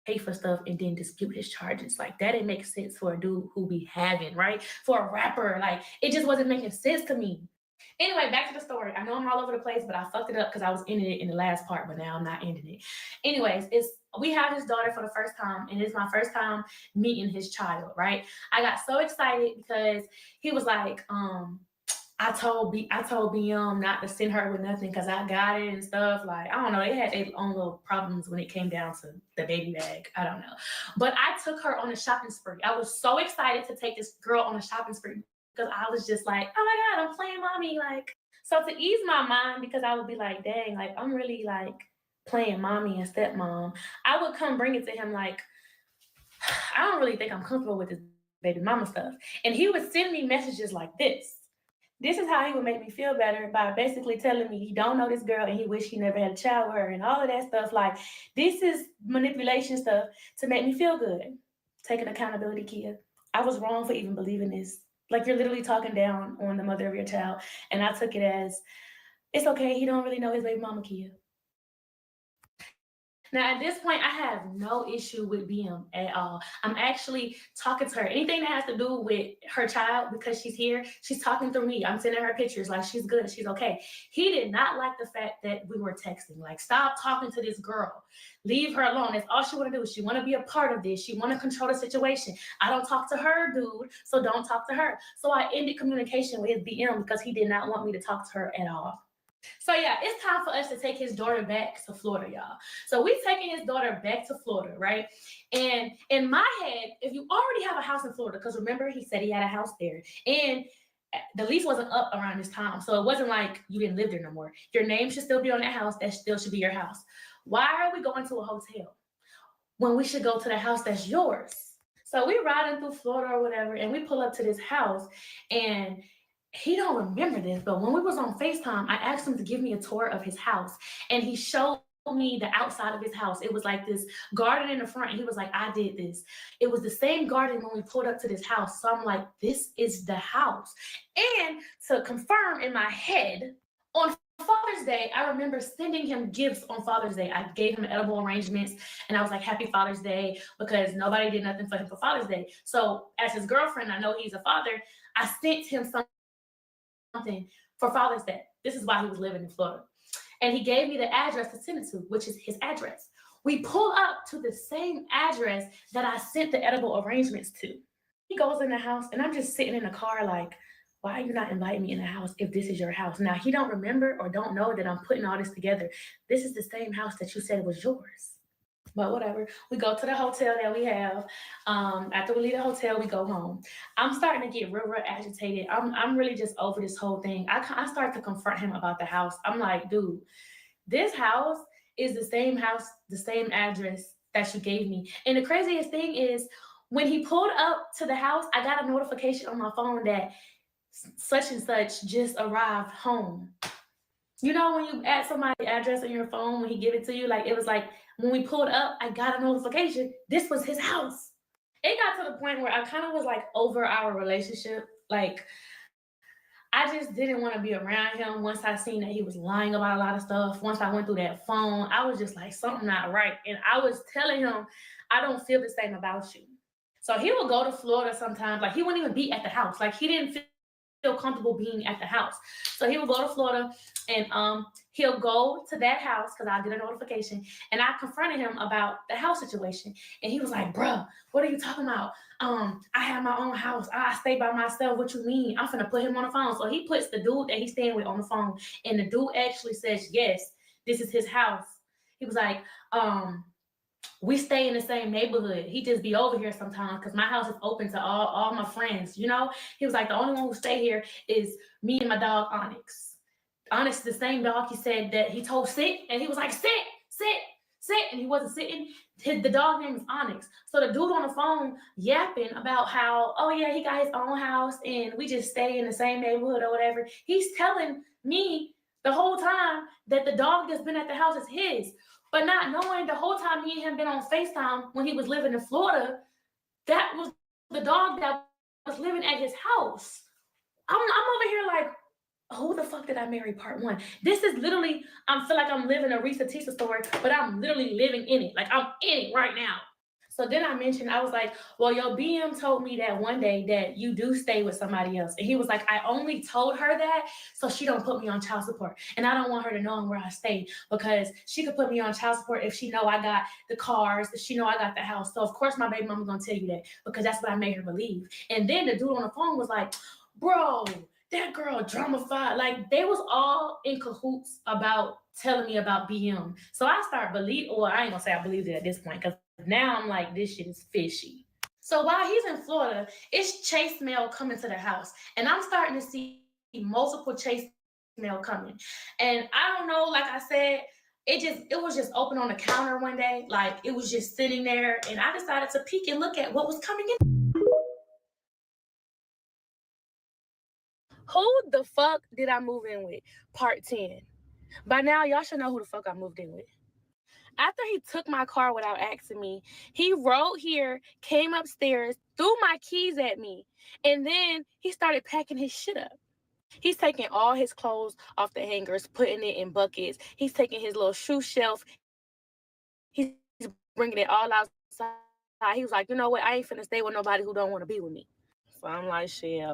pay for stuff and then dispute his charges. Like that didn't make sense for a dude who be having, right? For a rapper, like it just wasn't making sense to me. Anyway, back to the story. I know I'm all over the place, but I fucked it up because I was ending it in the last part, but now I'm not ending it. Anyways, we have his daughter for the first time, and it's my first time meeting his child, right? I got so excited because he was like, I told BM not to send her with nothing because I got it and stuff. Like, I don't know, they had their own little problems when it came down to the baby bag. I don't know. But I took her on a shopping spree. I was so excited to take this girl on a shopping spree because I was just like, oh my God, I'm playing mommy. Like, so to ease my mind, because I would be like, dang, like I'm really like playing mommy and stepmom, I would come bring it to him like, I don't really think I'm comfortable with this baby mama stuff. And he would send me messages like this. This is how he would make me feel better by basically telling me he don't know this girl and he wish he never had a child with her and all of that stuff. Like, this is manipulation stuff to make me feel good. Taking accountability, kid. I was wrong for even believing this. Like, you're literally talking down on the mother of your child. And I took it as, it's okay, he don't really know his baby mama Kia. Now, at this point, I have no issue with BM at all. I'm actually talking to her. Anything that has to do with her child, because she's here, she's talking through me. I'm sending her pictures like she's good, she's okay. He did not like the fact that we were texting. Like, stop talking to this girl. Leave her alone. That's all she want to do. She want to be a part of this. She want to control the situation. I don't talk to her, dude, so don't talk to her. So I ended communication with his BM because he did not want me to talk to her at all. So yeah, it's time for us to take his daughter back to Florida, y'all. So we taking his daughter back to Florida, right? And in my head, if you already have a house in Florida, because remember he said he had a house there, and the lease wasn't up around this time, so it wasn't like you didn't live there no more. Your name should still be on that house. That still should be your house. Why are we going to a hotel when we should go to the house that's yours? So we riding through Florida or whatever, and we pull up to this house, and he don't remember this, but when we was on FaceTime, I asked him to give me a tour of his house, and he showed me the outside of his house. It was like this garden in the front. He was like, I did this. It was the same garden when we pulled up to this house. So I'm like, this is the house. And to confirm in my head, on Father's Day, I remember sending him gifts on Father's Day. I gave him edible arrangements, and I was like, Happy Father's Day, because nobody did nothing for him for Father's Day. So as his girlfriend, I know he's a father. I sent him something for Father's Day. This is why he was living in Florida. And he gave me the address to send it to, which is his address. We pull up to the same address that I sent the edible arrangements to. He goes in the house, and I'm just sitting in the car like, why are you not inviting me in the house if this is your house? Now, he don't remember or don't know that I'm putting all this together. This is the same house that you said was yours. But whatever, we go to the hotel that we have. After we leave the hotel, we go home. I'm starting to get real agitated. I'm really just over this whole thing. I start to confront him about the house. I'm like, dude, this house is the same house, the same address that you gave me. And the craziest thing is, when he pulled up to the house, I got a notification on my phone that such and such just arrived home. You know, when you add somebody's address on your phone, when he give it to you, like, it was like, when we pulled up, I got a notification. This was his house. It got to the point where I kind of was like over our relationship. Like, I just didn't want to be around him once I seen that he was lying about a lot of stuff. Once I went through that phone, I was just like, something not right. And I was telling him, I don't feel the same about you. So he would go to Florida sometimes. Like, he wouldn't even be at the house. Like, he didn't feel comfortable being at the house. So he would go to Florida, and he'll go to that house because I get a notification, and I confronted him about the house situation. And he was like, bruh, what are you talking about? I have my own house. I stay by myself. What you mean? I'm finna put him on the phone. So he puts the dude that he's staying with on the phone, and the dude actually says, yes, this is his house. He was like, we stay in the same neighborhood. He just be over here sometimes because my house is open to all my friends, you know? He was like, the only one who stay here is me and my dog, Onyx. Onyx is the same dog he said that he told sit, and he was like, sit, and he wasn't sitting. The dog name is Onyx. So the dude on the phone yapping about how, oh yeah, he got his own house and we just stay in the same neighborhood or whatever. He's telling me the whole time that the dog that's been at the house is his. But not knowing the whole time he and him been on FaceTime when he was living in Florida, that was the dog that was living at his house. I'm over here like, who the fuck did I marry part one? This is literally, I feel like I'm living a Risa Tisa story, but I'm literally living in it. Like, I'm in it right now. So then I mentioned, I was like, well, your BM told me that one day that you do stay with somebody else. And he was like, I only told her that so she don't put me on child support. And I don't want her to know where I stay because she could put me on child support if she know I got the cars, if she know I got the house. So of course my baby mama gonna tell you that because that's what I made her believe. And then the dude on the phone was like, bro, that girl dramified. Like, they was all in cahoots about telling me about BM. So I started believing, well, I ain't gonna say I believed it at this point because now I'm like, this shit is fishy. So while he's in Florida, it's chase mail coming to the house. And I'm starting to see multiple chase mail coming. And I don't know, like I said, it was just open on the counter one day. Like, it was just sitting there. And I decided to peek and look at what was coming in. Who the fuck did I move in with? Part 10. By now, y'all should know who the fuck I moved in with. After he took my car without asking me, he rode here, came upstairs, threw my keys at me, and then he started packing his shit up. He's taking all his clothes off the hangers, putting it in buckets. He's taking his little shoe shelf. He's bringing it all outside. He was like, you know what? I ain't finna stay with nobody who don't want to be with me. So I'm like, shit,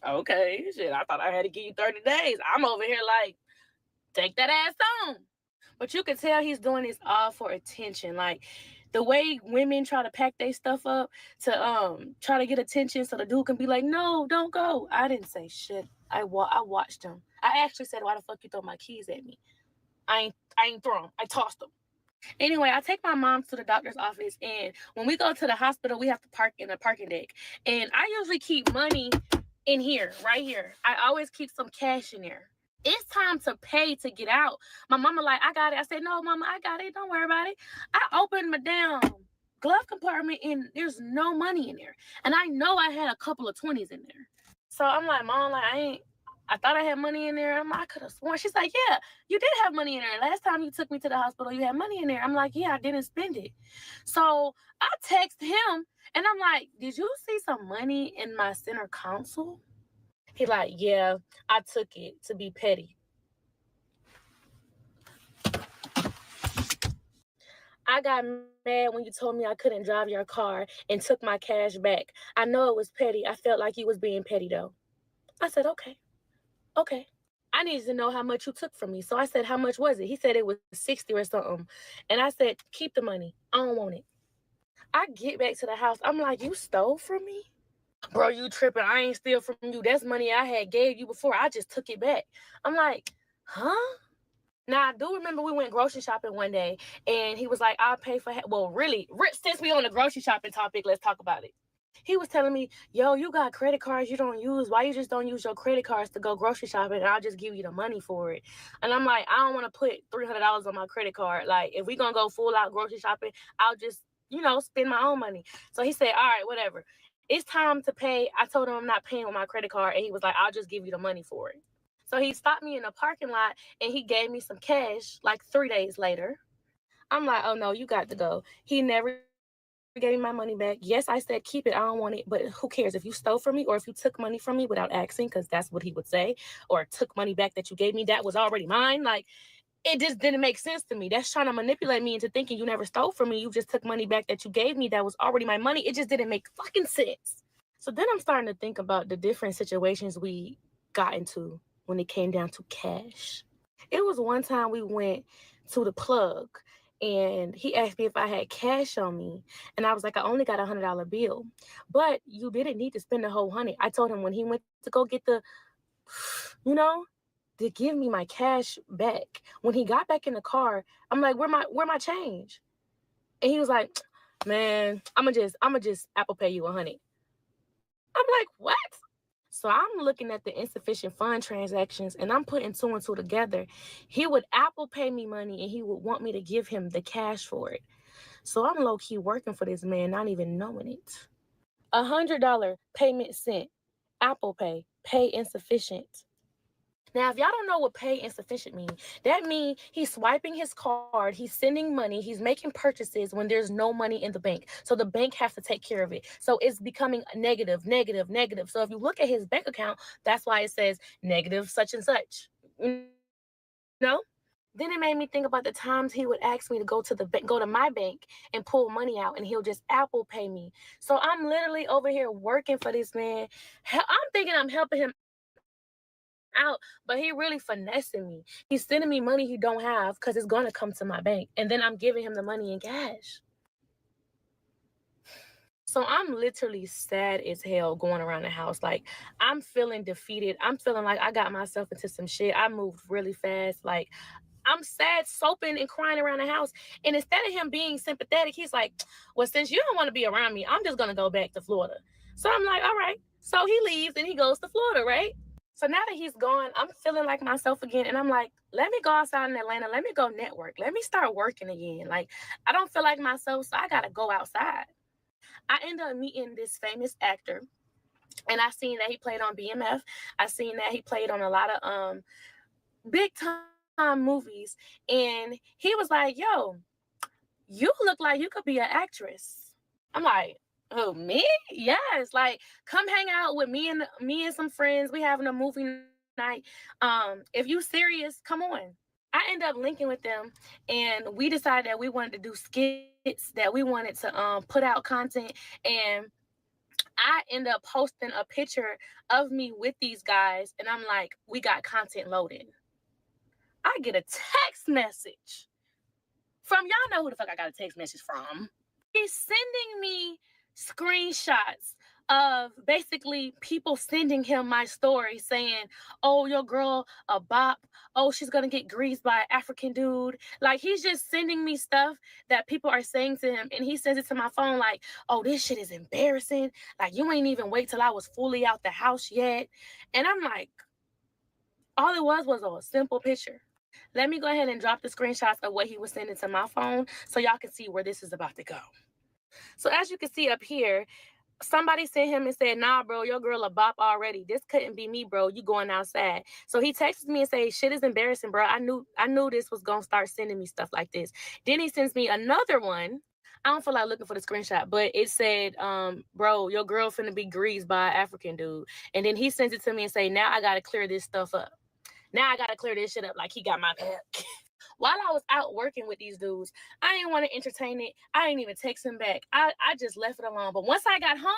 okay, shit. I thought I had to give you 30 days. I'm over here like, take that ass on. But you can tell he's doing this all for attention. Like, the way women try to pack their stuff up to try to get attention so the dude can be like, no, don't go. I didn't say shit. I watched him. I actually said, why the fuck you throw my keys at me? I ain't throw them. I tossed them. Anyway, I take my mom to the doctor's office, and when we go to the hospital, we have to park in a parking deck. And I usually keep money in here, right here. I always keep some cash in there. It's time to pay to get out. My mama like, I got it. I said, no, mama, I got it. Don't worry about it. I opened my damn glove compartment, and there's no money in there. And I know I had a couple of 20s in there. So I'm like, Mom, like, I thought I had money in there. I could have sworn. She's like, yeah, you did have money in there. Last time you took me to the hospital, you had money in there. I'm like, yeah, I didn't spend it. So I text him, and I'm like, did you see some money in my center console? He like, yeah, I took it to be petty. I got mad when you told me I couldn't drive your car and took my cash back. I know it was petty. I felt like you was being petty, though. I said, okay. I needed to know how much you took from me. So I said, how much was it? He said it was 60 or something. And I said, keep the money. I don't want it. I get back to the house. I'm like, you stole from me? Bro, you tripping. I ain't steal from you. That's money I had gave you before. I just took it back. I'm like, huh? Now, I do remember we went grocery shopping one day, and he was like, I'll pay for well, really, since we on the grocery shopping topic, let's talk about it. He was telling me, yo, you got credit cards you don't use. Why you just don't use your credit cards to go grocery shopping, and I'll just give you the money for it? And I'm like, I don't want to put $300 on my credit card. Like, if we going to go full out grocery shopping, I'll just, spend my own money. So he said, all right, whatever. It's time to pay. I told him I'm not paying with my credit card, and he was like, I'll just give you the money for it. So he stopped me in a parking lot, and he gave me some cash like 3 days later. I'm like, oh, no, you got to go. He never gave me my money back. Yes, I said keep it. I don't want it, but who cares if you stole from me or if you took money from me without asking, because that's what he would say, or took money back that you gave me that was already mine. Like, it just didn't make sense to me. That's trying to manipulate me into thinking you never stole from me. You just took money back that you gave me that was already my money. It just didn't make fucking sense. So then I'm starting to think about the different situations we got into when it came down to cash. It was one time we went to the plug, and he asked me if I had cash on me. And I was like, I only got $100 bill. But you didn't need to spend the whole 100. I told him when he went to go get to give me my cash back. When he got back in the car, I'm like, where my change? And he was like, man, I'ma just Apple Pay you 100. I'm like, what? So I'm looking at the insufficient fund transactions, and I'm putting 2 and 2 together. He would Apple Pay me money, and he would want me to give him the cash for it. So I'm low-key working for this man, not even knowing it. $100 payment sent. Apple Pay insufficient. Now, if y'all don't know what pay insufficient means, that means he's swiping his card, he's sending money, he's making purchases when there's no money in the bank. So the bank has to take care of it. So it's becoming negative. So if you look at his bank account, that's why it says negative such and such. Then it made me think about the times he would ask me to go to my bank and pull money out, and he'll just Apple Pay me. So I'm literally over here working for this man. I'm thinking I'm helping him out, but he really finessing me. He's sending me money he don't have because it's gonna come to my bank, and then I'm giving him the money in cash. So I'm literally sad as hell going around the house. Like, I'm feeling defeated. I'm feeling like I got myself into some shit. I moved really fast. Like, I'm sad, soaping and crying around the house. And instead of him being sympathetic, he's like, well, since you don't want to be around me, I'm just gonna go back to Florida. So I'm like, all right. So he leaves and he goes to Florida, right? So now that he's gone, I'm feeling like myself again. And I'm like, let me go outside in Atlanta. Let me go network. Let me start working again. Like, I don't feel like myself, so I got to go outside. I end up meeting this famous actor. And I seen that he played on BMF. I seen that he played on a lot of big time movies. And he was like, yo, you look like you could be an actress. I'm like, oh, me? Yes. Like, come hang out with me and some friends. We having a movie night. If you serious, come on. I end up linking with them, and we decided that we wanted to do skits, that we wanted to put out content, and I end up posting a picture of me with these guys, and I'm like, we got content loaded. I get a text message from, y'all know who the fuck I got a text message from. He's sending me screenshots of basically people sending him my story saying, oh, your girl a bop. Oh, she's gonna get greased by an African dude. Like, he's just sending me stuff that people are saying to him, and he sends it to my phone like, oh, this shit is embarrassing. Like, you ain't even wait till I was fully out the house yet. And I'm like, all it was a simple picture. Let me go ahead and drop the screenshots of what he was sending to my phone so y'all can see where this is about to go. So as you can see up here, somebody sent him and said, nah, bro, your girl a bop already. This couldn't be me, bro. You going outside. So he texts me and says, shit is embarrassing, bro. I knew this was going to start sending me stuff like this. Then he sends me another one. I don't feel like looking for the screenshot, but it said, bro, your girl finna be greased by an African dude. And then he sends it to me and say, now I got to clear this stuff up. Now I got to clear this shit up like he got my back. While I was out working with these dudes, I didn't want to entertain it. I didn't even text him back. I just left it alone. But once I got home,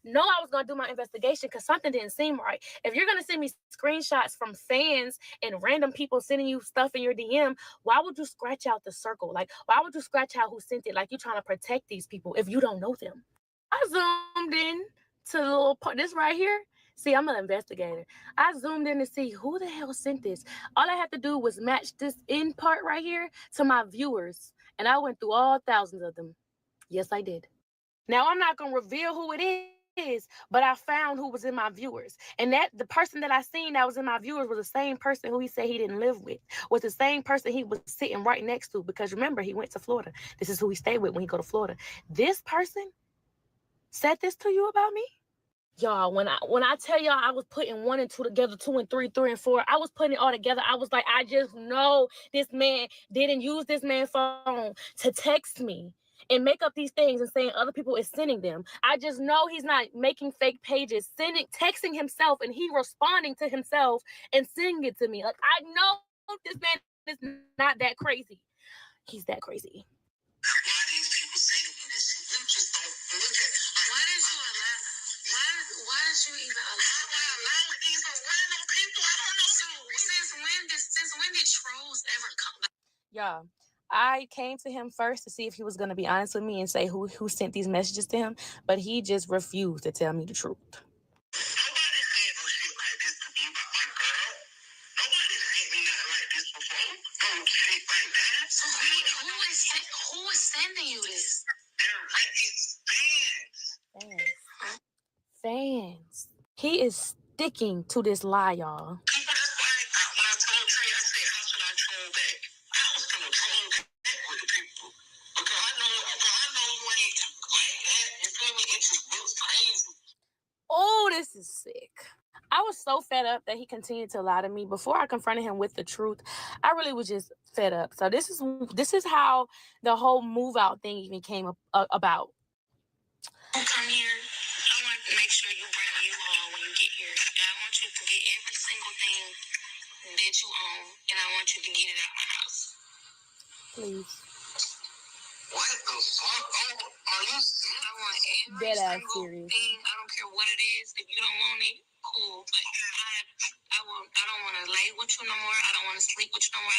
I was going to do my investigation because something didn't seem right. If you're going to send me screenshots from fans and random people sending you stuff in your DM, why would you scratch out the circle? Like, why would you scratch out who sent it? Like, you're trying to protect these people if you don't know them. I zoomed in to the little part, this right here. See, I'm an investigator. I zoomed in to see who the hell sent this. All I had to do was match this end part right here to my viewers. And I went through all thousands of them. Yes, I did. Now, I'm not going to reveal who it is, but I found who was in my viewers. And the person that I seen that was in my viewers was the same person who he said he didn't live with, was the same person he was sitting right next to, because remember, he went to Florida. This is who he stayed with when he go to Florida. This person said this to you about me? Y'all, when I tell y'all I was putting 1 and 2 together, 2 and 3, 3 and 4, I was putting it all together. I was like, I just know this man didn't use this man's phone to text me and make up these things and saying other people is sending them. I just know he's not making fake pages, texting himself, and he responding to himself and sending it to me. Like, I know this man is not that crazy. He's that crazy. Why these people sending you this shit? You just don't look at. Why did you allow? Why did you even allow these random people? I don't know. Since when did trolls ever come back? Yeah. I came to him first to see if he was going to be honest with me and say who sent these messages to him, but he just refused to tell me the truth. Nobody said no shit like this to me about my girl. Nobody sent me nothing like this before. No shit like that. So who is sending you this? They're fans. Fans. He is sticking to this lie, y'all. People, that's why when I told Trey, I said, how should I troll back? I was gonna troll back with the people. Because I know you ain't like that. You feel me? It just looks crazy. Oh, this is sick. I was so fed up that he continued to lie to me. Before I confronted him with the truth, I really was just fed up. So this is how the whole move out thing even came about. Come here. I want to make sure you bring you home when you get here. And I want you to get every single thing that you own, and I want you to get it out my house. Please. What the fuck? Oh, are you serious? I want every Dead ass single serious. thing. I don't care what it is. If you don't want it, cool. But I don't want to lay with you no more. I don't want to sleep with you no more.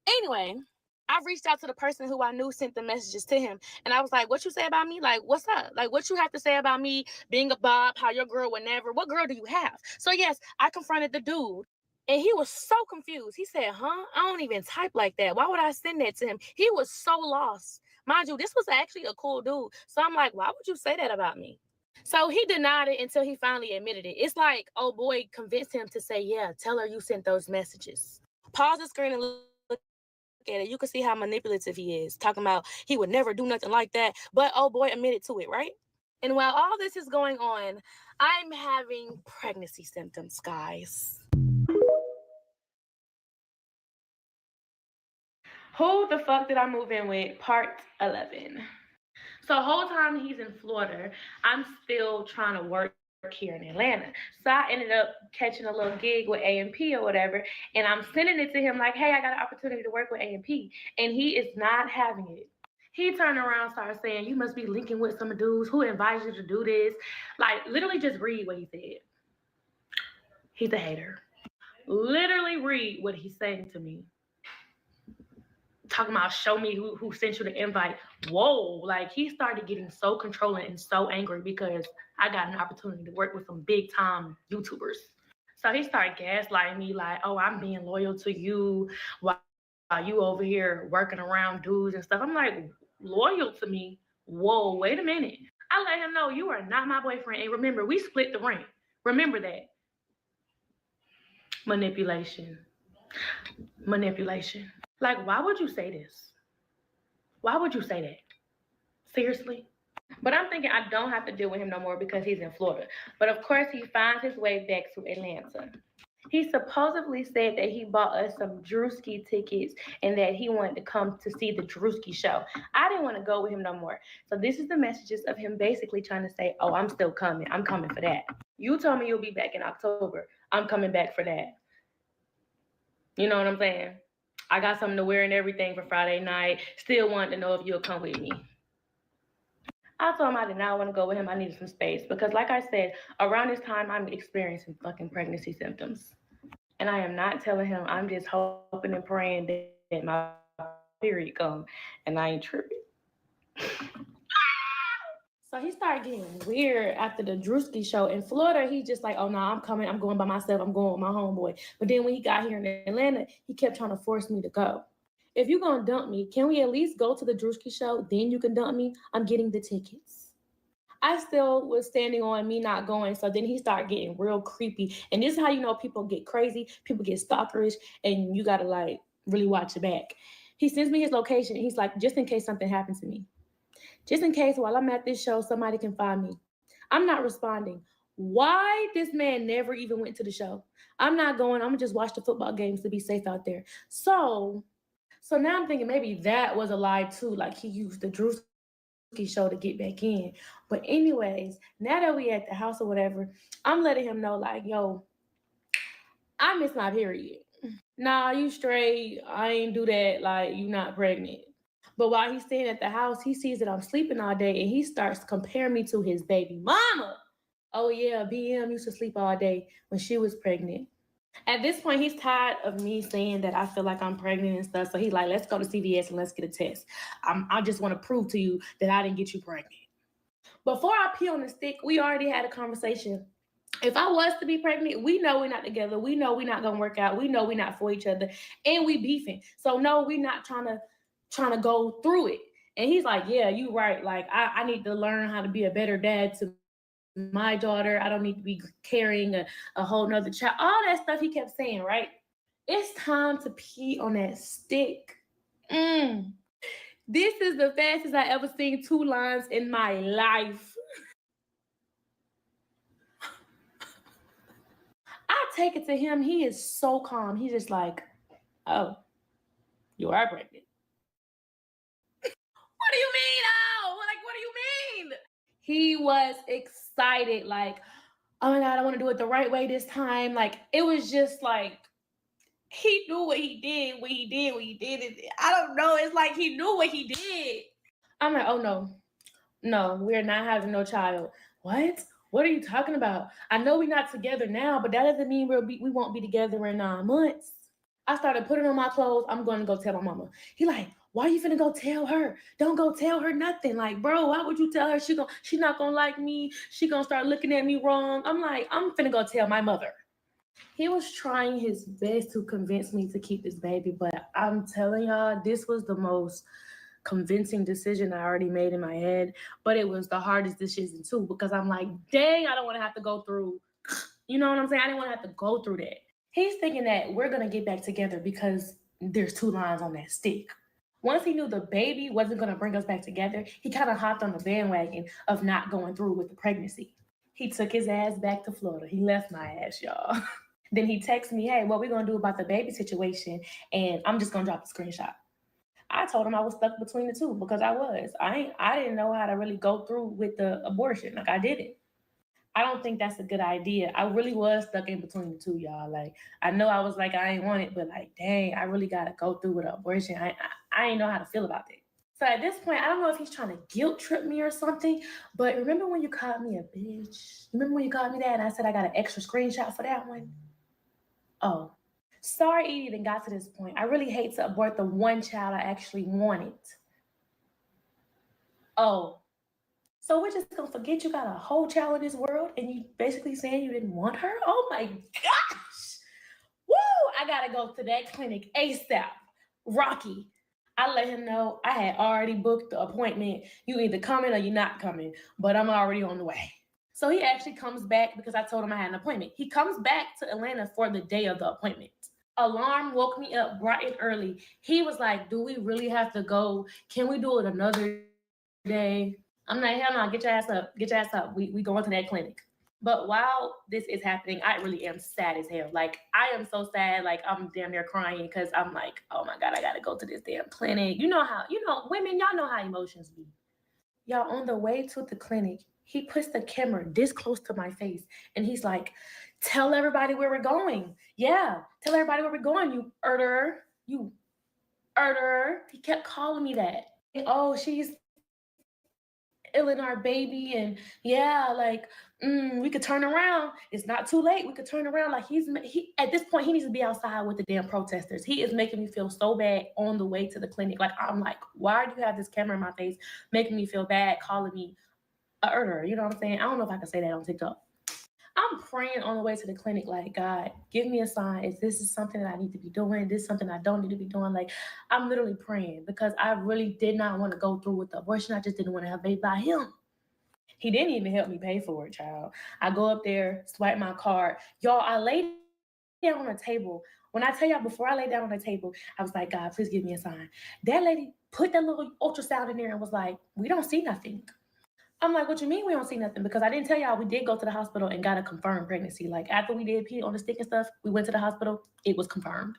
Anyway, I reached out to the person who I knew sent the messages to him. And I was like, what you say about me? Like, what's up? Like, what you have to say about me being a bob, how your girl would never, what girl do you have? So yes, I confronted the dude. And he was so confused. He said, I don't even type like that. Why would I send that to him? He was so lost. Mind you, this was actually a cool dude. So I'm like, why would you say that about me? So he denied it until he finally admitted it. It's like, oh boy, convinced him to say, yeah, tell her you sent those messages. Pause the screen and look at it. You can see how manipulative he is. Talking about he would never do nothing like that. But oh boy, admitted to it, right? And while all this is going on, I'm having pregnancy symptoms, guys. Who the fuck did I move in with? Part 11. So the whole time he's in Florida, I'm still trying to work here in Atlanta. So I ended up catching a little gig with A&P or whatever, and I'm sending it to him like, hey, I got an opportunity to work with A&P, and he is not having it. He turned around and started saying, you must be linking with some dudes. Who invited you to do this? Like, literally just read what he said. He's a hater. Literally read what he's saying to me. Talking about show me who sent you the invite. Whoa, like he started getting so controlling and so angry because I got an opportunity to work with some big time YouTubers. So he started gaslighting me like, oh, I'm being loyal to you while you over here working around dudes and stuff. I'm like, loyal to me? Whoa, wait a minute. I let him know you are not my boyfriend. And remember, we split the ring. Remember that. Manipulation. Like, why would you say this? Why would you say that? Seriously? But I'm thinking I don't have to deal with him no more because he's in Florida. But of course, he finds his way back to Atlanta. He supposedly said that he bought us some Drewski tickets and that he wanted to come to see the Drewski show. I didn't want to go with him no more. So this is the messages of him basically trying to say, oh, I'm still coming. I'm coming for that. You told me you'll be back in October. I'm coming back for that. You know what I'm saying? I got something to wear and everything for Friday night. Still wanted to know if you'll come with me. I told him I did not want to go with him. I needed some space because, like I said, around this time, I'm experiencing fucking pregnancy symptoms. And I am not telling him. I'm just hoping and praying that my period come and I ain't tripping. So he started getting weird after the Drewski show. In Florida, he's just like, oh, no, I'm coming. I'm going by myself. I'm going with my homeboy. But then when he got here in Atlanta, he kept trying to force me to go. If you're going to dump me, can we at least go to the Drewski show? Then you can dump me. I'm getting the tickets. I still was standing on me not going. So then he started getting real creepy. And this is how you know people get crazy. People get stalkerish. And you got to, like, really watch your back. He sends me his location. He's like, just in case something happens to me. Just in case while I'm at this show, somebody can find me. I'm not responding. Why this man never even went to the show? I'm not going. I'm going to just watch the football games to be safe out there. So now I'm thinking maybe that was a lie too. Like he used the Drewski show to get back in. But anyways, now that we at the house or whatever, I'm letting him know like, yo, I missed my period. Nah, you straight. I ain't do that. Like, you not pregnant. But while he's staying at the house, he sees that I'm sleeping all day and he starts comparing me to his baby mama. Oh yeah, BM used to sleep all day when she was pregnant. At this point, he's tired of me saying that I feel like I'm pregnant and stuff. So he's like, let's go to CVS and let's get a test. I just want to prove to you that I didn't get you pregnant. Before I pee on the stick, we already had a conversation. If I was to be pregnant, we know we're not together. We know we're not going to work out. We know we're not for each other. And we beefing. So no, we're not trying to go through it. And he's like, yeah, you right. Like, I need to learn how to be a better dad to my daughter. I don't need to be carrying a whole nother child. All that stuff he kept saying, right? It's time to pee on that stick. This is the fastest I ever seen 2 lines in my life. I take it to him. He is so calm. He's just like, oh, you are pregnant. What do you mean? Oh, like, what do you mean? He was excited, like, oh my God, I want to do it the right way this time. Like, it was just like, he knew what he did, what he did. I don't know. It's like he knew what he did. I'm like, oh no, we're not having no child. What? What are you talking about? I know we're not together now, but that doesn't mean we won't be together in 9 months. I started putting on my clothes. I'm going to go tell my mama. He like, why you finna go tell her? Don't go tell her nothing. Like, bro, why would you tell her? She not gonna like me. She gonna start looking at me wrong. I'm like, I'm finna go tell my mother. He was trying his best to convince me to keep this baby, but I'm telling y'all, this was the most convincing decision I already made in my head, but it was the hardest decision too, because I'm like, dang, I don't want to have to go through, you know what I'm saying? I didn't want to have to go through that. He's thinking that we're going to get back together because there's 2 lines on that stick. Once he knew the baby wasn't going to bring us back together, he kind of hopped on the bandwagon of not going through with the pregnancy. He took his ass back to Florida. He left my ass, y'all. Then he texted me, hey, what we going to do about the baby situation? And I'm just going to drop a screenshot. I told him I was stuck between the two because I was. I didn't know how to really go through with the abortion. Like I didn't. I don't think that's a good idea. I really was stuck in between the two, y'all. Like I know I was like I ain't want it, but like dang, I really gotta go through with an abortion. I ain't know how to feel about that. So at this point, I don't know if he's trying to guilt trip me or something, but remember when you called me a bitch? Remember when you called me that and I said I got an extra screenshot for that one? Oh, sorry it even got to this point. I really hate to abort the one child I actually wanted. Oh, so we're just gonna forget you got a whole child in this world and you basically saying you didn't want her? Oh my gosh. Woo, I gotta go to that clinic ASAP. Rocky. I let him know I had already booked the appointment. You either coming or you're not coming, but I'm already on the way. So he actually comes back because I told him I had an appointment. He comes back to Atlanta for the day of the appointment. Alarm woke me up bright and early. He was like, do we really have to go? Can we do it another day? I'm like, hell no, get your ass up. Get your ass up. We going to that clinic. But while this is happening, I really am sad as hell. Like, I am so sad. Like, I'm damn near crying because I'm like, oh my God, I got to go to this damn clinic. You know how, women, y'all know how emotions be. Y'all, on the way to the clinic, he puts the camera this close to my face and he's like, tell everybody where we're going. Yeah, tell everybody where we're going, you murderer. You murderer. He kept calling me that. Oh, she's ill in our baby and yeah, like we could turn around. It's not too late. We could turn around. Like he at this point he needs to be outside with the damn protesters. He is making me feel so bad on the way to the clinic. Like I'm like, why do you have this camera in my face making me feel bad, calling me a murderer? You know what I'm saying? I don't know if I can say that on TikTok. I'm praying on the way to the clinic, like, God, give me a sign. If this is something that I need to be doing, this is something I don't need to be doing. Like, I'm literally praying because I really did not want to go through with the abortion. I just didn't want to have a baby by him. He didn't even help me pay for it, child. I go up there, swipe my card. Y'all, I laid down on a table. When I tell y'all, before I laid down on the table, I was like, God, please give me a sign. That lady put that little ultrasound in there and was like, we don't see nothing. I'm like, what you mean we don't see nothing? Because I didn't tell y'all we did go to the hospital and got a confirmed pregnancy. Like after we did pee on the stick and stuff, we went to the hospital, it was confirmed.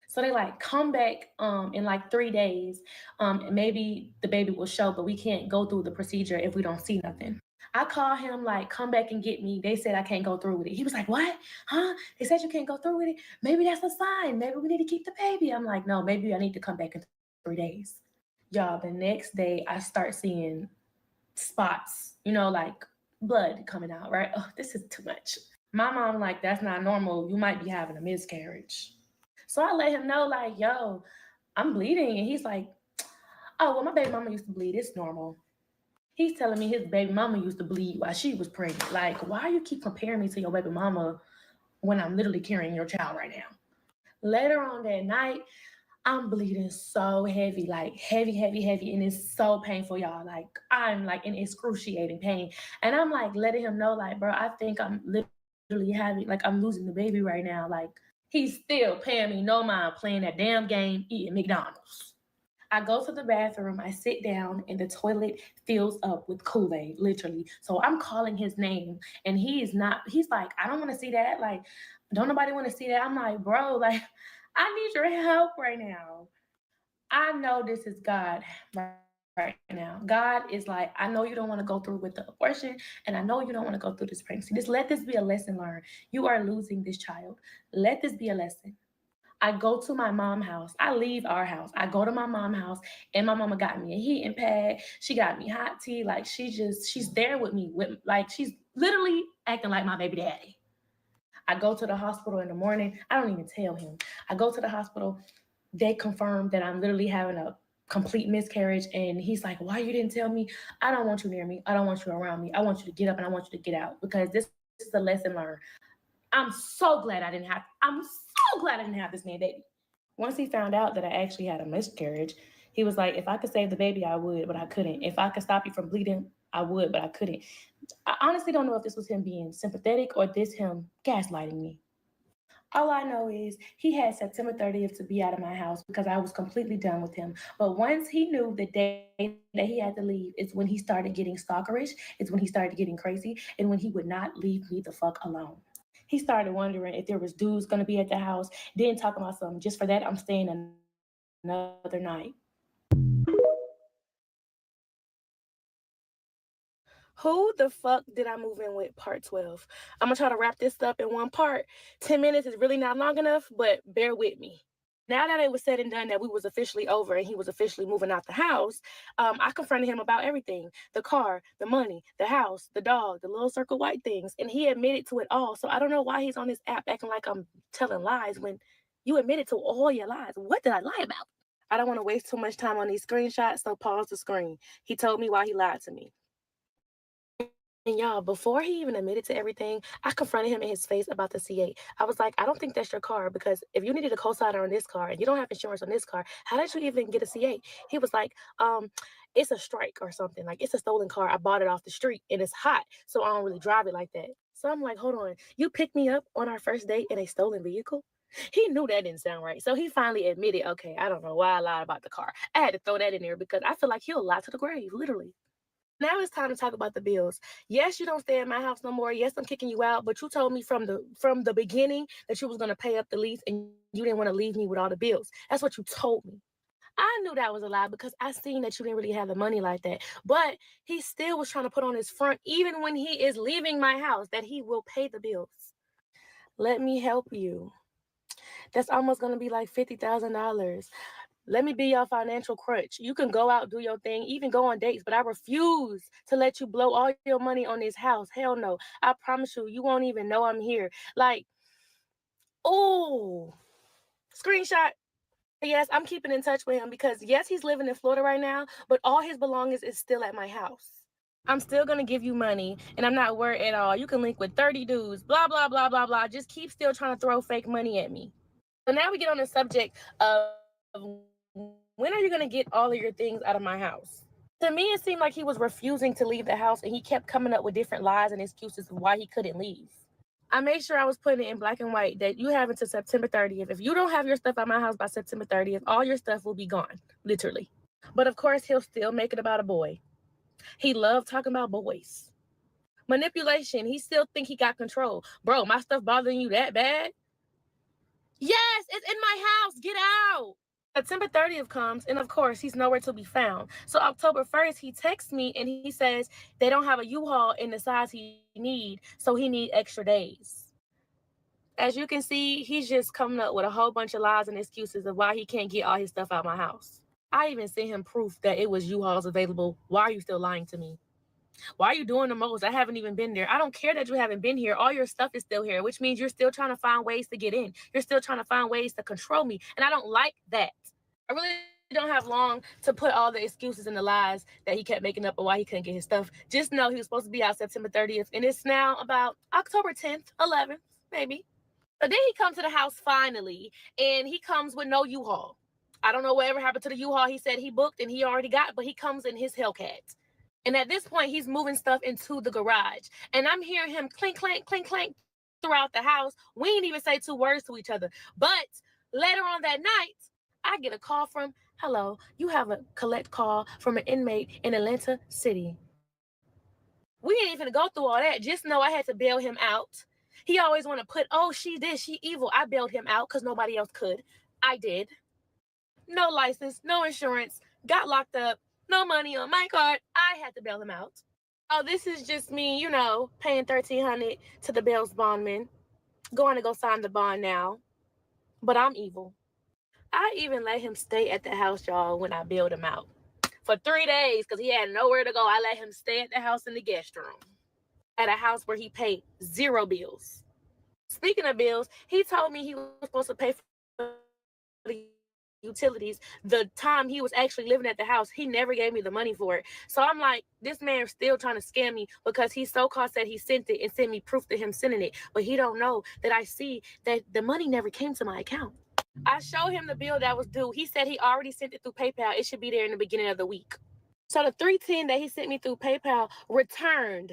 So they like come back in like 3 days. And maybe the baby will show, but we can't go through the procedure if we don't see nothing. I call him like, come back and get me. They said I can't go through with it. He was like, what? Huh? They said you can't go through with it? Maybe that's a sign. Maybe we need to keep the baby. I'm like, no, maybe I need to come back in 3 days. Y'all, the next day I start seeing spots, like blood coming out, right? Oh, this is too much. My mom like, that's not normal. You might be having a miscarriage. So I let him know like, yo, I'm bleeding. And he's like, oh, well, my baby mama used to bleed. It's normal. He's telling me his baby mama used to bleed while she was pregnant. Like, why you keep comparing me to your baby mama when I'm literally carrying your child right now? Later on that night, I'm bleeding so heavy, like heavy, and it's so painful, y'all. Like I'm like in excruciating pain, and I'm like letting him know, like, bro, I think I'm literally having, like, I'm losing the baby right now. Like he's still paying me no mind playing that damn game, eating McDonald's. I go to the bathroom, I sit down, and the toilet fills up with Kool-Aid, literally. So I'm calling his name, and he's like, I don't want to see that. Like, don't nobody want to see that. I'm like, bro, like, I need your help right now. I know this is God right now. God is like, I know you don't want to go through with the abortion, and I know you don't want to go through this pregnancy. Just let this be a lesson learned. You are losing this child. Let this be a lesson. I go to my mom's house. I leave our house. I go to my mom's house, and my mama got me a heating pad. She got me hot tea. Like she's there with me. Like she's literally acting like my baby daddy. I go to the hospital in the morning. I don't even tell him. I go to the hospital. They confirm that I'm literally having a complete miscarriage. And he's like, why you didn't tell me? I don't want you near me. I don't want you around me. I want you to get up and I want you to get out because this is a lesson learned. I'm so glad I didn't have this man baby. Once he found out that I actually had a miscarriage, he was like, if I could save the baby, I would, but I couldn't. If I could stop you from bleeding, I would, but I couldn't. I honestly don't know if this was him being sympathetic or this him gaslighting me. All I know is he had September 30th to be out of my house because I was completely done with him. But once he knew the day that he had to leave, it's when he started getting stalkerish, it's when he started getting crazy, and when he would not leave me the fuck alone. He started wondering if there was dudes going to be at the house, then talking about something. Just for that, I'm staying another night. Who the fuck did I move in with? Part 12. I'm gonna try to wrap this up in one part. 10 minutes is really not long enough, but bear with me. Now that it was said and done that we was officially over and he was officially moving out the house, I confronted him about everything. The car, the money, the house, the dog, the little circle white things. And he admitted to it all. So I don't know why he's on this app acting like I'm telling lies when you admitted to all your lies. What did I lie about? I don't want to waste too much time on these screenshots, so pause the screen. He told me why he lied to me. And y'all, before he even admitted to everything, I confronted him in his face about the C8. I was like, I don't think that's your car, because if you needed a co-signer on this car and you don't have insurance on this car, how did you even get a C8? He was like, it's a strike or something. Like, it's a stolen car. I bought it off the street and it's hot, so I don't really drive it like that. So I'm like, hold on. You picked me up on our first date in a stolen vehicle? He knew that didn't sound right. So he finally admitted, okay, I don't know why I lied about the car. I had to throw that in there because I feel like he'll lie to the grave, literally. Now it's time to talk about the bills. Yes, you don't stay in my house no more. Yes, I'm kicking you out, but you told me from the beginning that you was gonna pay up the lease and you didn't want to leave me with all the bills. That's what you told me. I knew that was a lie because I seen that you didn't really have the money like that. But he still was trying to put on his front, even when he is leaving my house, that he will pay the bills. Let me help you. That's almost gonna be like $50,000. Let me be your financial crutch. You can go out, do your thing, even go on dates, but I refuse to let you blow all your money on this house. Hell no. I promise you, you won't even know I'm here. Like, oh, screenshot. Yes, I'm keeping in touch with him because, yes, he's living in Florida right now, but all his belongings is still at my house. I'm still going to give you money, and I'm not worried at all. You can link with 30 dudes, blah, blah, blah, blah, blah. Just keep still trying to throw fake money at me. So now we get on the subject of when are you going to get all of your things out of my house? To me, it seemed like he was refusing to leave the house, and he kept coming up with different lies and excuses of why he couldn't leave. I made sure I was putting it in black and white that you have until September 30th. If you don't have your stuff out of my house by September 30th, all your stuff will be gone, literally. But of course, he'll still make it about a boy. He loved talking about boys. Manipulation, he still think he got control. Bro, my stuff bothering you that bad? Yes, it's in my house. Get out. September 30th comes, and of course, he's nowhere to be found. So October 1st, he texts me, and he says they don't have a U-Haul in the size he need, so he need extra days. As you can see, he's just coming up with a whole bunch of lies and excuses of why he can't get all his stuff out of my house. I even sent him proof that it was U-Hauls available. Why are you still lying to me? Why are you doing the most? I haven't even been there. I don't care that you haven't been here. All your stuff is still here, which means you're still trying to find ways to get in. You're still trying to find ways to control me. And I don't like that. I really don't have long to put all the excuses and the lies that he kept making up of why he couldn't get his stuff. Just know he was supposed to be out September 30th, and it's now about October 10th, 11th, maybe. So then he comes to the house finally, and he comes with no U-Haul. I don't know whatever happened to the U-Haul he said he booked and he already got, but he comes in his Hellcat. And at this point, he's moving stuff into the garage. And I'm hearing him clink, clank, clink, clank throughout the house. We didn't even say 2 words to each other. But later on that night, I get a call from, hello, you have a collect call from an inmate in Atlanta City. We ain't even go through all that. Just know I had to bail him out. He always want to put, oh, she this, she evil. I bailed him out because nobody else could. I did. No license, no insurance, got locked up, no money on my card. I had to bail him out. Oh, this is just me, you know, paying $1,300 to the bail's bondman, going to go sign the bond now. But I'm evil. I even let him stay at the house, y'all, when I bailed him out. For 3 days, because he had nowhere to go, I let him stay at the house in the guest room. At a house where he paid 0 bills. Speaking of bills, he told me he was supposed to pay for the utilities the time he was actually living at the house. He never gave me the money for it. So I'm like, this man's still trying to scam me because he so-called said he sent it and sent me proof to him sending it. But he don't know that I see that the money never came to my account. I showed him the bill that was due. He said he already sent it through PayPal. It should be there in the beginning of the week. So the $310 that he sent me through PayPal returned.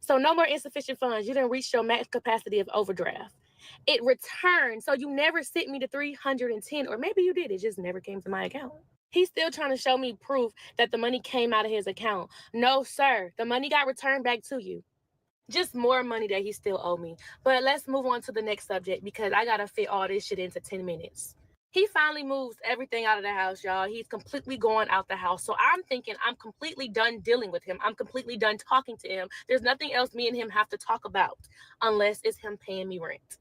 So no more insufficient funds. You didn't reach your max capacity of overdraft. It returned. So you never sent me the $310, or maybe you did. It just never came to my account. He's still trying to show me proof that the money came out of his account. No, sir. The money got returned back to you. Just more money that he still owed me. But let's move on to the next subject because I got to fit all this shit into 10 minutes. He finally moves everything out of the house, y'all. He's completely going out the house. So I'm thinking I'm completely done dealing with him. I'm completely done talking to him. There's nothing else me and him have to talk about unless it's him paying me rent.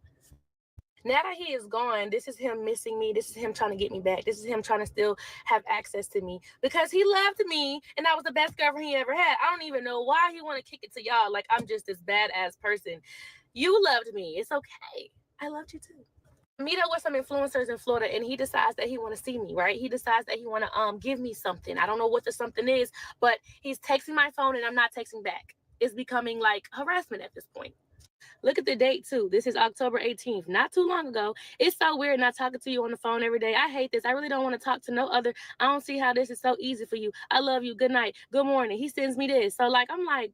Now that he is gone, this is him missing me. This is him trying to get me back. This is him trying to still have access to me because he loved me and I was the best girlfriend he ever had. I don't even know why he want to kick it to y'all like I'm just this badass person. You loved me. It's okay. I loved you too. Meet up with some influencers in Florida and he decides that he want to see me, right? He decides that he want to give me something. I don't know what the something is, but he's texting my phone and I'm not texting back. It's becoming like harassment at this point. Look at the date too. This is October 18th, not too long ago. It's so weird not talking to you on the phone every day. I hate this. I really don't want to talk to no other. I don't see how this is so easy for you. I love you. Good night. Good morning. He sends me this. So like, I'm like,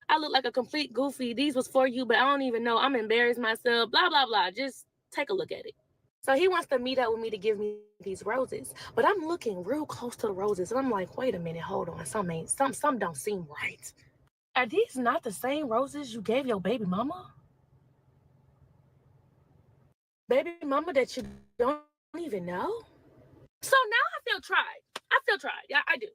I look like a complete goofy. These was for you, but I don't even know. I'm embarrassed myself. Blah, blah, blah. Just take a look at it. So he wants to meet up with me to give me these roses, but I'm looking real close to the roses and I'm like, wait a minute, hold on. Some don't seem right. Are these not the same roses you gave your baby mama? Baby mama that you don't even know? So now I feel tried. Yeah, I do.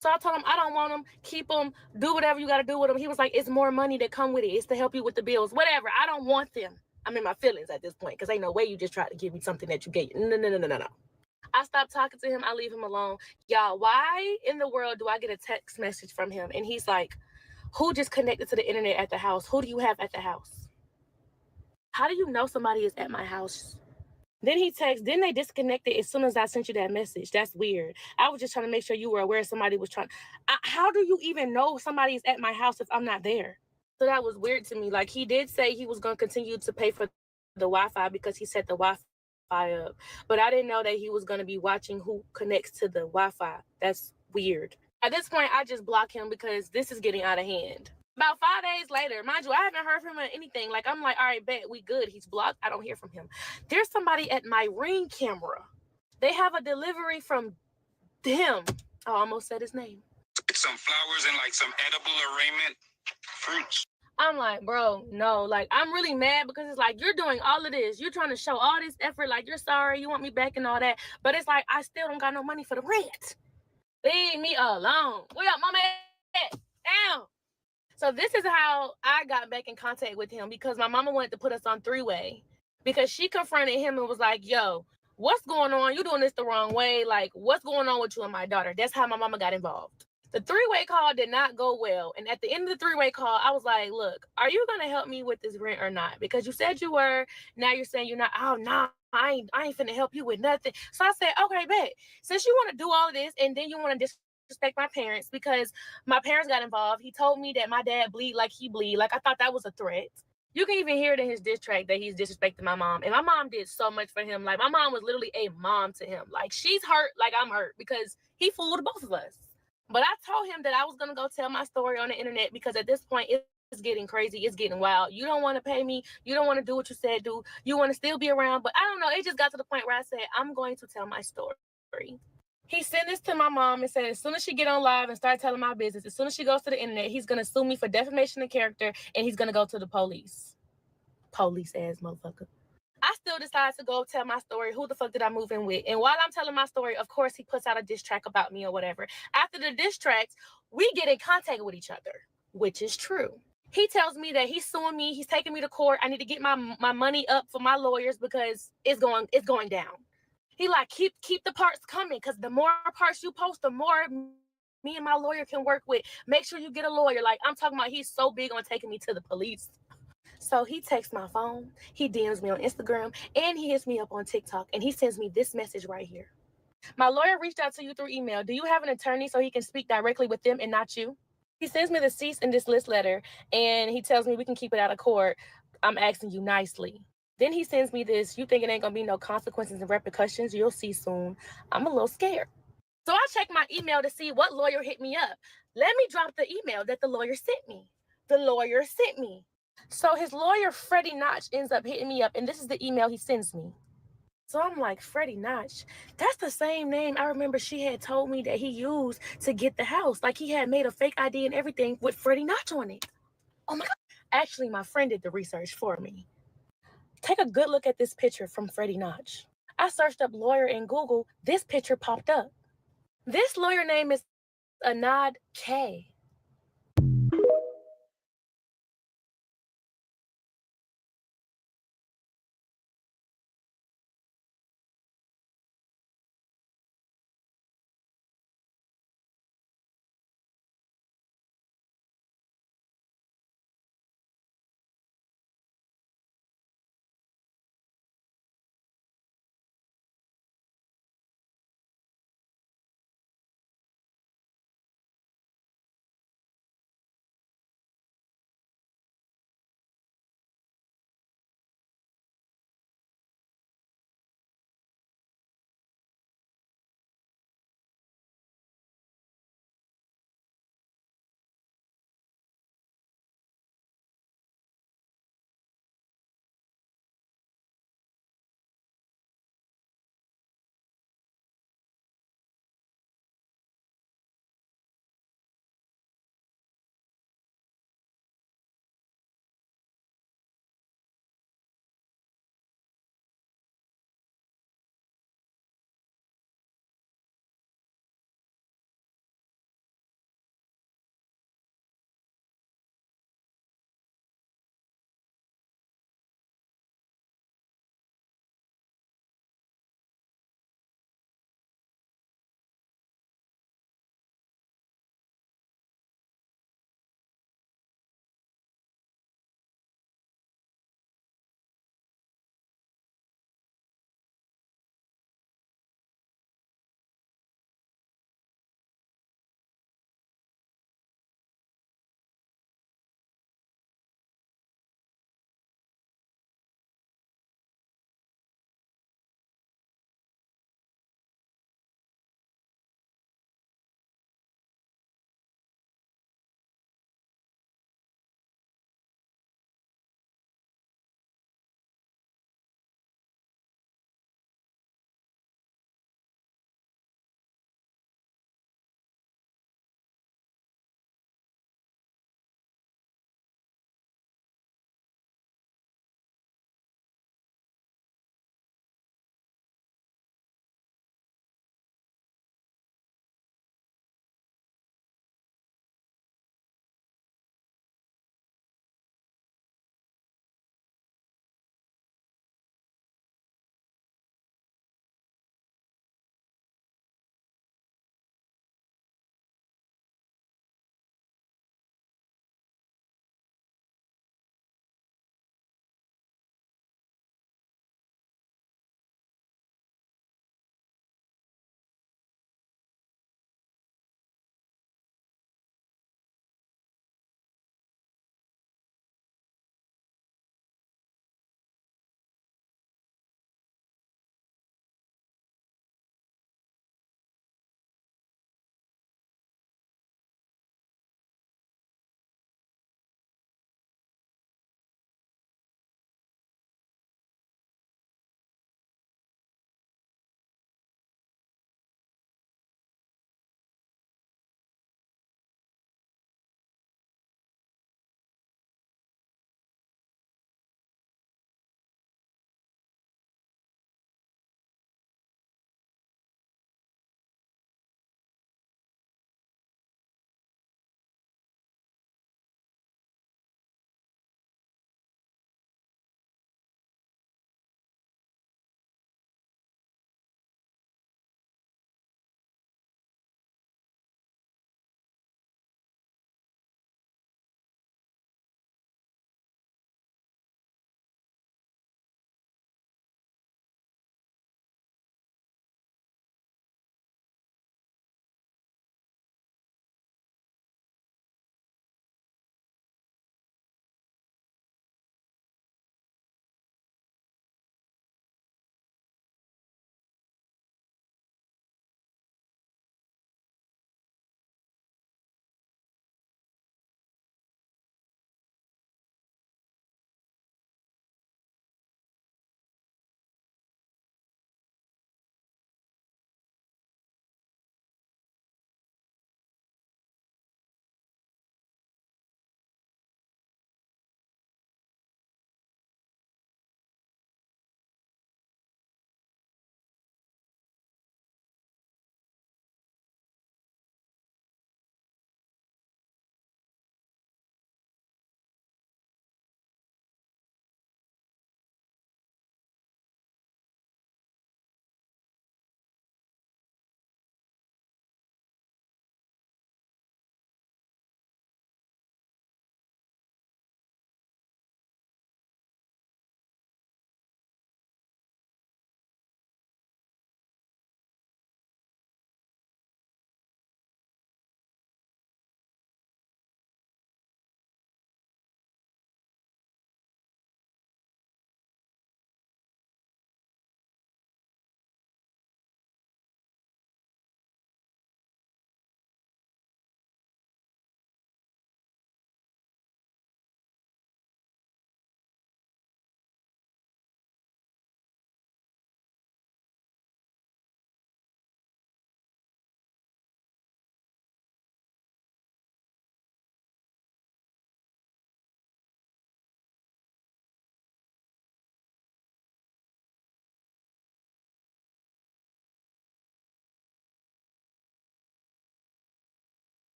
So I told him I don't want them. Keep them. Do whatever you got to do with them. He was like, it's more money that come with it. It's to help you with the bills. Whatever. I don't want them. I'm in my feelings at this point because ain't no way you just tried to give me something that you gave. No. I stopped talking to him. I leave him alone. Y'all, why in the world do I get a text message from him? And he's like, who just connected to the internet at the house? Who do you have at the house? How do you know somebody is at my house? Then he texts, then they disconnected as soon as I sent you that message. That's weird. I was just trying to make sure you were aware somebody was trying. How do you even know somebody is at my house if I'm not there? So that was weird to me. Like he did say he was going to continue to pay for the Wi-Fi because he set the Wi-Fi up. But I didn't know that he was going to be watching who connects to the Wi-Fi. That's weird. At this point, I just block him because this is getting out of hand. About 5 days later, mind you, I haven't heard from him or anything. Like, I'm like, all right, bet, we good. He's blocked. I don't hear from him. There's somebody at my Ring camera. They have a delivery from him. Oh, I almost said his name. Some flowers and like some edible arraignment fruits. I'm like, bro, no. Like, I'm really mad because it's like, you're doing all of this. You're trying to show all this effort. Like, you're sorry. You want me back and all that. But it's like, I still don't got no money for the rent. Leave me alone. Where up, mama? Down. So this is how I got back in contact with him because my mama wanted to put us on three-way because she confronted him and was like, yo, what's going on? You doing this the wrong way. Like, what's going on with you and my daughter? That's how my mama got involved. The three-way call did not go well. And at the end of the three-way call, I was like, look, are you going to help me with this rent or not? Because you said you were. Now you're saying you're not. Oh, no. I ain't finna help you with nothing. So I said, okay, bet. Since you want to do all of this and then you want to disrespect my parents because my parents got involved. He told me that my dad bleed like he bleed. Like I thought that was a threat. You can even hear it in his diss track that he's disrespecting my mom. And my mom did so much for him. Like my mom was literally a mom to him. Like she's hurt like I'm hurt because he fooled both of us. But I told him that I was going to go tell my story on the internet because at this point it's getting crazy. It's getting wild. You don't want to pay me. You don't want to do what you said do. You want to still be around. But I don't know. It just got to the point where I said, I'm going to tell my story. He sent this to my mom and said, as soon as she get on live and start telling my business, as soon as she goes to the internet, he's going to sue me for defamation of character and he's going to go to the police. Police ass motherfucker. I still decided to go tell my story. Who the fuck did I move in with? And while I'm telling my story, of course, he puts out a diss track about me or whatever. After the diss tracks, we get in contact with each other, which is true. He tells me that he's suing me. He's taking me to court. I need to get my money up for my lawyers because it's going down. He like, keep the parts coming because the more parts you post, the more me and my lawyer can work with. Make sure you get a lawyer. Like I'm talking about, he's so big on taking me to the police. So he texts my phone, he DMs me on Instagram, and he hits me up on TikTok, and he sends me this message right here. My lawyer reached out to you through email. Do you have an attorney so he can speak directly with them and not you? He sends me the cease and desist letter, and he tells me we can keep it out of court. I'm asking you nicely. Then he sends me this, you think it ain't gonna be no consequences and repercussions? You'll see soon. I'm a little scared. So I check my email to see what lawyer hit me up. Let me drop the email that the lawyer sent me. The lawyer sent me. So his lawyer, Freddie Notch, ends up hitting me up, and this is the email he sends me. So I'm like, Freddie Notch, that's the same name I remember she had told me that he used to get the house. Like he had made a fake ID and everything with Freddie Notch on it. Oh my God. Actually, my friend did the research for me. Take a good look at this picture from Freddie Notch. I searched up lawyer in Google. This picture popped up. This lawyer name is Anad K.